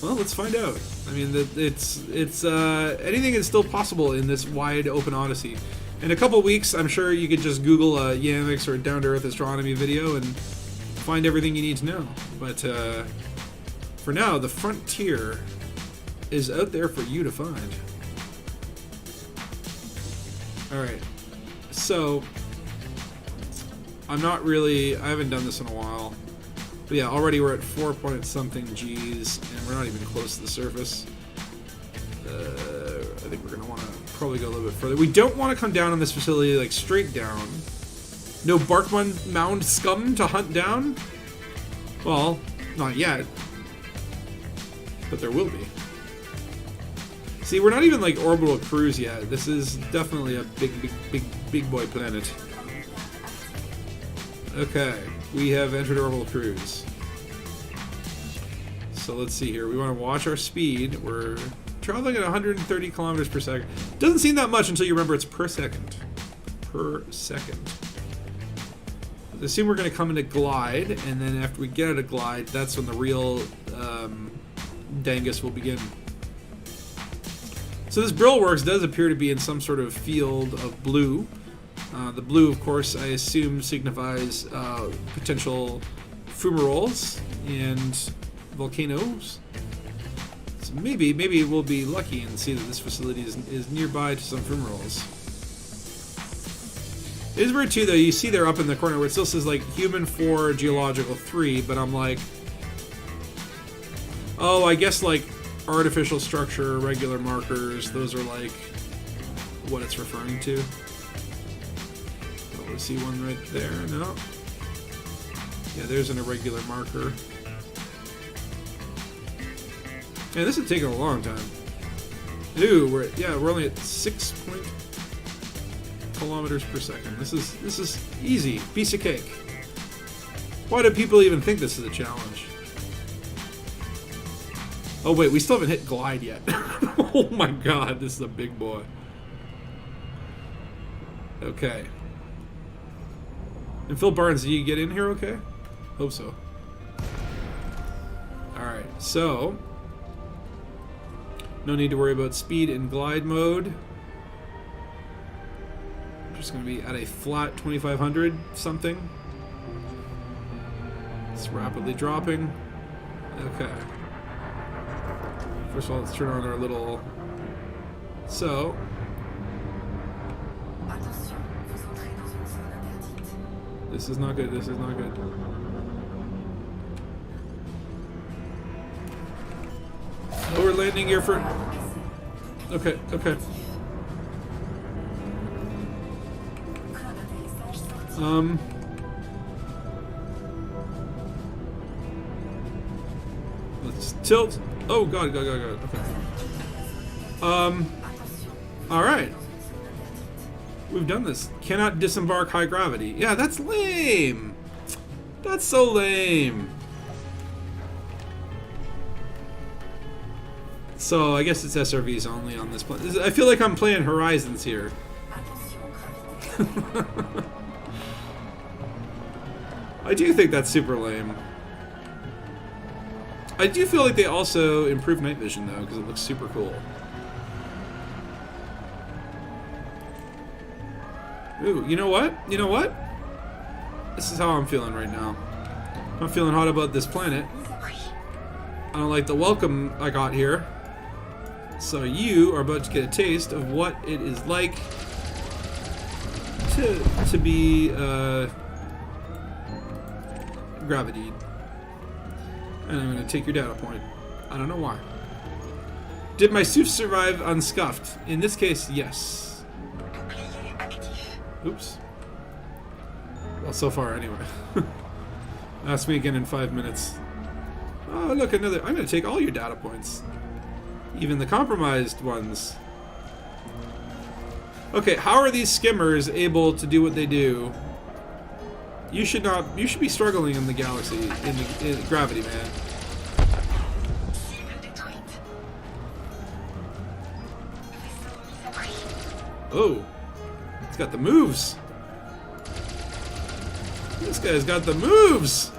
Well, let's find out. I mean, it's anything is still possible in this wide open Odyssey. In a couple weeks, I'm sure you could just Google a Yamix or a down-to-earth astronomy video and find everything you need to know. But for now, the frontier is out there for you to find. Alright, so I haven't done this in a while. But yeah, already we're at 4 point something G's, and we're not even close to the surface. I think we're going to want to probably go a little bit further. We don't want to come down on this facility, like, straight down. No Barkman mound scum to hunt down? Well, not yet. But there will be. See, we're not even, like, orbital cruise yet. This is definitely a big boy planet. Okay, we have entered orbital cruise. So let's see here. We want to watch our speed. We're traveling at 130 kilometers per second. Doesn't seem that much until you remember it's per second. Per second. I assume we're going to come into glide, and then after we get out of glide, that's when the real Dangus will begin. So this Brillworks does appear to be in some sort of field of blue. The blue, of course, I assume signifies potential fumaroles and volcanoes. So maybe we'll be lucky and see that this facility is nearby to some fumaroles. It is weird too, though. You see there up in the corner where it still says like human 4, geological 3, but I'm like, oh, I guess like artificial structure, regular markers, those are like what it's referring to. Oh, we see one right there. No. Yeah, there's an irregular marker. Yeah, this is taking a long time. Ooh, we're only at 6 kilometers per second. This is easy, piece of cake. Why do people even think this is a challenge? Oh wait, we still haven't hit glide yet. Oh my god, this is a big boy. Okay. And Phil Barnes, did you get in here okay? Hope so. Alright, so no need to worry about speed in glide mode. Just going to be at a flat 2500 something. It's rapidly dropping. Okay. First of all, let's turn on our little... So... This is not good, this is not good. Lower landing gear for... Okay, okay. Let's tilt. Oh god. Okay. Alright. We've done this. Cannot disembark high gravity. Yeah, that's lame. That's so lame. So I guess it's SRVs only on this planet. I feel like I'm playing Horizons here. I do think that's super lame. I do feel like they also improved night vision though, because it looks super cool. Ooh, you know what? You know what? This is how I'm feeling right now. I'm feeling hot about this planet. I don't like the welcome I got here. So you are about to get a taste of what it is like to be gravity. And I'm going to take your data point. I don't know why. Did my suit survive unscuffed? In this case, yes. Oops. Well, so far anyway. Ask me again in 5 minutes. Oh, look, another. I'm going to take all your data points. Even the compromised ones. Okay, how are these skimmers able to do what they do? You should not. You should be struggling in the galaxy, in gravity, man. Oh, it's got the moves. This guy's got the moves.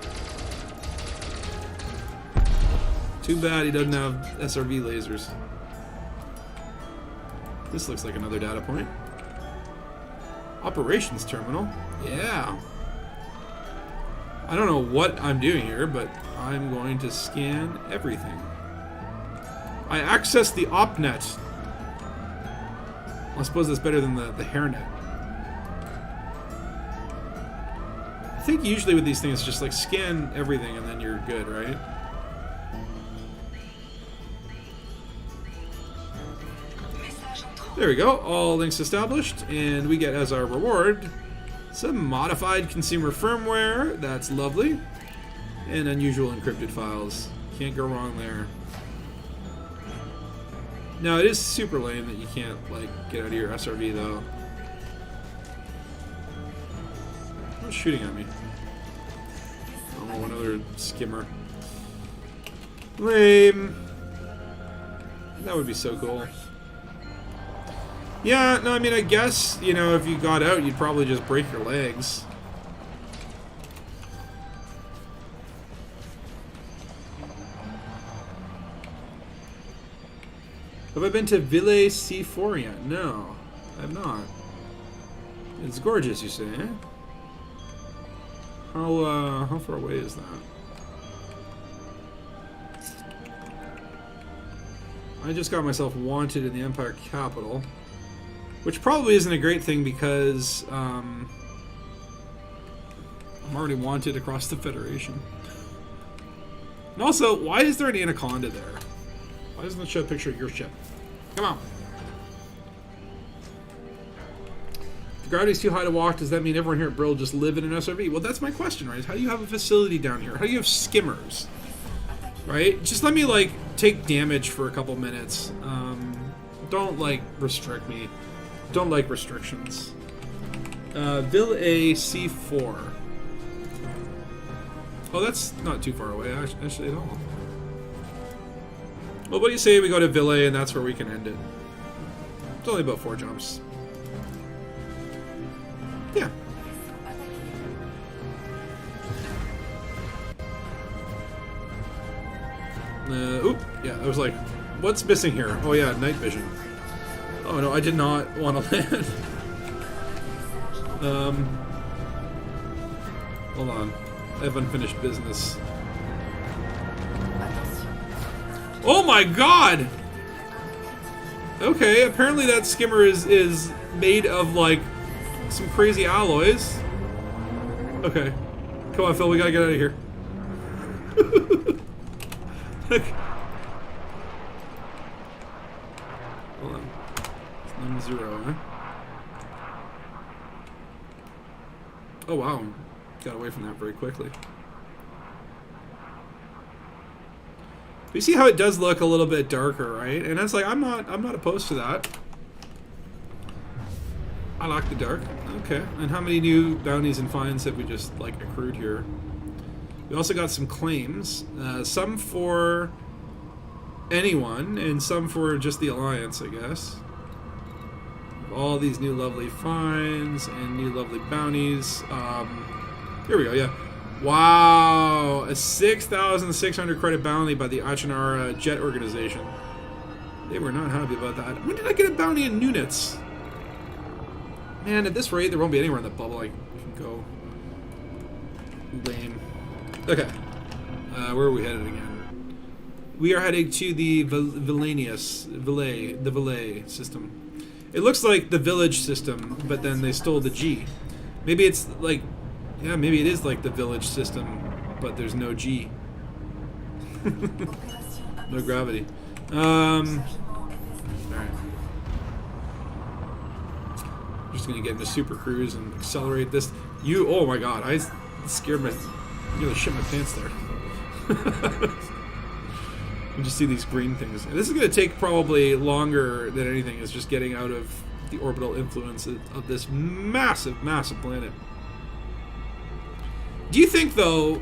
Too bad he doesn't have SRV lasers. This looks like another data point. Operations terminal. Yeah. I don't know what I'm doing here, but I'm going to scan everything. I access the OpNet. Well, I suppose that's better than the hairnet. think usually with these things, just like scan everything and then you're good, right? There we go. All links established, and we get as our reward some modified consumer firmware. That's lovely. And unusual encrypted files. Can't go wrong there. Now, it is super lame that you can't, like, get out of your SRV, though. Who's shooting at me? Oh, another skimmer. Lame. That would be so cool. Yeah, no, I mean, I guess, you know, if you got out, you'd probably just break your legs. Have I been to Ville C4 yet? No, I have not. It's gorgeous, you say, eh? How far away is that? I just got myself wanted in the Empire capital. Which probably isn't a great thing because I'm already wanted across the Federation. And also, why is there an anaconda there? Why doesn't it show a picture of your ship? Come on. If the gravity's too high to walk, does that mean everyone here at Brill just live in an SRV? Well, that's my question, right? How do you have a facility down here? How do you have skimmers? Right? Just let me, like, take damage for a couple minutes. Don't, like, restrict me. Don't like restrictions. Ville C4. Oh, that's not too far away, actually, at all. Well, what do you say we go to Ville and that's where we can end it? It's only about 4 jumps. Yeah. Oop. Yeah, I was like, what's missing here? Oh yeah, night vision. Oh no, I did not want to land. Hold on. I have unfinished business. Oh my god! Okay, apparently that skimmer is made of, like, some crazy alloys. Okay. Come on, Phil, we gotta get out of here. Hold on. It's -0, huh? Oh wow. Got away from that very quickly. But you see how it does look a little bit darker, right? And it's like I'm not opposed to that. I like the dark. Okay. And how many new bounties and fines have we just, like, accrued here? We also got some claims. Some for anyone, and some for just the Alliance, I guess. All these new lovely fines and new lovely bounties. Here we go, yeah. Wow, a 6,600 credit bounty by the Achinara Jet Organization. They were not happy about that. When did I get a bounty in units? Man, at this rate, there won't be anywhere in the bubble I can go. Lame. Okay. Where are we headed again? We are heading to the Ville system. It looks like the village system, but then they stole the G. Maybe it's like, yeah, maybe it is like the village system, but there's no G. No gravity. Alright. Just gonna get into Super Cruise and accelerate this. Oh my god, I scared my, nearly shit my pants there. You just see these green things. And this is going to take probably longer than anything. Is just getting out of the orbital influence of this massive, massive planet. Do you think, though,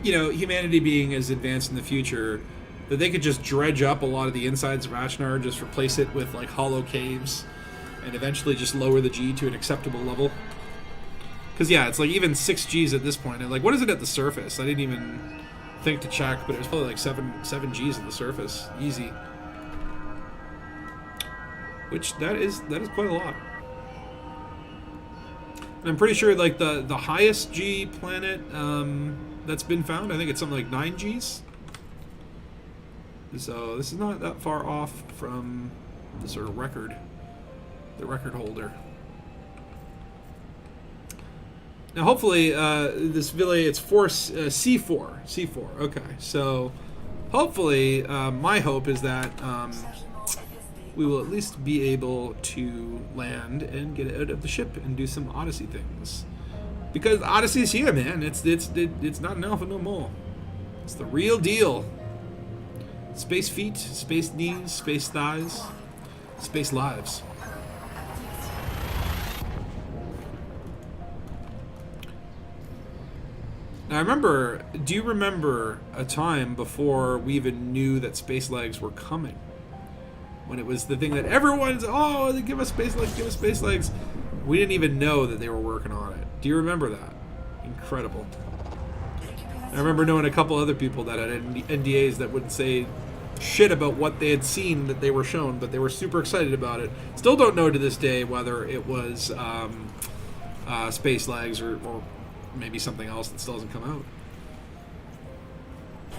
you know, humanity being as advanced in the future, that they could just dredge up a lot of the insides of Achenar, just replace it with, like, hollow caves, and eventually just lower the G to an acceptable level? Because, yeah, it's like even 6 Gs at this point. And, like, what is it at the surface? I didn't even think to check, but it was probably like 7 Gs at the surface, easy. Which that is quite a lot. And I'm pretty sure like the highest G planet that's been found, I think it's something like 9 Gs. So this is not that far off from the sort of record, the record holder. Now, hopefully, this Ville, it's C4. C4. Okay, so hopefully, my hope is that we will at least be able to land and get out of the ship and do some Odyssey things. Because Odyssey's here, man. It's not an alpha no more. It's the real deal. Space feet, space knees, space thighs, space lives. Now, do you remember a time before we even knew that space legs were coming? When it was the thing that everyone's, oh, they give us space legs, give us space legs. We didn't even know that they were working on it. Do you remember that? Incredible. I remember knowing a couple other people that had NDAs that wouldn't say shit about what they had seen that they were shown, but they were super excited about it. Still don't know to this day whether it was space legs or maybe something else that still hasn't come out.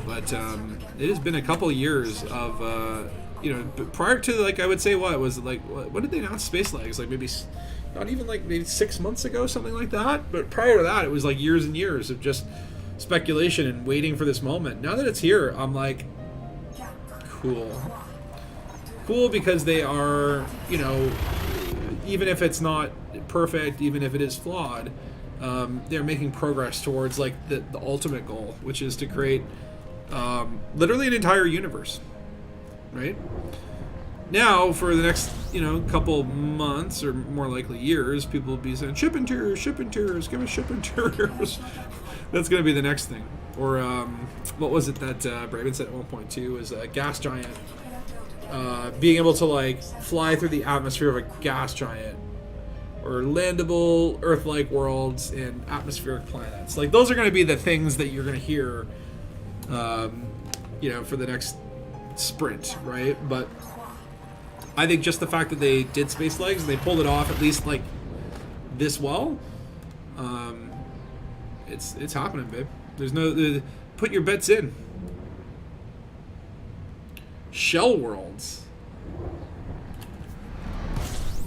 But it has been a couple of years of, prior to, like, I would say, what was it, like, when did they announce space legs? Like, maybe, not even, like, maybe 6 months ago, something like that. But prior to that, it was, like, years and years of just speculation and waiting for this moment. Now that it's here, I'm like, cool. Cool because they are, even if it's not perfect, even if it is flawed, they're making progress towards, like, the ultimate goal, which is to create literally an entire universe, right? Now, for the next, couple months, or more likely years, people will be saying, ship interiors, give us ship interiors. That's going to be the next thing. Or, what was it that Braven said at 1.2 was a gas giant. Being able to, like, fly through the atmosphere of a gas giant. Or landable Earth-like worlds and atmospheric planets. Like, those are going to be the things that you're going to hear, for the next sprint, right? But I think just the fact that they did space legs and they pulled it off at least, like, this well, it's happening, babe. There's no... put your bets in. Shell worlds.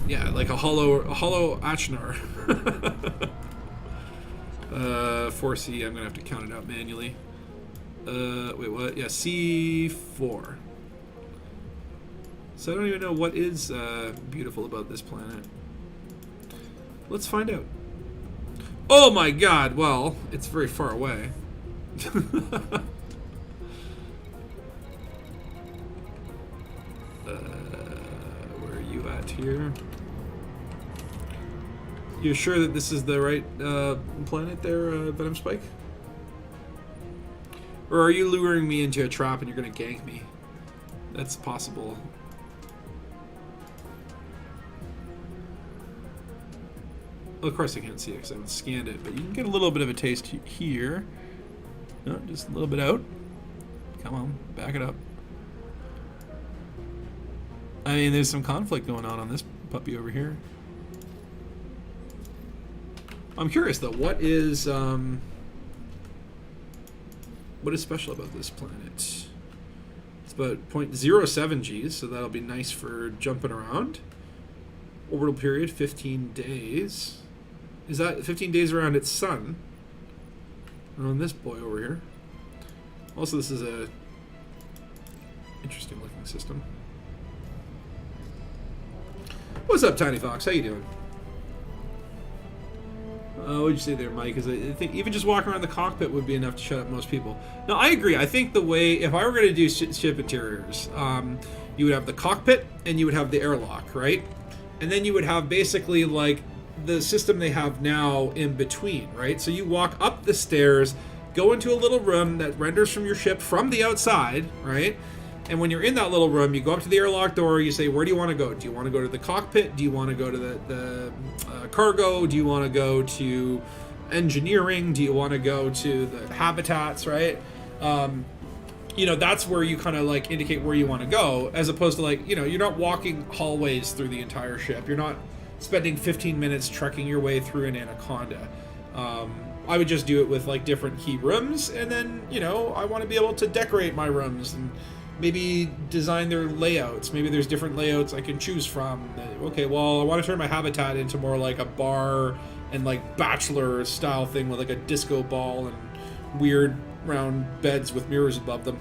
Yeah, like a hollow Achnar. 4C, I'm gonna have to count it out manually. Wait, what? Yeah, C4. So I don't even know what is beautiful about this planet. Let's find out. Oh my god, well, it's very far away. Where are you at here? You sure that this is the right planet there, Venom Spike? Or are you luring me into a trap and you're gonna gank me? That's possible. Well, of course I can't see it because I haven't scanned it, but you can get a little bit of a taste here. No, just a little bit out. Come on, back it up. I mean, there's some conflict going on this puppy over here. I'm curious though, what is special about this planet? It's about 0.07 Gs, so that'll be nice for jumping around. Orbital period 15 days. Is that 15 days around its sun? And on this boy over here. Also, this is a interesting looking system. What's up, Tiny Fox? How you doing? What'd you say there, Mike? Because I think even just walking around the cockpit would be enough to shut up most people. No, I agree. I think the way, if I were going to do ship interiors, you would have the cockpit and you would have the airlock, right? And then you would have basically like the system they have now in between, right? So you walk up the stairs, go into a little room that renders from your ship from the outside, right? And when you're in that little room, you go up to the airlock door, you say, where do you want to go? Do you want to go to the cockpit? Do you want to go to the cargo? Do you want to go to engineering? Do you want to go to the habitats, right? That's where you kind of like indicate where you want to go, as opposed to like, you're not walking hallways through the entire ship. You're not spending 15 minutes trekking your way through an anaconda. I would just do it with like different key rooms, and then, I want to be able to decorate my rooms and maybe design their layouts. Maybe there's different layouts I can choose from. Okay, well, I want to turn my habitat into more like a bar and like bachelor style thing with like a disco ball and weird round beds with mirrors above them.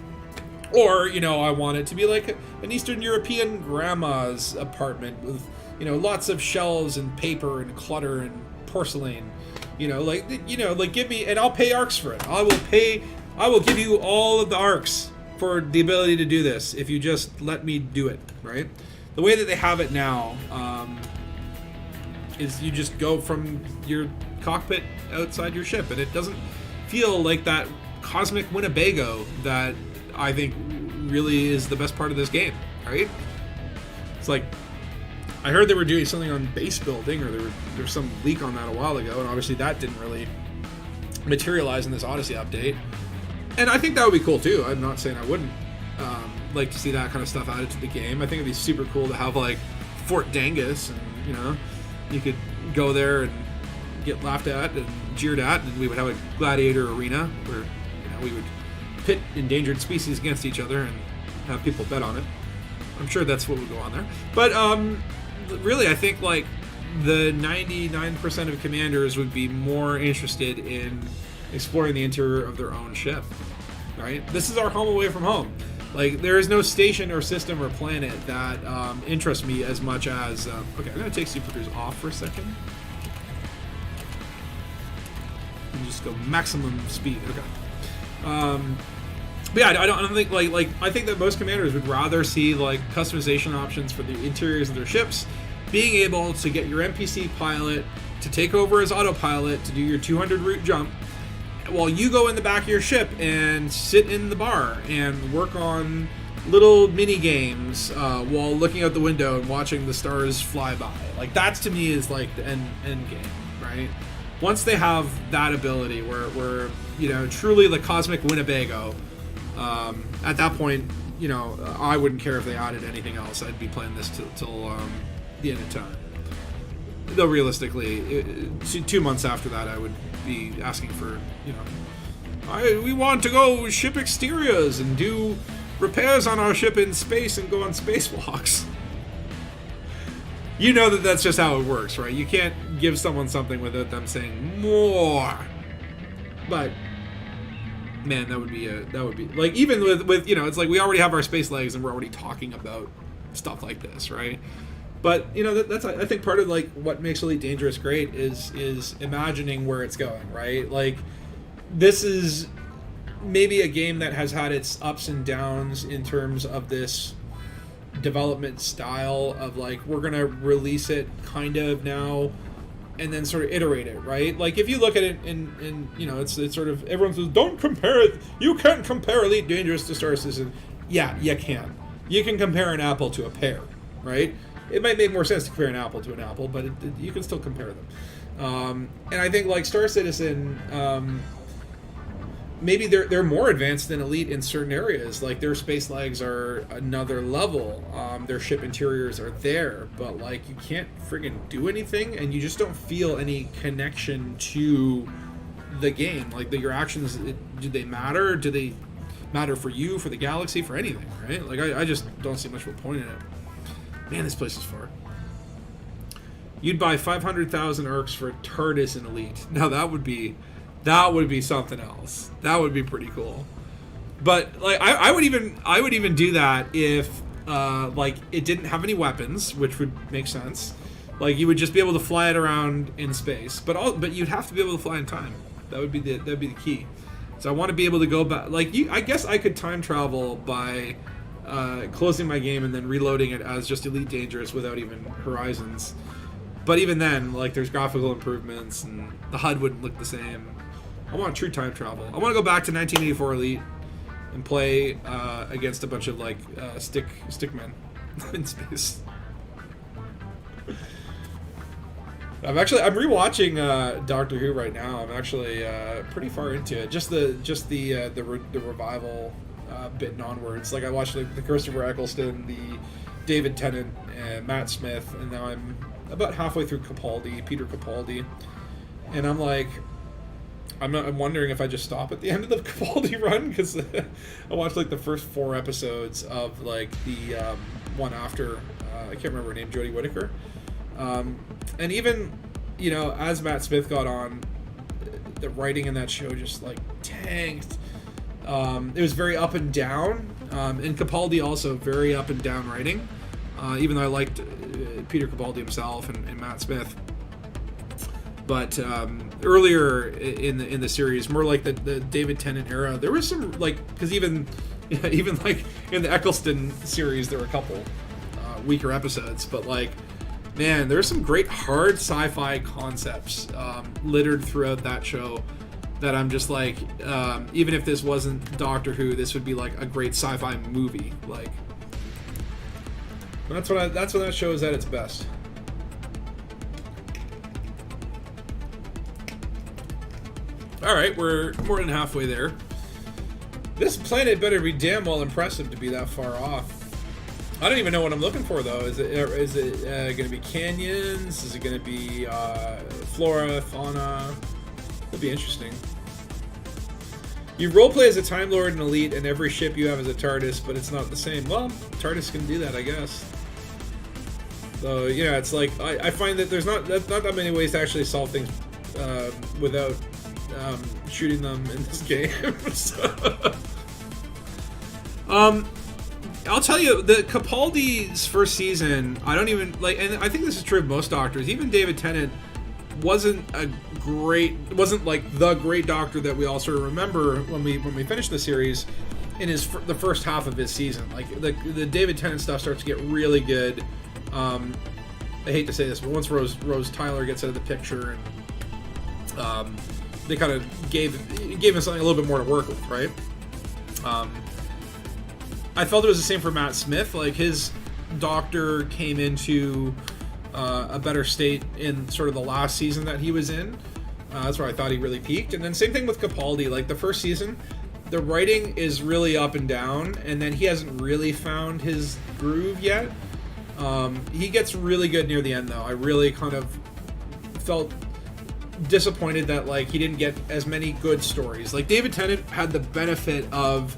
Or, you know, I want it to be like an Eastern European grandma's apartment with, you know, lots of shelves and paper and clutter and porcelain. You know, like give me, and I'll pay arcs for it. I will give you all of the arcs for the ability to do this if you just let me do it, right? The way that they have it now is you just go from your cockpit outside your ship, and it doesn't feel like that cosmic Winnebago that I think really is the best part of this game, right? It's like, I heard they were doing something on base building, or there was some leak on that a while ago, and obviously that didn't really materialize in this Odyssey update. And I think that would be cool too. I'm not saying I wouldn't like to see that kind of stuff added to the game. I think it'd be super cool to have like Fort Dangus, and you know, you could go there and get laughed at and jeered at, and we would have a gladiator arena where, you know, we would pit endangered species against each other and have people bet on it. I'm sure that's what would go on there. But really, I think like the 99% of commanders would be more interested in exploring the interior of their own ship, right? This is our home away from home. Like, there is no station or system or planet that interests me as much as... okay, I'm going to take Super Cruise off for a second. And just go maximum speed. Okay. But yeah, I don't think like I think that most commanders would rather see like customization options for the interiors of their ships, being able to get your NPC pilot to take over as autopilot to do your 200 route jump, while you go in the back of your ship and sit in the bar and work on little mini games while looking out the window and watching the stars fly by. Like, that's to me is like the end game, right? Once they have that ability where you know, truly the cosmic Winnebago, at that point, you know, I wouldn't care if they added anything else. I'd be playing this till the end of time. Though realistically, 2 months after that, I would be asking for, you know, we want to go ship exteriors and do repairs on our ship in space and go on spacewalks. You know that that's just how it works, right? You can't give someone something without them saying more. But man, that would be like, even with you know, it's like we already have our space legs and we're already talking about stuff like this, right? But you know, that's I think part of like what makes Elite Dangerous great is imagining where it's going, right? Like, this is maybe a game that has had its ups and downs in terms of this development style of like, we're gonna release it kind of now and then sort of iterate it, right? Like, if you look at it in you know, it's sort of, everyone says, don't compare it, you can't compare Elite Dangerous to Star Citizen. Yeah, you can. You can compare an apple to a pear, right? It might make more sense to compare an apple to an apple, but you can still compare them. And I think like Star Citizen, maybe they're more advanced than Elite in certain areas. Like, their space legs are another level. Their ship interiors are there, but like, you can't friggin' do anything, and you just don't feel any connection to the game. Like, your actions, do they matter? Do they matter for you, for the galaxy, for anything, right? Like, I just don't see much of a point in it. Man, this place is far. You'd buy 500,000 Arcs for a TARDIS in Elite. Now that would be something else. That would be pretty cool. But like, I would even do that if like it didn't have any weapons, which would make sense. Like, you would just be able to fly it around in space, but you'd have to be able to fly in time. That'd be the key. So I want to be able to go back. Like, I guess I could time travel by closing my game and then reloading it as just Elite Dangerous without even Horizons. But even then, like, there's graphical improvements and the HUD wouldn't look the same. I want true time travel. I want to go back to 1984 Elite and play against a bunch of like stickmen in space. I'm rewatching Doctor Who right now. I'm actually pretty far into it. Just the revival bit and onwards. Like, I watched the Christopher Eccleston, the David Tennant, Matt Smith, and now I'm about halfway through Peter Capaldi, and I'm like, I'm wondering if I just stop at the end of the Capaldi run, because I watched like the first 4 episodes of like the one after I can't remember her name, Jodie Whittaker, and even you know, as Matt Smith got on, the writing in that show just like tanked. It was very up and down, and Capaldi also very up and down writing. Even though I liked Peter Capaldi himself and Matt Smith, but earlier in the series, more like the David Tennant era, there was some like, because even like in the Eccleston series, there were a couple weaker episodes, but like, man, there's some great hard sci-fi concepts littered throughout that show that I'm just like, even if this wasn't Doctor Who, this would be like a great sci-fi movie. Like, that's when that show is at its best. All right, we're more than halfway there. This planet better be damn well impressive to be that far off. I don't even know what I'm looking for, though. Is it going to be canyons? Is it going to be flora, fauna? It'll be interesting. You roleplay as a Time Lord and Elite, and every ship you have is a TARDIS, but it's not the same. Well, TARDIS can do that, I guess. So, yeah, it's like, I find that there's not that many ways to actually solve things without shooting them in this game. So, I'll tell you, the Capaldi's first season, I don't even like, and I think this is true of most Doctors. Even David Tennant wasn't like the great Doctor that we all sort of remember when we finished the series in the first half of his season. Like the David Tennant stuff starts to get really good. I hate to say this, but once Rose Tyler gets out of the picture, and they kind of gave him something a little bit more to work with, right? I felt it was the same for Matt Smith. Like, his Doctor came into a better state in sort of the last season that he was in. That's where I thought he really peaked. And then same thing with Capaldi. Like, the first season, the writing is really up and down, and then he hasn't really found his groove yet. He gets really good near the end, though. I really kind of felt disappointed that, like, he didn't get as many good stories. Like, David Tennant had the benefit of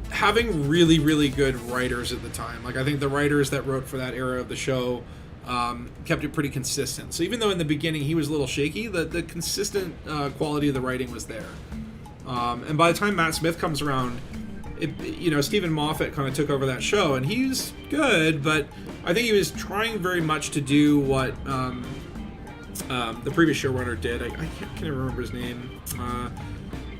having really, really good writers at the time. Like, I think the writers that wrote for that era of the show kept it pretty consistent. So even though in the beginning he was a little shaky, the consistent quality of the writing was there. And by the time Matt Smith comes around, Stephen Moffat kind of took over that show, and he's good, but I think he was trying very much to do what the previous showrunner did. I can't remember his name.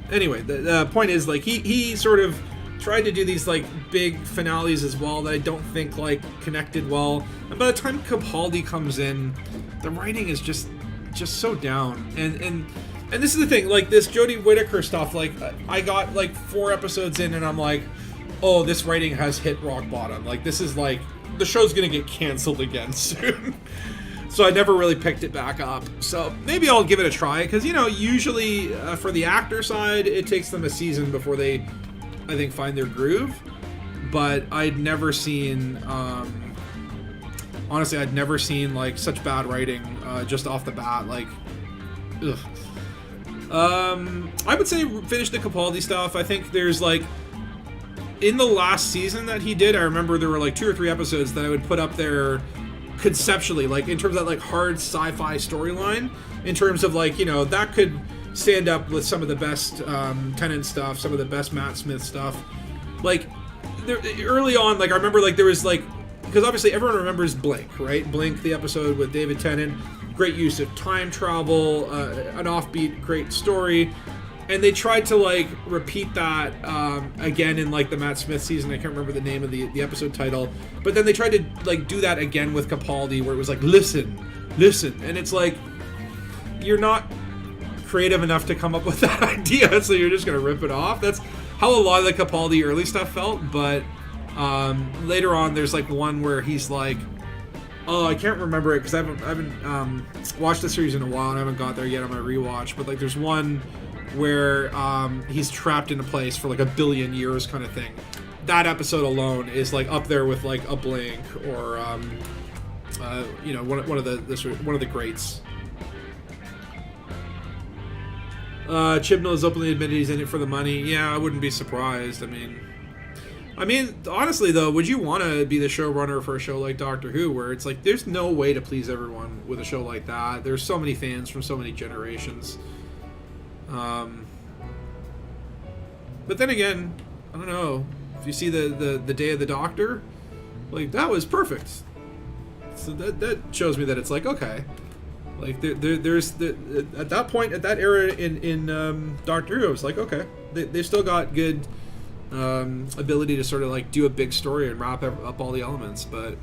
Anyway, the point is, like, he sort of tried to do these like big finales as well that I don't think like connected well. And by the time Capaldi comes in, the writing is just so down. And this is the thing, like this Jodie Whittaker stuff, like I got like 4 episodes in and I'm like, oh, this writing has hit rock bottom. Like, this is like, the show's gonna get canceled again soon. So I never really picked it back up. So maybe I'll give it a try, because usually for the actor side, it takes them a season before they, I think, find their groove. But I'd never seen, honestly, I'd never seen like such bad writing just off the bat. Like, ugh. I would say finish the Capaldi stuff. I think there's like, in the last season that he did, I remember there were like 2 or 3 episodes that I would put up there conceptually, like in terms of that like hard sci-fi storyline, in terms of like, that could stand up with some of the best Tennant stuff, some of the best Matt Smith stuff. Like, there, early on, like I remember like there was like, because obviously everyone remembers Blink, right? Blink, the episode with David Tennant, great use of time travel, an offbeat, great story. And they tried to like repeat that again in like the Matt Smith season. I can't remember the name of the episode title, but then they tried to like do that again with Capaldi, where it was like, listen, and it's like, you're not creative enough to come up with that idea, so you're just gonna rip it off. That's how a lot of the Capaldi early stuff felt. But later on, there's like one where he's like, oh, I can't remember it because I haven't watched the series in a while and I haven't got there yet on my rewatch. But like, there's one where he's trapped in a place for like 1 billion years kind of thing. That episode alone is like up there with like a Blink or one of the greats. Chibnall has openly admitted he's in it for the money. Yeah, I wouldn't be surprised. I mean, I mean, honestly though, would you want to be the showrunner for a show like Doctor Who, where it's like there's no way to please everyone with a show like that? There's so many fans from so many generations. But then again, I don't know. If you see the Day of the Doctor, like that was perfect. So that shows me that it's like, okay, like there's at that point, at that era in Doctor Who, I was like, okay, they've still got good ability to sort of like do a big story and wrap up all the elements. But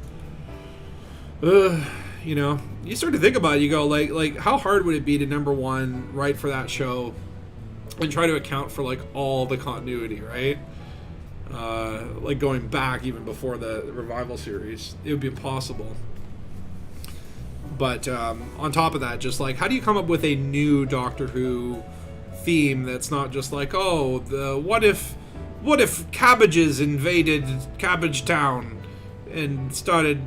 you know, you start to think about it, you go like how hard would it be to, number one, write for that show and try to account for like all the continuity, right? Like going back even before the revival series, it would be impossible. But on top of that, just like, how do you come up with a new Doctor Who theme that's not just like, oh, the what if cabbages invaded Cabbage Town and started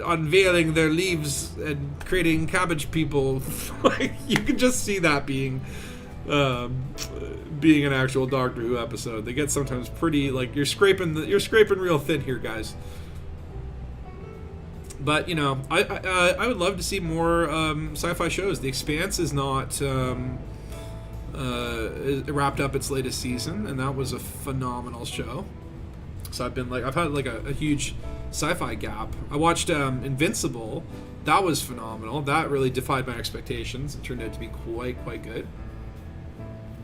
unveiling their leaves and creating cabbage people? Like, you can just see that being an actual Doctor Who episode. They get sometimes pretty, like, you're scraping real thin here, guys. But you know, I would love to see more sci-fi shows. The Expanse is not it wrapped up its latest season, and that was a phenomenal show. So I've had like a huge sci-fi gap. I watched Invincible. That was phenomenal. That really defied my expectations. It turned out to be quite good.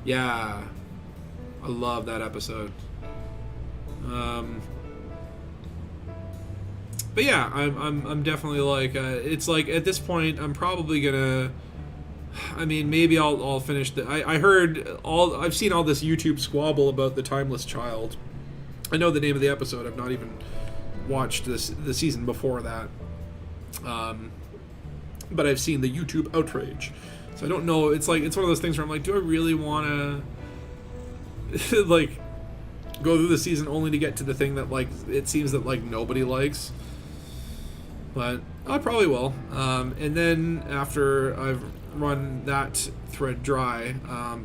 Yeah, I love that episode. But yeah, I'm definitely like, it's like at this point I'm probably gonna, I mean, maybe I'll finish I've seen all this YouTube squabble about The Timeless Child. I know the name of the episode. I've not even watched the season before that. But I've seen the YouTube outrage. So I don't know, it's one of those things where I'm like, do I really want to like go through the season only to get to the thing that like it seems that like nobody likes? But I probably will. And then after I've run that thread dry,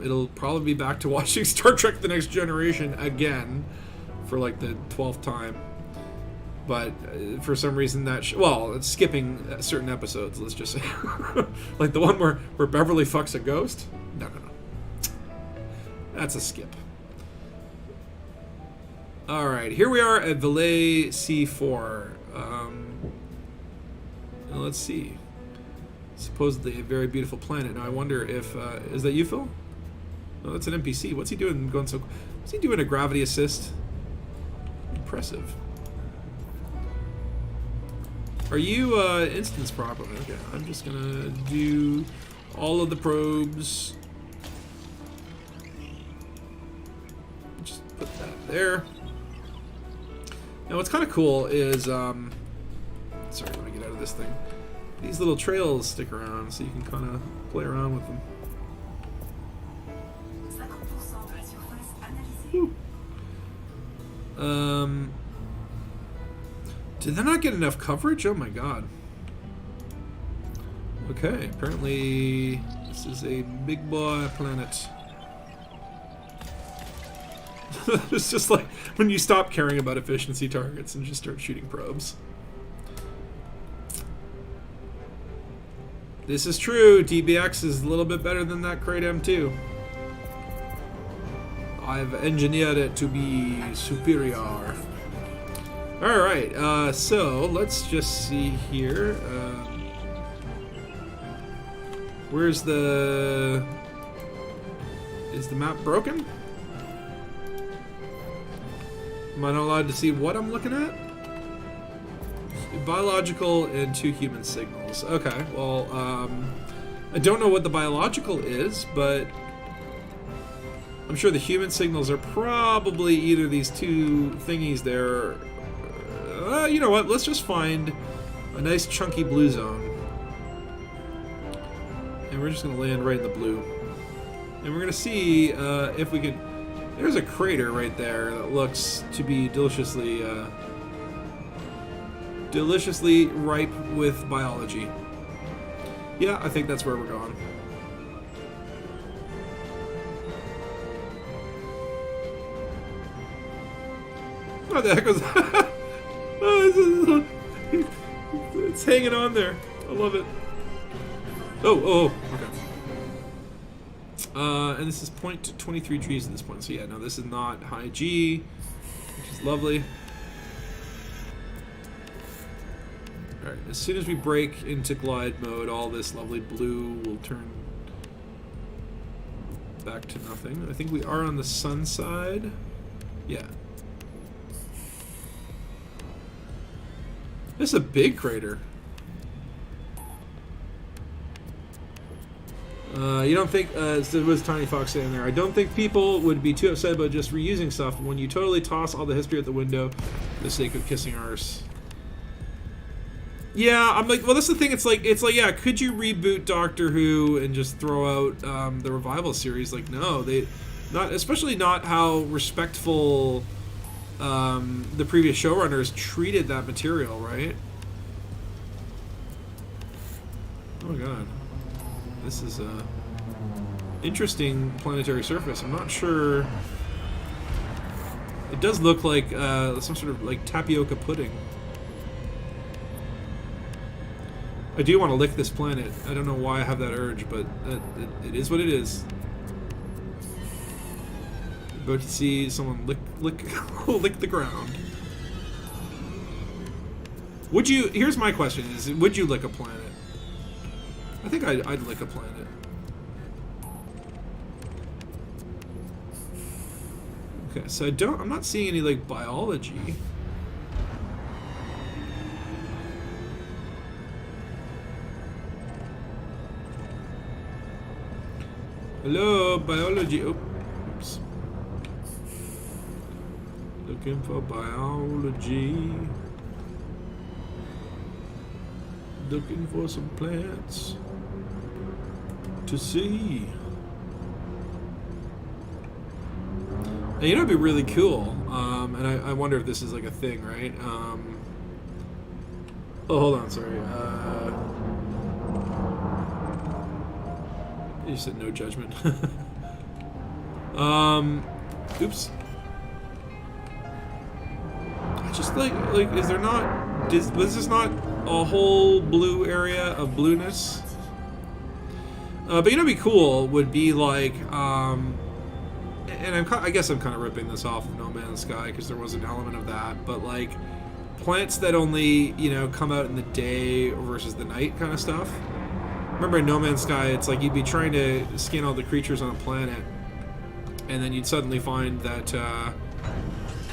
it'll probably be back to watching Star Trek The Next Generation again for like the 12th time. But for some reason it's skipping certain episodes, let's just say. Like the one where Beverly fucks a ghost? No. That's a skip. Alright, here we are at Valet C4. Let's see. Supposedly a very beautiful planet. Now I wonder if is that you, Phil? No, that's an NPC. What's he doing going so? What's he doing a gravity assist? Impressive. Are you instance properly? Okay, I'm just gonna do all of the probes. Just put that there. Now what's kind of cool is sorry, let me get out of this thing. These little trails stick around, so you can kind of play around with them. Whew. Did they not get enough coverage? Oh my god. Okay, apparently this is a big boy planet. It's just like when you stop caring about efficiency targets and just start shooting probes. This is true. DBX is a little bit better than that Crate M2. I've engineered it to be superior. Alright, so let's just see here. Where's the... Is the map broken? Am I not allowed to see what I'm looking at? Biological and 2 human signals. Okay, well, I don't know what the biological is, but I'm sure the human signals are probably either these 2 thingies there. You know what? Let's just find a nice chunky blue zone. And we're just going to land right in the blue. And we're going to see if we can... There's a crater right there that looks to be deliciously ripe with biology. Yeah, I think that's where we're going. What the heck was that? Oh, it's hanging on there. I love it. Oh, okay. And this is 0.23 Gs at this point. So yeah, no, this is not high G, which is lovely. Alright, as soon as we break into glide mode, all this lovely blue will turn back to nothing. I think we are on the sun side. Yeah. This is a big crater. You don't think, there was Tiny Fox saying there, I don't think people would be too upset about just reusing stuff when you totally toss all the history out the window for the sake of kissing arse. Yeah, I'm like, well, that's the thing, it's like, yeah, could you reboot Doctor Who and just throw out, the revival series? Like, no, especially not how respectful, the previous showrunners treated that material, right? Oh my god. This is a interesting planetary surface. I'm not sure. It does look like some sort of like tapioca pudding. I do want to lick this planet. I don't know why I have that urge, but it is what it is. About to see someone lick the ground. Would you? Here's my question: is would you lick a planet? I think I'd lick a planet. Okay, so I'm not seeing any like biology. Hello, biology. Oops. Looking for biology. Looking for some plants to see. And you know, it'd be really cool. And I wonder if this is like a thing, right? Oh, hold on, sorry. You said no judgment. Oops. Just like, is there not? Was this not a whole blue area of blueness? But you know, what'd be cool would be like, and I guess I'm kind of ripping this off of No Man's Sky because there was an element of that, but like plants that only, you know, come out in the day versus the night kind of stuff. Remember in No Man's Sky, it's like you'd be trying to scan all the creatures on a planet, and then you'd suddenly find that,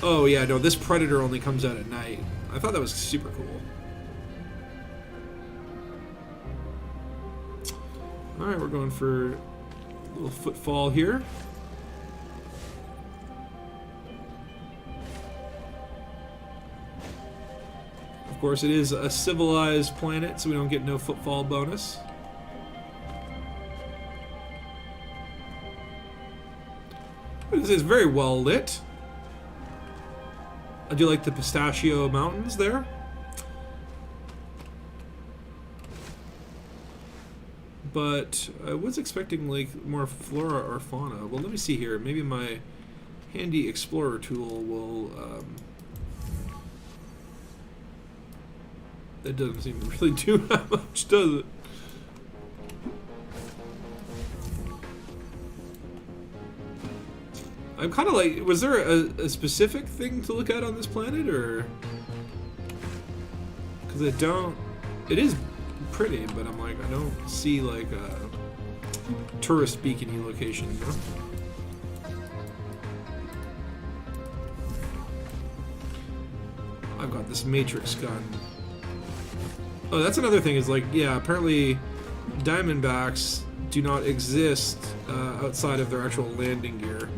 oh yeah, no, this predator only comes out at night. I thought that was super cool. Alright, we're going for a little footfall here. Of course, it is a civilized planet, so we don't get no footfall bonus. This is very well lit. I do like the pistachio mountains there. But I was expecting like more flora or fauna. Well, let me see here. Maybe my handy explorer tool will. That doesn't seem to really do that much, does it? I'm kind of like, was there a specific thing to look at on this planet, or? Because I don't. It is pretty, but I'm like, I don't see like a tourist beacony location, you know? I've got this matrix gun. Oh, that's another thing, is like, yeah, apparently Diamondbacks do not exist outside of their actual landing gear.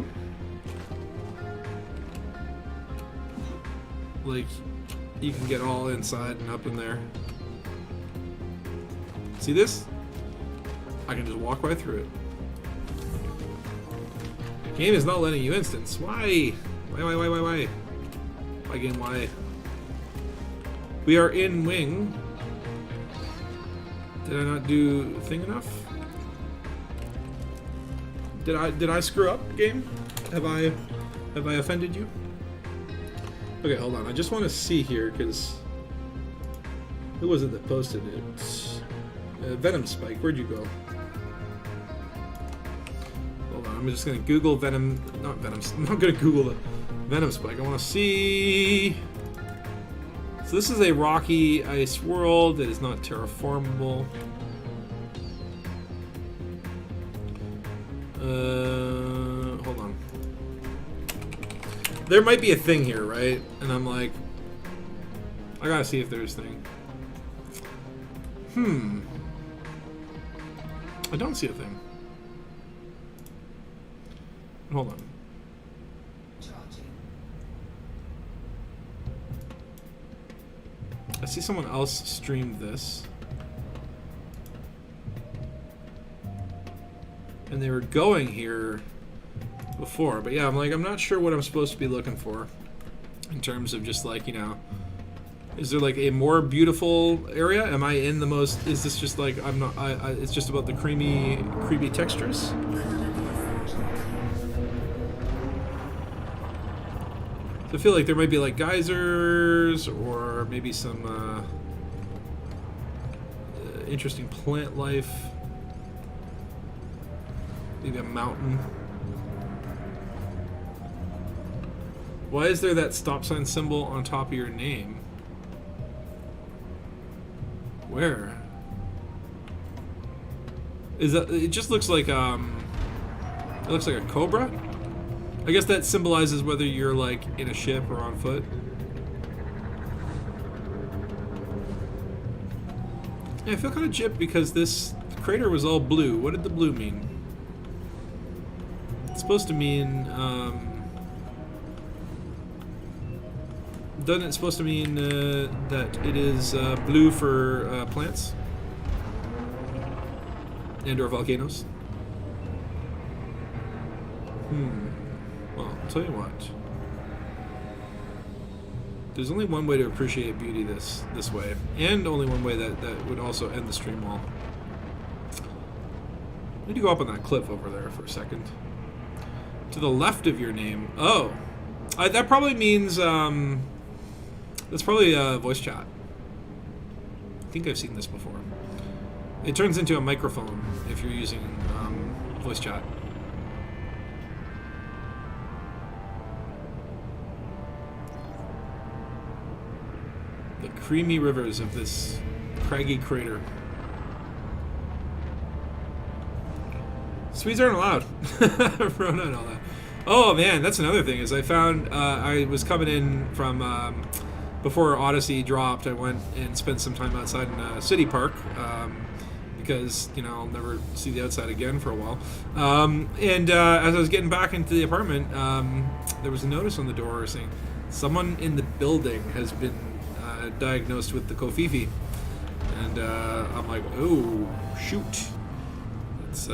Like, you can get all inside and up in there. See this? I can just walk right through it. The game is not letting you instance. Why? Why? Why game, why? We are in wing. Did I not do thing enough? Did I screw up, game? Have I offended you? Okay, hold on. I just want to see here, because... Who was it that posted it? Venom Spike, where'd you go? Hold on, I'm just going to Google Venom... Not Venom... I'm not going to Google the Venom Spike. I want to see... So this is a rocky ice world that is not terraformable. Hold on. There might be a thing here, right? And I'm like, I gotta see if there's a thing. I don't see a thing. Hold on. I see someone else streamed this. And they were going here before, but yeah, I'm not sure what I'm supposed to be looking for in terms of just like, you know, is there like a more beautiful area? Am I in the most, is this just like, I'm not, it's just about the creamy textures? So I feel like there might be like geysers or maybe some interesting plant life. Maybe a mountain. Why is there that stop sign symbol on top of your name? Where? Is that? It just looks like it looks like a cobra. I guess that symbolizes whether you're like in a ship or on foot. Yeah, I feel kind of gypped because this crater was all blue. What did the blue mean? It's supposed to mean, doesn't it supposed to mean that it is blue for plants and or volcanoes? Well, I'll tell you what. There's only one way to appreciate beauty this way, and only one way that would also end the stream well. I need to go up on that cliff over there for a second. To the left of your name. Oh. That probably means, that's probably voice chat. I think I've seen this before. It turns into a microphone if you're using voice chat. The creamy rivers of this craggy crater. Swedes aren't allowed. Rona and all that. Oh man, that's another thing. Is I found I was coming in from before Odyssey dropped. I went and spent some time outside in City Park because you know I'll never see the outside again for a while. And as I was getting back into the apartment, there was a notice on the door saying someone in the building has been diagnosed with the Kofifi, and I'm like, oh shoot. It's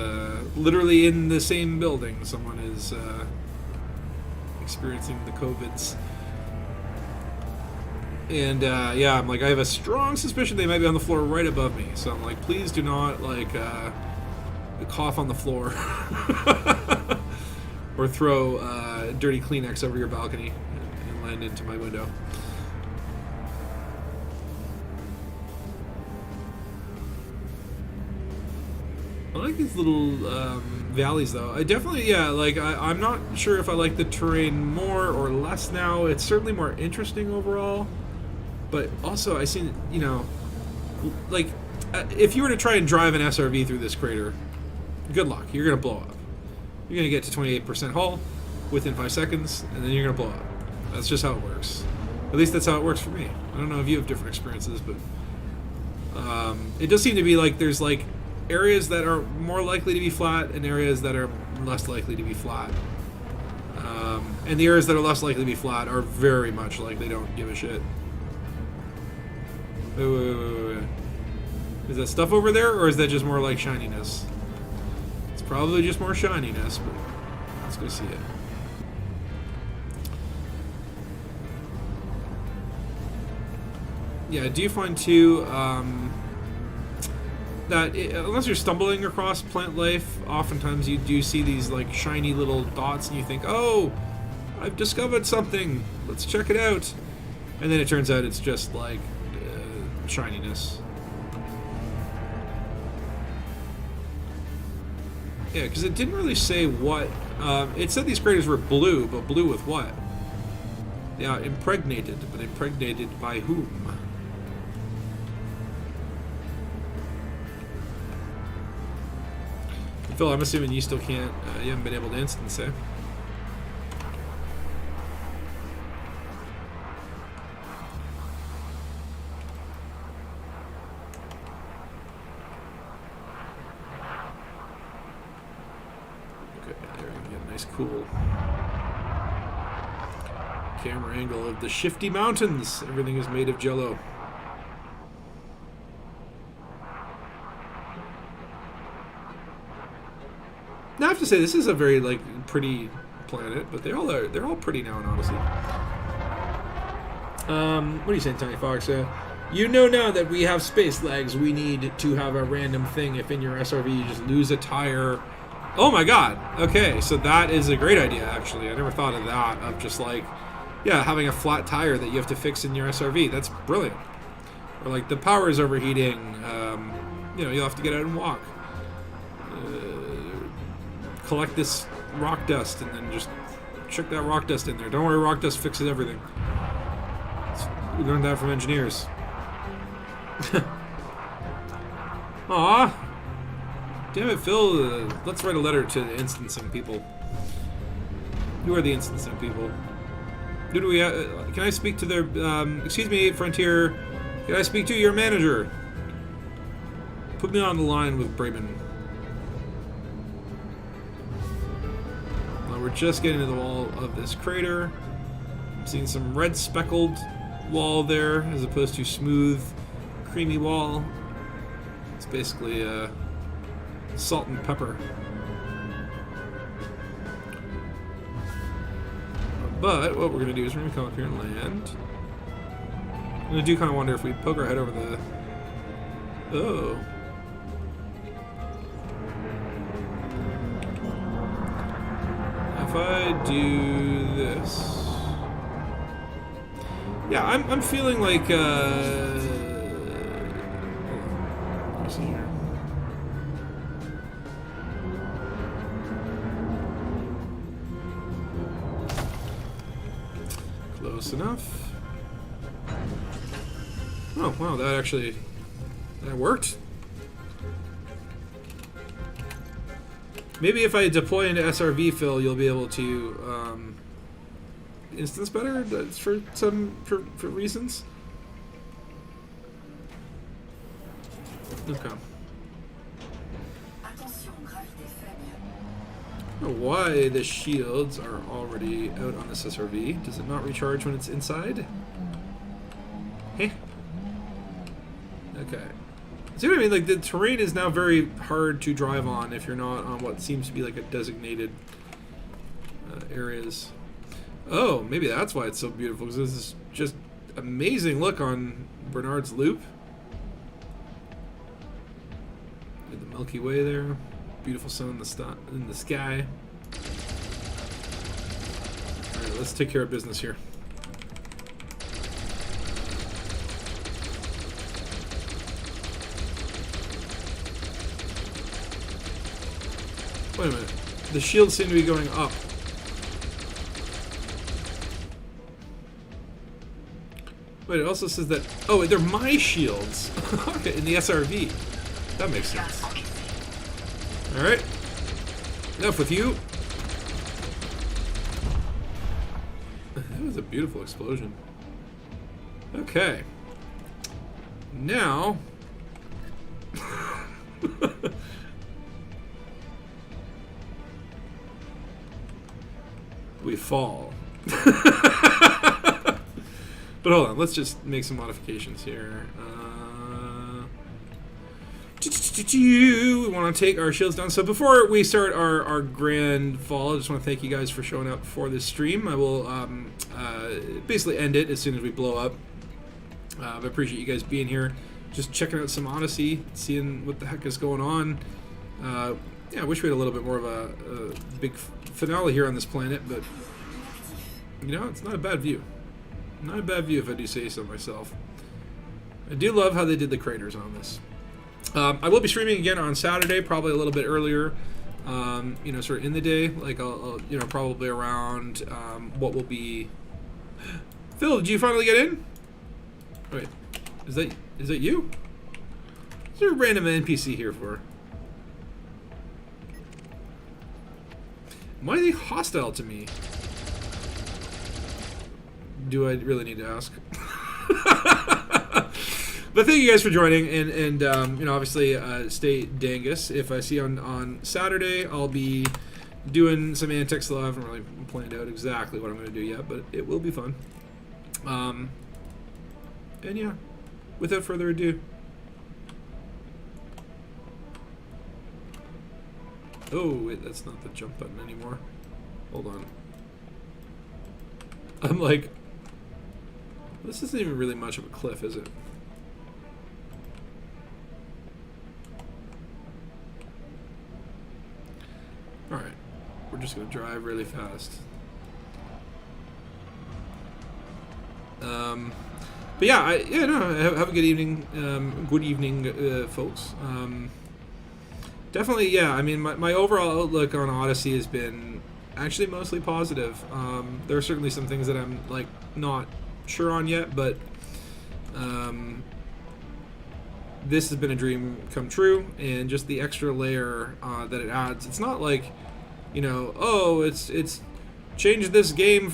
literally in the same building. Someone is experiencing the COVIDs. And yeah, I'm like, I have a strong suspicion they might be on the floor right above me. So I'm like, please do not like cough on the floor or throw dirty Kleenex over your balcony and land into my window. I like these little valleys, though. I definitely, yeah, like, I'm not sure if I like the terrain more or less now. It's certainly more interesting overall. But also, I see, you know, like, if you were to try and drive an SRV through this crater, good luck. You're going to blow up. You're going to get to 28% hull within 5 seconds, and then you're going to blow up. That's just how it works. At least that's how it works for me. I don't know if you have different experiences, but it does seem to be like there's, like, areas that are more likely to be flat and areas that are less likely to be flat. And the areas that are less likely to be flat are very much like they don't give a shit. Wait. Is that stuff over there, or is that just more like shininess? It's probably just more shininess, but let's go see it. Yeah, do you find too, that unless you're stumbling across plant life, oftentimes you do see these like shiny little dots and you think, oh, I've discovered something. Let's check it out. And then it turns out it's just like shininess. Yeah, because it didn't really say what. It said these craters were blue, but blue with what? Yeah, impregnated, but impregnated by whom? Phil, I'm assuming you still can't. You haven't been able to instance, eh? Cool camera angle of the shifty mountains. Everything is made of jello. Now I have to say this is a very like pretty planet, but they all are. They're all pretty now in Odyssey. What are you saying, Tiny Fox? You know now that we have space legs, we need to have a random thing. If in your SRV you just lose a tire. Oh my god, okay, so that is a great idea, actually. I never thought of that, of just like, yeah, having a flat tire that you have to fix in your SRV. That's brilliant. Or like, the power is overheating, you know, you'll have to get out and walk. Collect this rock dust and then just chuck that rock dust in there. Don't worry, rock dust fixes everything. We learned that from engineers. Aww. Damn it, Phil. Let's write a letter to the instancing people. Who are the instancing people? Who do we can I speak to their... excuse me, Frontier. Can I speak to your manager? Put me on the line with Braben. Well, we're just getting to the wall of this crater. I'm seeing some red speckled wall there as opposed to smooth, creamy wall. It's basically... salt and pepper. But what we're going to do is we're going to come up here and land. And I do kind of wonder if we poke our head over the... Oh. If I do this... Yeah, I'm feeling like... Let me see here. Close enough. Oh, wow, that worked. Maybe if I deploy into SRV, Phil, you'll be able to instance better for reasons. Okay. I don't know why the shields are already out on this SRV. Does it not recharge when it's inside? Heh. Okay. See what I mean? Like, the terrain is now very hard to drive on if you're not on what seems to be like a designated areas. Oh, maybe that's why it's so beautiful, because this is just amazing look on Bernard's Loop. The Milky Way there. Beautiful sun in the sky. Alright, let's take care of business here. Wait a minute. The shields seem to be going up. Wait, it also says that... Oh, they're my shields. Okay, in the SRV. That makes sense. Alright. Enough with you. That was a beautiful explosion. Okay. Now... we fall. But hold on, let's just make some modifications here. We want to take our shields down. So before we start our grand fall, I just want to thank you guys for showing up for this stream. I will basically end it as soon as we blow up. I appreciate you guys being here, just checking out some Odyssey, seeing what the heck is going on. Yeah, I wish we had a little bit more of a big finale here on this planet, but You know, it's not a bad view. Not a bad view if I do say so myself. I do love how they did the craters on this. I will be streaming again on Saturday, probably a little bit earlier. You know, sort of in the day, like I'll you know, probably around what will be. Phil, did you finally get in? Wait, is that you? What's there a random NPC here for? Why are they hostile to me? Do I really need to ask? But thank you guys for joining, and you know, obviously stay Dangus. If I see you on Saturday, I'll be doing some antics. Though I haven't really planned out exactly what I'm going to do yet, but it will be fun. And yeah, without further ado. Oh wait, that's not the jump button anymore. Hold on. I'm like, this isn't even really much of a cliff, is it? Alright, we're just going to drive really fast. But yeah, have a good evening, folks. Definitely, yeah, I mean, my overall outlook on Odyssey has been actually mostly positive. There are certainly some things that I'm, like, not sure on yet, but this has been a dream come true, and just the extra layer that it adds. It's not like, you know, oh, it's changed this game.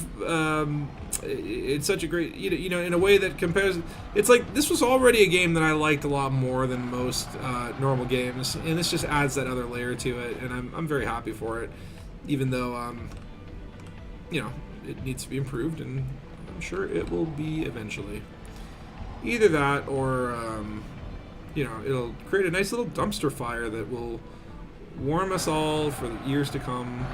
It's such a great, you know, in a way that compares. It's like this was already a game that I liked a lot more than most normal games, and this just adds that other layer to it, and I'm very happy for it, even though you know, it needs to be improved, and I'm sure it will be eventually. Either that, or you know, it'll create a nice little dumpster fire that will warm us all for the years to come.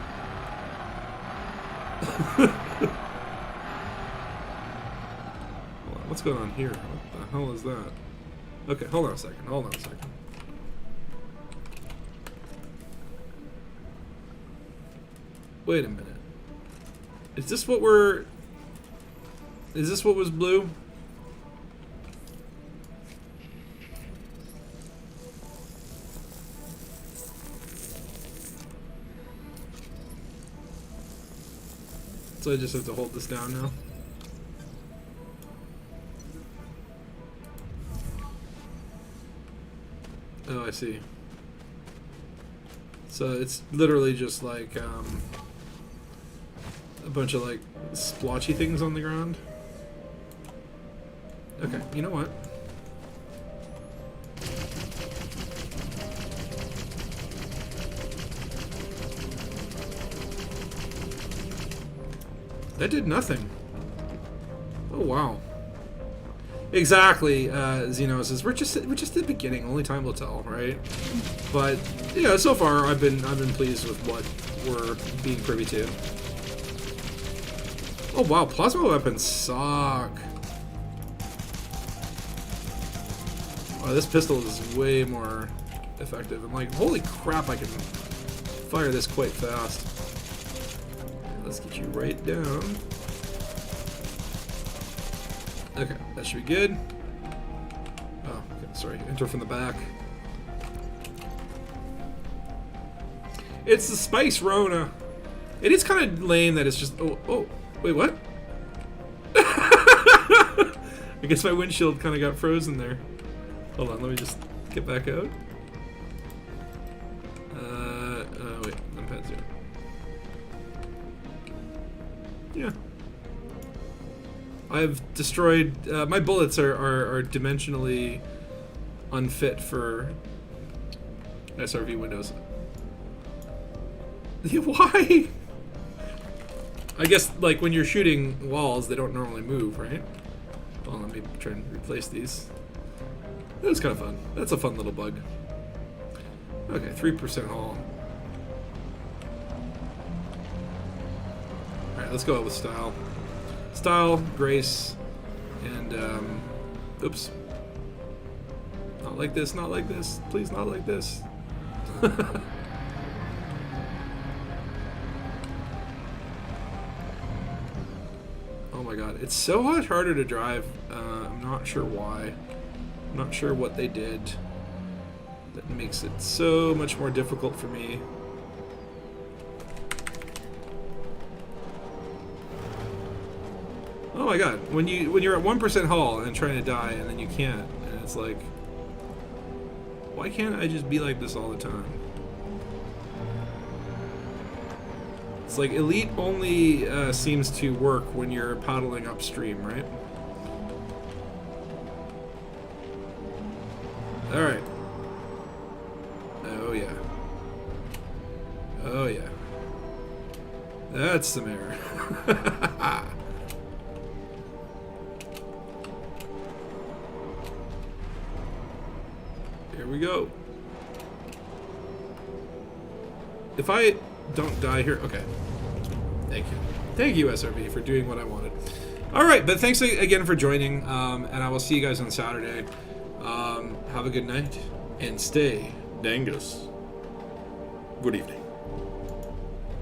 What's going on here? What the hell is that? Okay, hold on a second. Wait a minute. Is this what we're... Is this what was blue? So I just have to hold this down now. Oh, I see. So it's literally just like a bunch of like splotchy things on the ground. Okay, you know what? That did nothing. Oh wow. Exactly, Zeno says we're just at the beginning. Only time will tell, right? But yeah, so far I've been pleased with what we're being privy to. Oh wow, plasma weapons suck. Oh, this pistol is way more effective. I'm like, holy crap, I can fire this quite fast. Let's get you right down. Okay, that should be good. Oh, okay, sorry. Enter from the back. It's the Spice Rona. It is kind of lame that it's just... Oh, wait, what? I guess my windshield kind of got frozen there. Hold on, let me just get back out. Wait, numpad 0. Yeah. I've destroyed... my bullets are dimensionally unfit for SRV windows. Why? I guess, like, when you're shooting walls, they don't normally move, right? Well, let me try and replace these. That was kind of fun. That's a fun little bug. Okay, 3% hull. Alright, let's go out with style. Style, grace, and, oops. Not like this, not like this. Please, not like this. my god. It's so much harder to drive. I'm not sure why. I'm not sure what they did that makes it so much more difficult for me. Oh my god. When you're at 1% hull and trying to die and then you can't, and it's like, why can't I just be like this all the time? It's like elite only seems to work when you're paddling upstream, right? Alright. Oh yeah. Oh yeah. That's some air. Here we go. If I don't die here, okay. Thank you. Thank you, SRB, for doing what I wanted. Alright, but thanks again for joining, and I will see you guys on Saturday. Have a good night, and stay Dangus. Good evening.